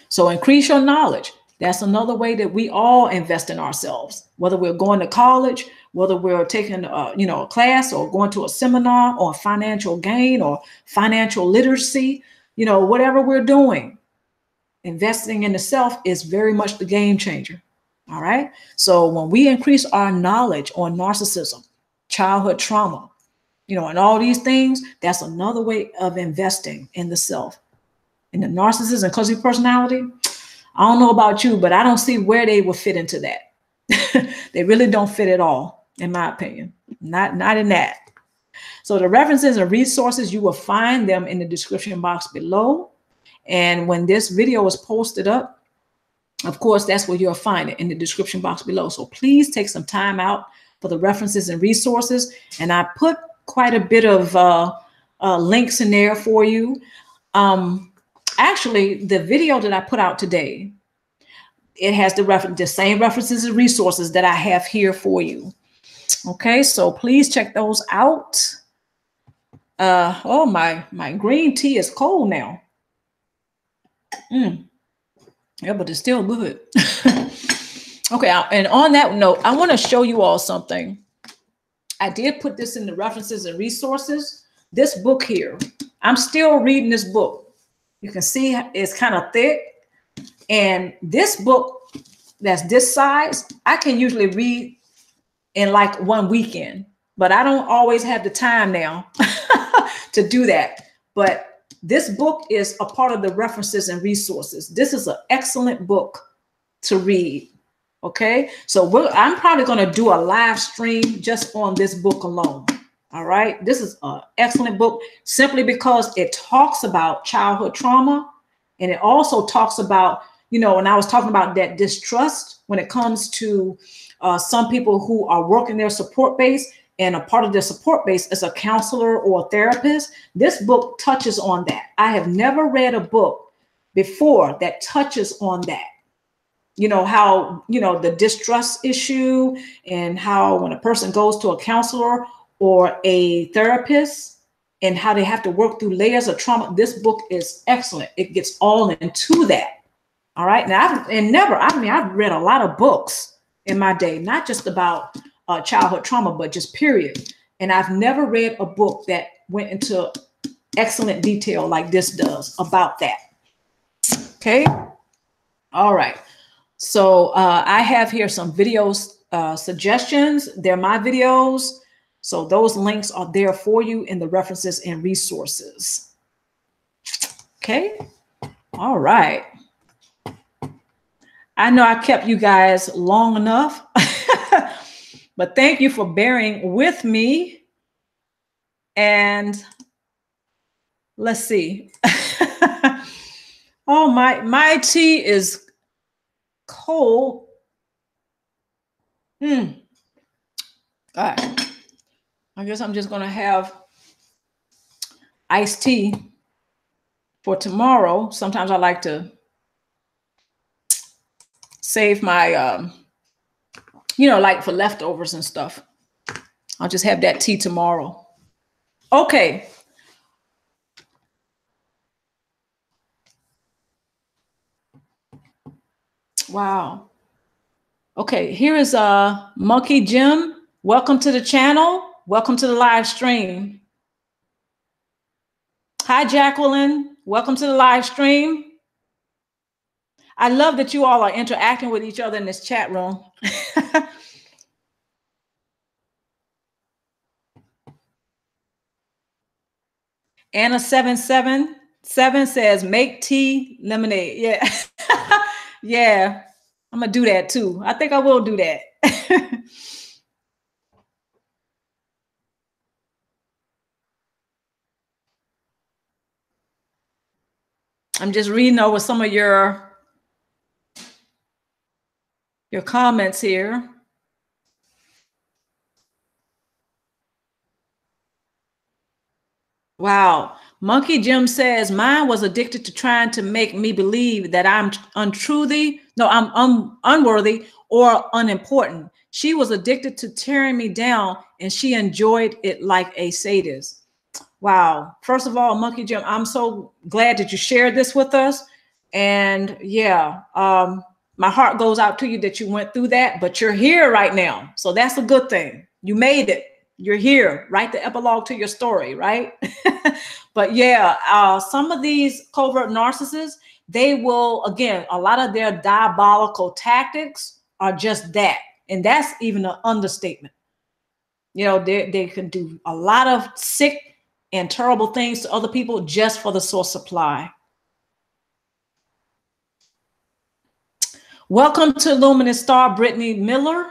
So increase your knowledge. That's another way that we all invest in ourselves, whether we're going to college, whether we're taking a class or going to a seminar or financial gain or financial literacy, you know, whatever we're doing. Investing in the self is very much the game changer. All right. So when we increase our knowledge on narcissism, childhood trauma, you know, and all these things, that's another way of investing in the self. And the narcissist and cluster personality, I don't know about you, but I don't see where they would fit into that. They really don't fit at all, in my opinion. Not in that. So the references and resources, you will find them in the description box below. And when this video is posted up, of course, that's where you'll find it, in the description box below. So please take some time out for the references and resources. And I put quite a bit of links in there for you. Actually, the video that I put out today, it has the same references and resources that I have here for you. Okay, so please check those out. Oh, my green tea is cold now. Yeah, but it's still good. Okay, and on that note, I want to show you all something. I did put this in the references and resources. This book here, I'm still reading this book. You can see it's kind of thick. And this book that's this size, I can usually read in like one weekend, but I don't always have the time now to do that. But this book is a part of the references and resources. This is an excellent book to read. Okay, so I'm probably going to do a live stream just on this book alone. All right, this is an excellent book simply because it talks about childhood trauma, and it also talks about, you know, when I was talking about that distrust when it comes to some people who are working their support base, and a part of their support base is a counselor or a therapist. This book touches on that. I have never read a book before that touches on that. You know, how, you know, the distrust issue, and how when a person goes to a counselor or a therapist and how they have to work through layers of trauma. This book is excellent. It gets all into that. All right. Now, I've read a lot of books in my day, not just about childhood trauma, but just period. And I've never read a book that went into excellent detail like this does about that. Okay. All right. So I have here some videos suggestions. They're my videos. So those links are there for you in the references and resources. Okay. All right. I know I kept you guys long enough, but thank you for bearing with me. And let's see. Oh, my tea is cold. All right. I guess I'm just going to have iced tea for tomorrow. Sometimes I like to save my, you know, like for leftovers and stuff. I'll just have that tea tomorrow. Okay. Wow. Okay, here is Monkey Jim. Welcome to the channel. Welcome to the live stream. Hi, Jacqueline. Welcome to the live stream. I love that you all are interacting with each other in this chat room. Anna 777 says, make tea lemonade. Yeah. Yeah. I'm going to do that too. I think I will do that. I'm just reading over some of your comments here. Wow. Monkey Jim says, mine was addicted to trying to make me believe that I'm unworthy or unimportant. She was addicted to tearing me down, and she enjoyed it like a sadist. Wow. First of all, Monkey Jim, I'm so glad that you shared this with us. And yeah, my heart goes out to you that you went through that, but you're here right now. So that's a good thing. You made it. You're here. Write the epilogue to your story, right? But yeah, some of these covert narcissists, they will, again, a lot of their diabolical tactics are just that. And that's even an understatement. You know, they can do a lot of sick and terrible things to other people just for the source supply. Welcome to Luminousz star Brittany Miller.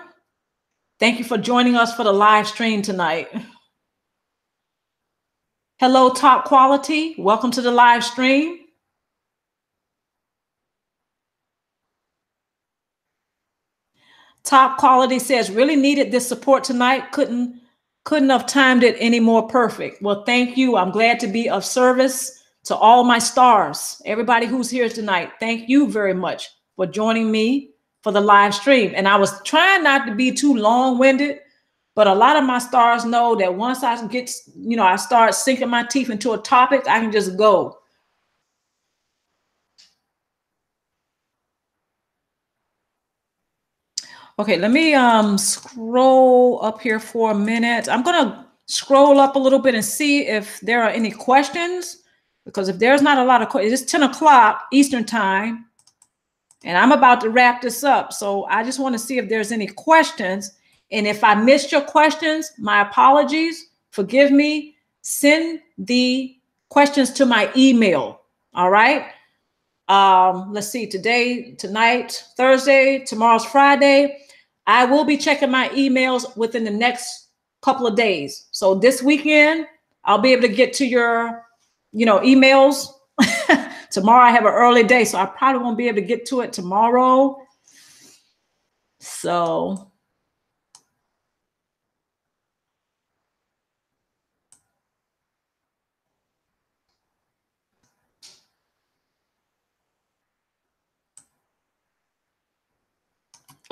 Thank you for joining us for the live stream tonight. Hello, Top Quality. Welcome to the live stream. Top quality says, really needed this support tonight. Couldn't have timed it any more perfect. Well, thank you. I'm glad to be of service to all my stars. Everybody who's here tonight, thank you very much for joining me for the live stream. And I was trying not to be too long-winded, but a lot of my stars know that once I get, I start sinking my teeth into a topic, I can just go. Okay, let me scroll up here for a minute. I'm gonna scroll up a little bit and see if there are any questions, because if there's not a lot of questions, it's 10 o'clock Eastern time, and I'm about to wrap this up. So I just want to see if there's any questions. And if I missed your questions, my apologies, forgive me. Send the questions to my email, all right? Let's see, tonight, Thursday, tomorrow's Friday. I will be checking my emails within the next couple of days. So this weekend, I'll be able to get to your, emails. Tomorrow I have an early day, so I probably won't be able to get to it tomorrow. So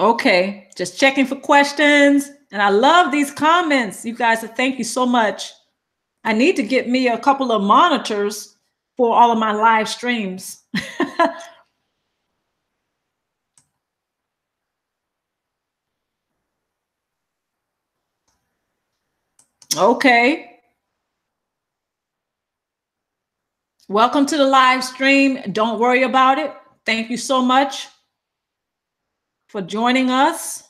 okay, just checking for questions. And I love these comments, you guys. Thank you so much. I need to get me a couple of monitors for all of my live streams. Okay. Welcome to the live stream. Don't worry about it. Thank you so much for joining us.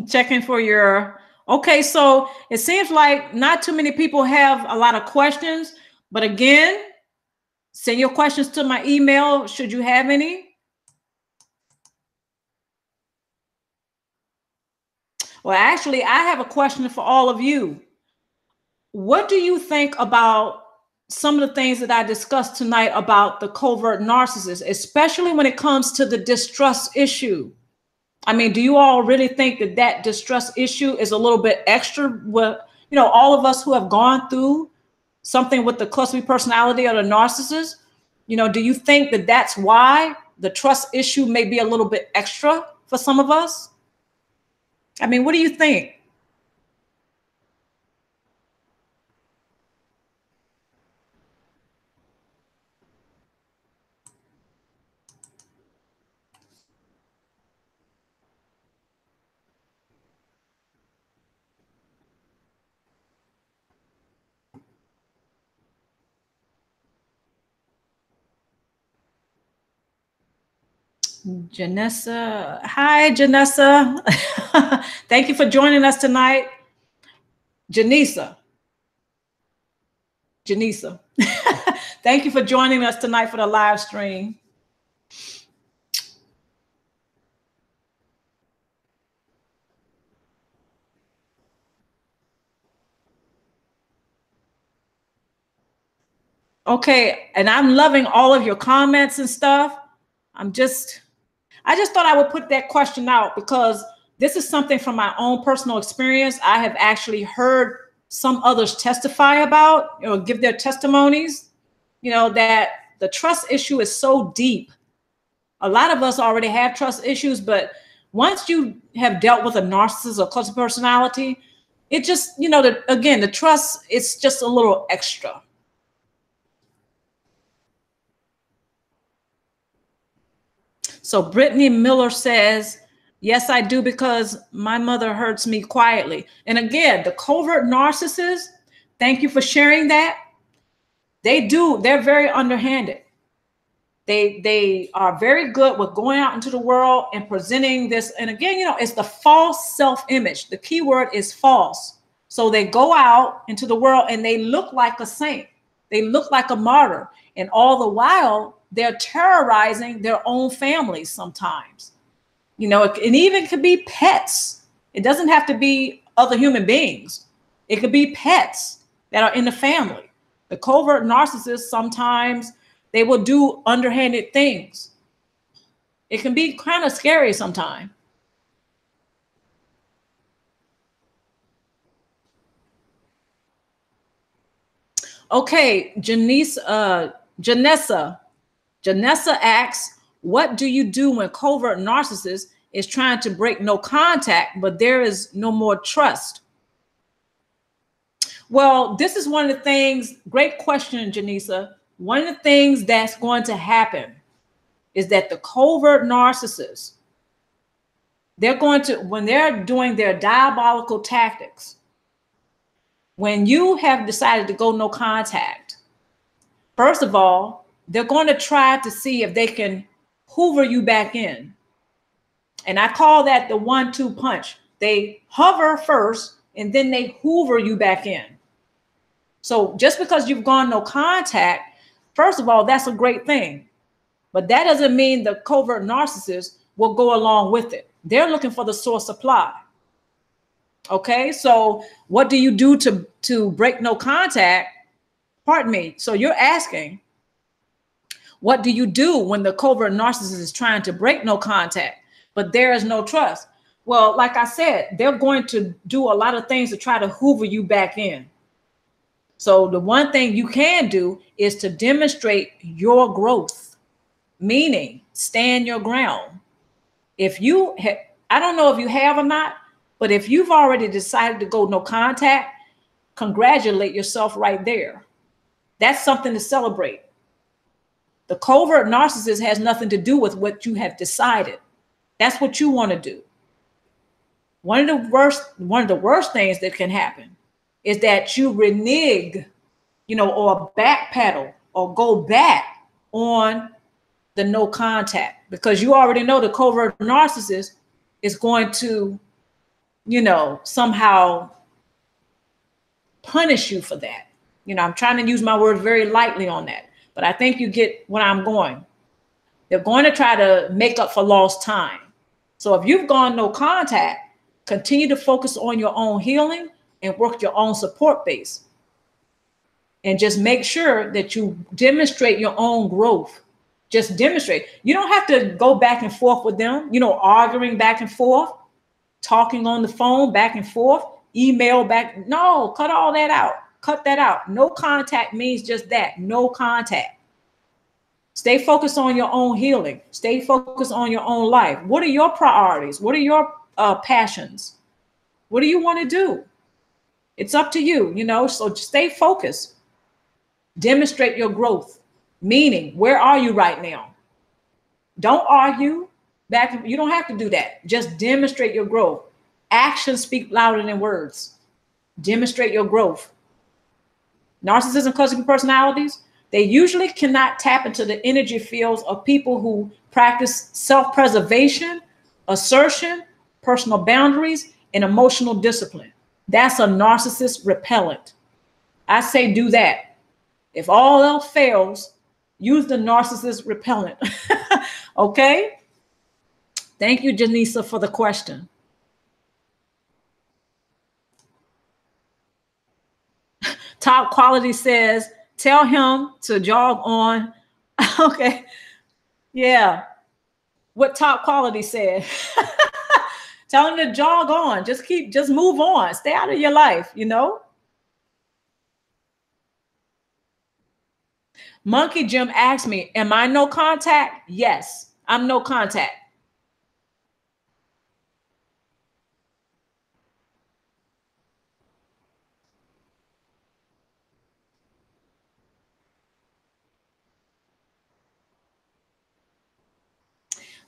Checking for your, okay, so it seems like not too many people have a lot of questions, but again, send your questions to my email should you have any. Well, actually, I have a question for all of you. What do you think about some of the things that I discussed tonight about the covert narcissist, especially when it comes to the distrust issue? I mean, do you all really think that that distrust issue is a little bit extra with, all of us who have gone through something with the cluster personality or the narcissist? Do you think that that's why the trust issue may be a little bit extra for some of us? I mean, what do you think? Janessa. Hi, Janessa. Thank you for joining us tonight. Janessa. Thank you for joining us tonight for the live stream. Okay, and I'm loving all of your comments and stuff. I just thought I would put that question out because this is something from my own personal experience. I have actually heard some others testify about, give their testimonies, that the trust issue is so deep. A lot of us already have trust issues, but once you have dealt with a narcissist or cluster personality, it just, again, the trust, it's just a little extra. So Brittany Miller says, yes, I do, because my mother hurts me quietly. And again, the covert narcissists, thank you for sharing that. They're very underhanded. They are very good with going out into the world and presenting this. And again, it's the false self-image. The key word is false. So they go out into the world and they look like a saint. They look like a martyr. And all the while, they're terrorizing their own families sometimes. It even could be pets. It doesn't have to be other human beings. It could be pets that are in the family. The covert narcissists, sometimes they will do underhanded things. It can be kind of scary sometimes. Okay, Janessa asks, what do you do when covert narcissist is trying to break no contact, but there is no more trust? Well, this is one of the things, great question, Janessa. One of the things that's going to happen is that the covert narcissists, they're going to, when they're doing their diabolical tactics, when you have decided to go no contact, first of all, they're going to try to see if they can hoover you back in. And I call that the 1-2 punch. They hover first and then they hoover you back in. So just because you've gone no contact, first of all, that's a great thing. But that doesn't mean the covert narcissist will go along with it. They're looking for the source supply. Okay, so what do you do to break no contact? Pardon me. So you're asking, what do you do when the covert narcissist is trying to break no contact, but there is no trust? Well, like I said, they're going to do a lot of things to try to hoover you back in. So the one thing you can do is to demonstrate your growth, meaning stand your ground. If you I don't know if you have or not, but if you've already decided to go no contact, congratulate yourself right there. That's something to celebrate. The covert narcissist has nothing to do with what you have decided. That's what you want to do. One of the worst things that can happen is that you renege, or backpedal or go back on the no contact, because you already know the covert narcissist is going to, somehow punish you for that. I'm trying to use my words very lightly on that, but I think you get where I'm going. They're going to try to make up for lost time. So if you've gone no contact, continue to focus on your own healing and work your own support base. And just make sure that you demonstrate your own growth. Just demonstrate. You don't have to go back and forth with them, arguing back and forth, talking on the phone back and forth, email back. No, cut all that out. Cut that out. No contact means just that. No contact. Stay focused on your own healing. Stay focused on your own life. What are your priorities? What are your passions? What do you want to do? It's up to you, so stay focused. Demonstrate your growth. Meaning, where are you right now? Don't argue back. You don't have to do that. Just demonstrate your growth. Actions speak louder than words. Demonstrate your growth. Narcissism clustering personalities, they usually cannot tap into the energy fields of people who practice self-preservation, assertion, personal boundaries, and emotional discipline. That's a narcissist repellent. I say do that. If all else fails, use the narcissist repellent. Okay? Thank you, Janessa, for the question. Top Quality says, tell him to jog on. Okay. Yeah. What Top Quality said. Tell him to jog on. Just move on. Stay out of your life, Monkey Jim asked me, am I no contact? Yes, I'm no contact.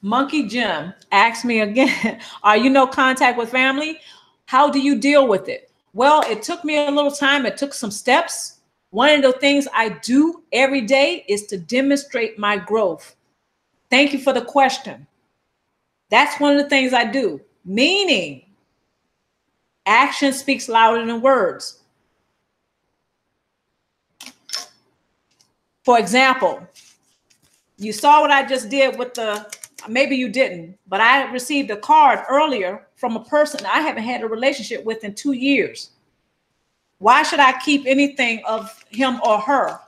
Monkey Jim asked me again, are you no contact with family? How do you deal with it? Well, it took me a little time. It took some steps. One of the things I do every day is to demonstrate my growth. Thank you for the question. That's one of the things I do, meaning action speaks louder than words. For example, you saw what I just did with the, maybe you didn't, but I received a card earlier from a person I haven't had a relationship with in 2 years. Why should I keep anything of him or her?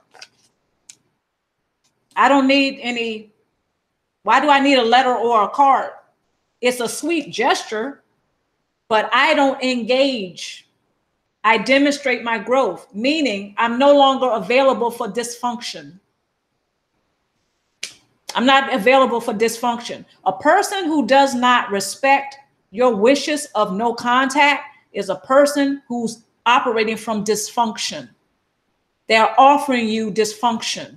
I don't need any. Why do I need a letter or a card? It's a sweet gesture, but I don't engage. I demonstrate my growth, meaning I'm no longer available for dysfunction. I'm not available for dysfunction. A person who does not respect your wishes of no contact is a person who's operating from dysfunction. They're offering you dysfunction.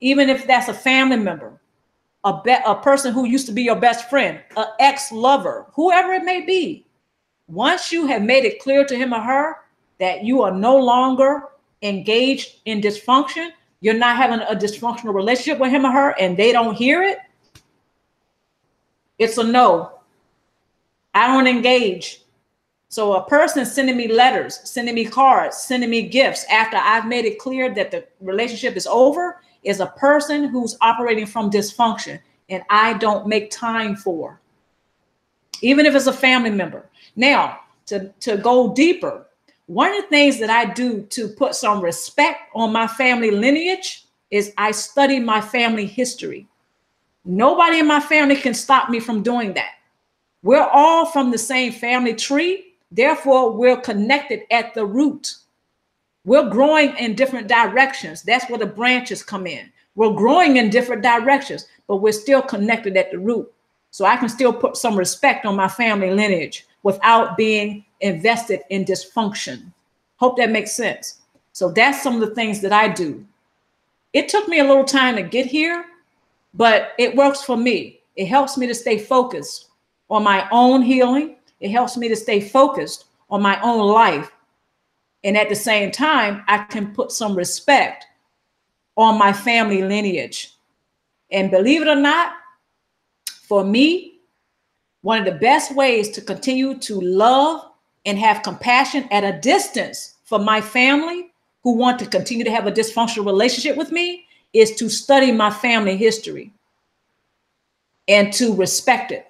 Even if that's a family member, a person who used to be your best friend, an ex-lover, whoever it may be. Once you have made it clear to him or her that you are no longer engaged in dysfunction, you're not having a dysfunctional relationship with him or her, and they don't hear it, it's a no. I don't engage. So a person sending me letters, sending me cards, sending me gifts after I've made it clear that the relationship is over is a person who's operating from dysfunction, and I don't make time for, even if it's a family member. Now, to go deeper, one of the things that I do to put some respect on my family lineage is I study my family history. Nobody in my family can stop me from doing that. We're all from the same family tree. Therefore, we're connected at the root. We're growing in different directions. That's where the branches come in. We're growing in different directions, but we're still connected at the root. So I can still put some respect on my family lineage without being invested in dysfunction. Hope that makes sense. So that's some of the things that I do. It took me a little time to get here, but it works for me. It helps me to stay focused on my own healing. It helps me to stay focused on my own life. And at the same time, I can put some respect on my family lineage. And believe it or not, for me, one of the best ways to continue to love and have compassion at a distance for my family who want to continue to have a dysfunctional relationship with me is to study my family history and to respect it,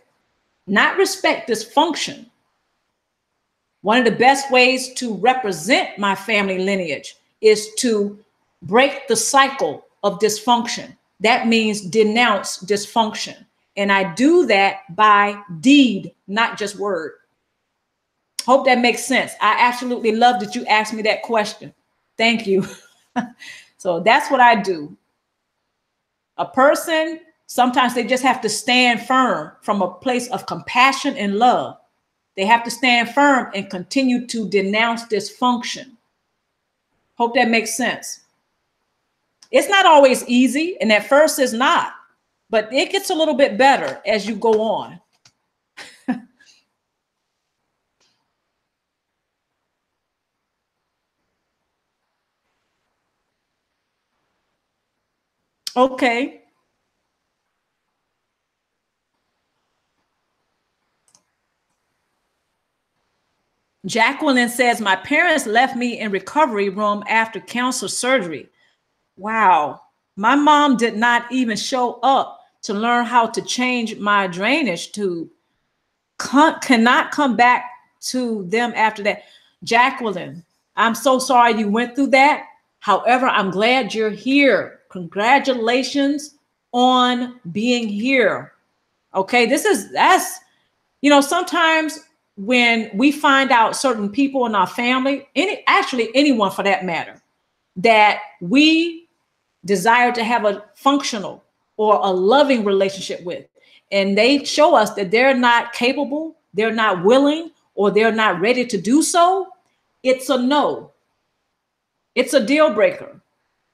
not respect dysfunction. One of the best ways to represent my family lineage is to break the cycle of dysfunction. That means denounce dysfunction. And I do that by deed, not just word. Hope that makes sense. I absolutely love that you asked me that question. Thank you. So that's what I do. A person, sometimes they just have to stand firm from a place of compassion and love. They have to stand firm and continue to denounce dysfunction. Hope that makes sense. It's not always easy, and at first it's not, but it gets a little bit better as you go on. Okay. Jacqueline says, my parents left me in recovery room after cancer surgery. Wow. My mom did not even show up to learn how to change my drainage tube. Cannot come back to them after that. Jacqueline, I'm so sorry you went through that. However, I'm glad you're here. Congratulations on being here. Okay, that's, sometimes when we find out certain people in our family, actually anyone for that matter, that we desire to have a functional or a loving relationship with, and they show us that they're not capable, they're not willing, or they're not ready to do so, it's a no. It's a deal breaker.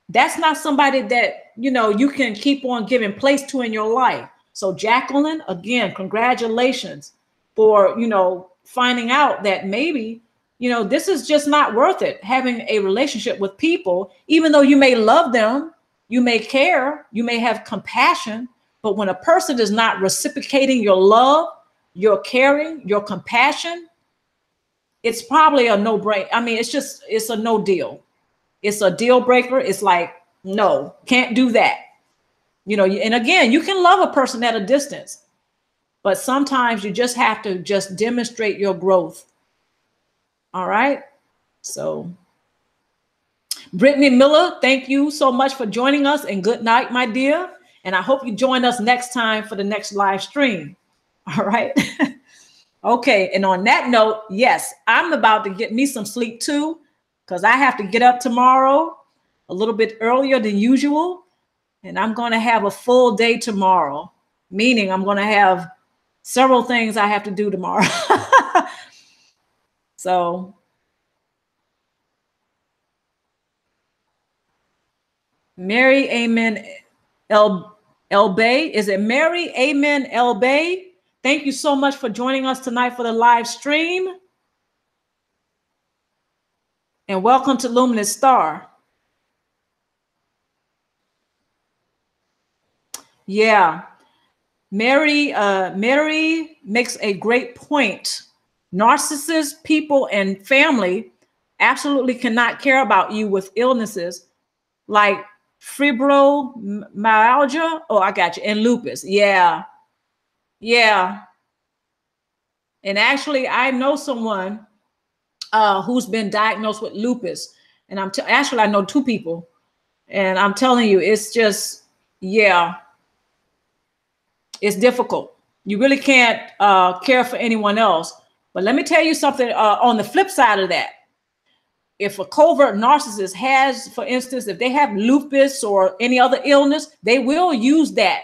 That's not somebody that, you can keep on giving place to in your life. So Jacqueline, again, congratulations for, finding out that maybe, this is just not worth it, having a relationship with people, even though you may love them, you may care, you may have compassion, but when a person is not reciprocating your love, your caring, your compassion, it's probably a no-brainer. I mean, it's a no deal. It's a deal breaker. It's like, no, can't do that. And again, you can love a person at a distance, but sometimes you just have to just demonstrate your growth. All right. So Brittany Miller, thank you so much for joining us, and good night, my dear. And I hope you join us next time for the next live stream. All right. Okay. And on that note, yes, I'm about to get me some sleep too, because I have to get up tomorrow a little bit earlier than usual. And I'm going to have a full day tomorrow, meaning I'm going to have several things I have to do tomorrow. So Mary Amen El Bay. Is it Mary Amen El Bay? Thank you so much for joining us tonight for the live stream. And welcome to Luminous Star. Yeah. Mary makes a great point. Narcissists, people, and family absolutely cannot care about you with illnesses like fibromyalgia. Oh, I got you. And lupus. Yeah. Yeah. And actually, I know someone who's been diagnosed with lupus. And actually, I know two people. And I'm telling you, it's just, yeah, it's difficult. You really can't care for anyone else. But let me tell you something on the flip side of that. If a covert narcissist has, for instance, if they have lupus or any other illness, they will use that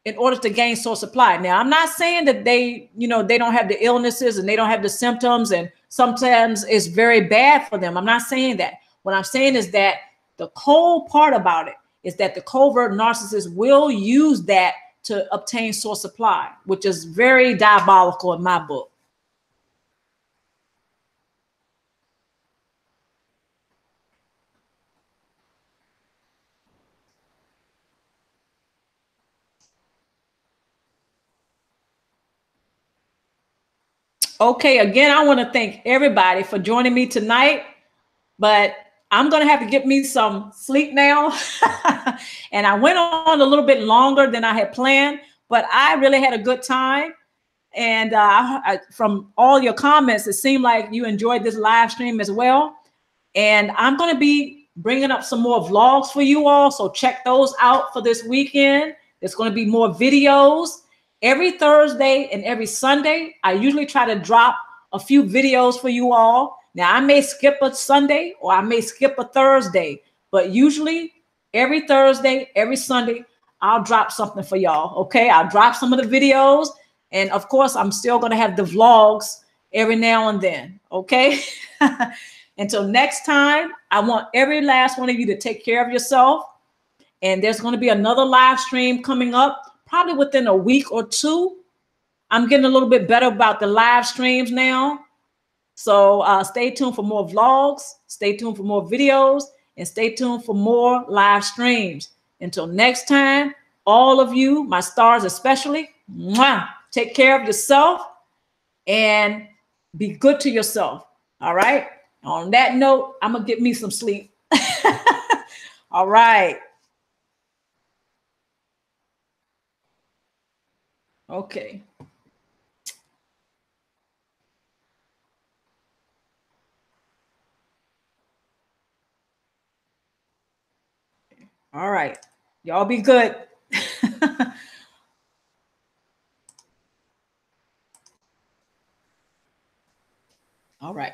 in order to gain source supply. Now, I'm not saying that they don't have the illnesses and they don't have the symptoms, and sometimes it's very bad for them. I'm not saying that. What I'm saying is that the cold part about it is that the covert narcissist will use that to obtain source supply, which is very diabolical in my book. Okay, again, I want to thank everybody for joining me tonight, but I'm going to have to get me some sleep now. And I went on a little bit longer than I had planned, but I really had a good time. And from all your comments, it seemed like you enjoyed this live stream as well. And I'm going to be bringing up some more vlogs for you all. So check those out for this weekend. There's going to be more videos. Every Thursday and every Sunday, I usually try to drop a few videos for you all. Now, I may skip a Sunday or I may skip a Thursday, but usually every Thursday, every Sunday, I'll drop something for y'all. Okay, I'll drop some of the videos. And of course, I'm still going to have the vlogs every now and then. Okay. Until next time, I want every last one of you to take care of yourself. And there's going to be another live stream coming up, probably within a week or two. I'm getting a little bit better about the live streams now. So stay tuned for more vlogs, stay tuned for more videos, and stay tuned for more live streams. Until next time, all of you, my stars especially, mwah, take care of yourself and be good to yourself. All right. On that note, I'm going to get me some sleep. All right. Okay. All right. Y'all be good. All right.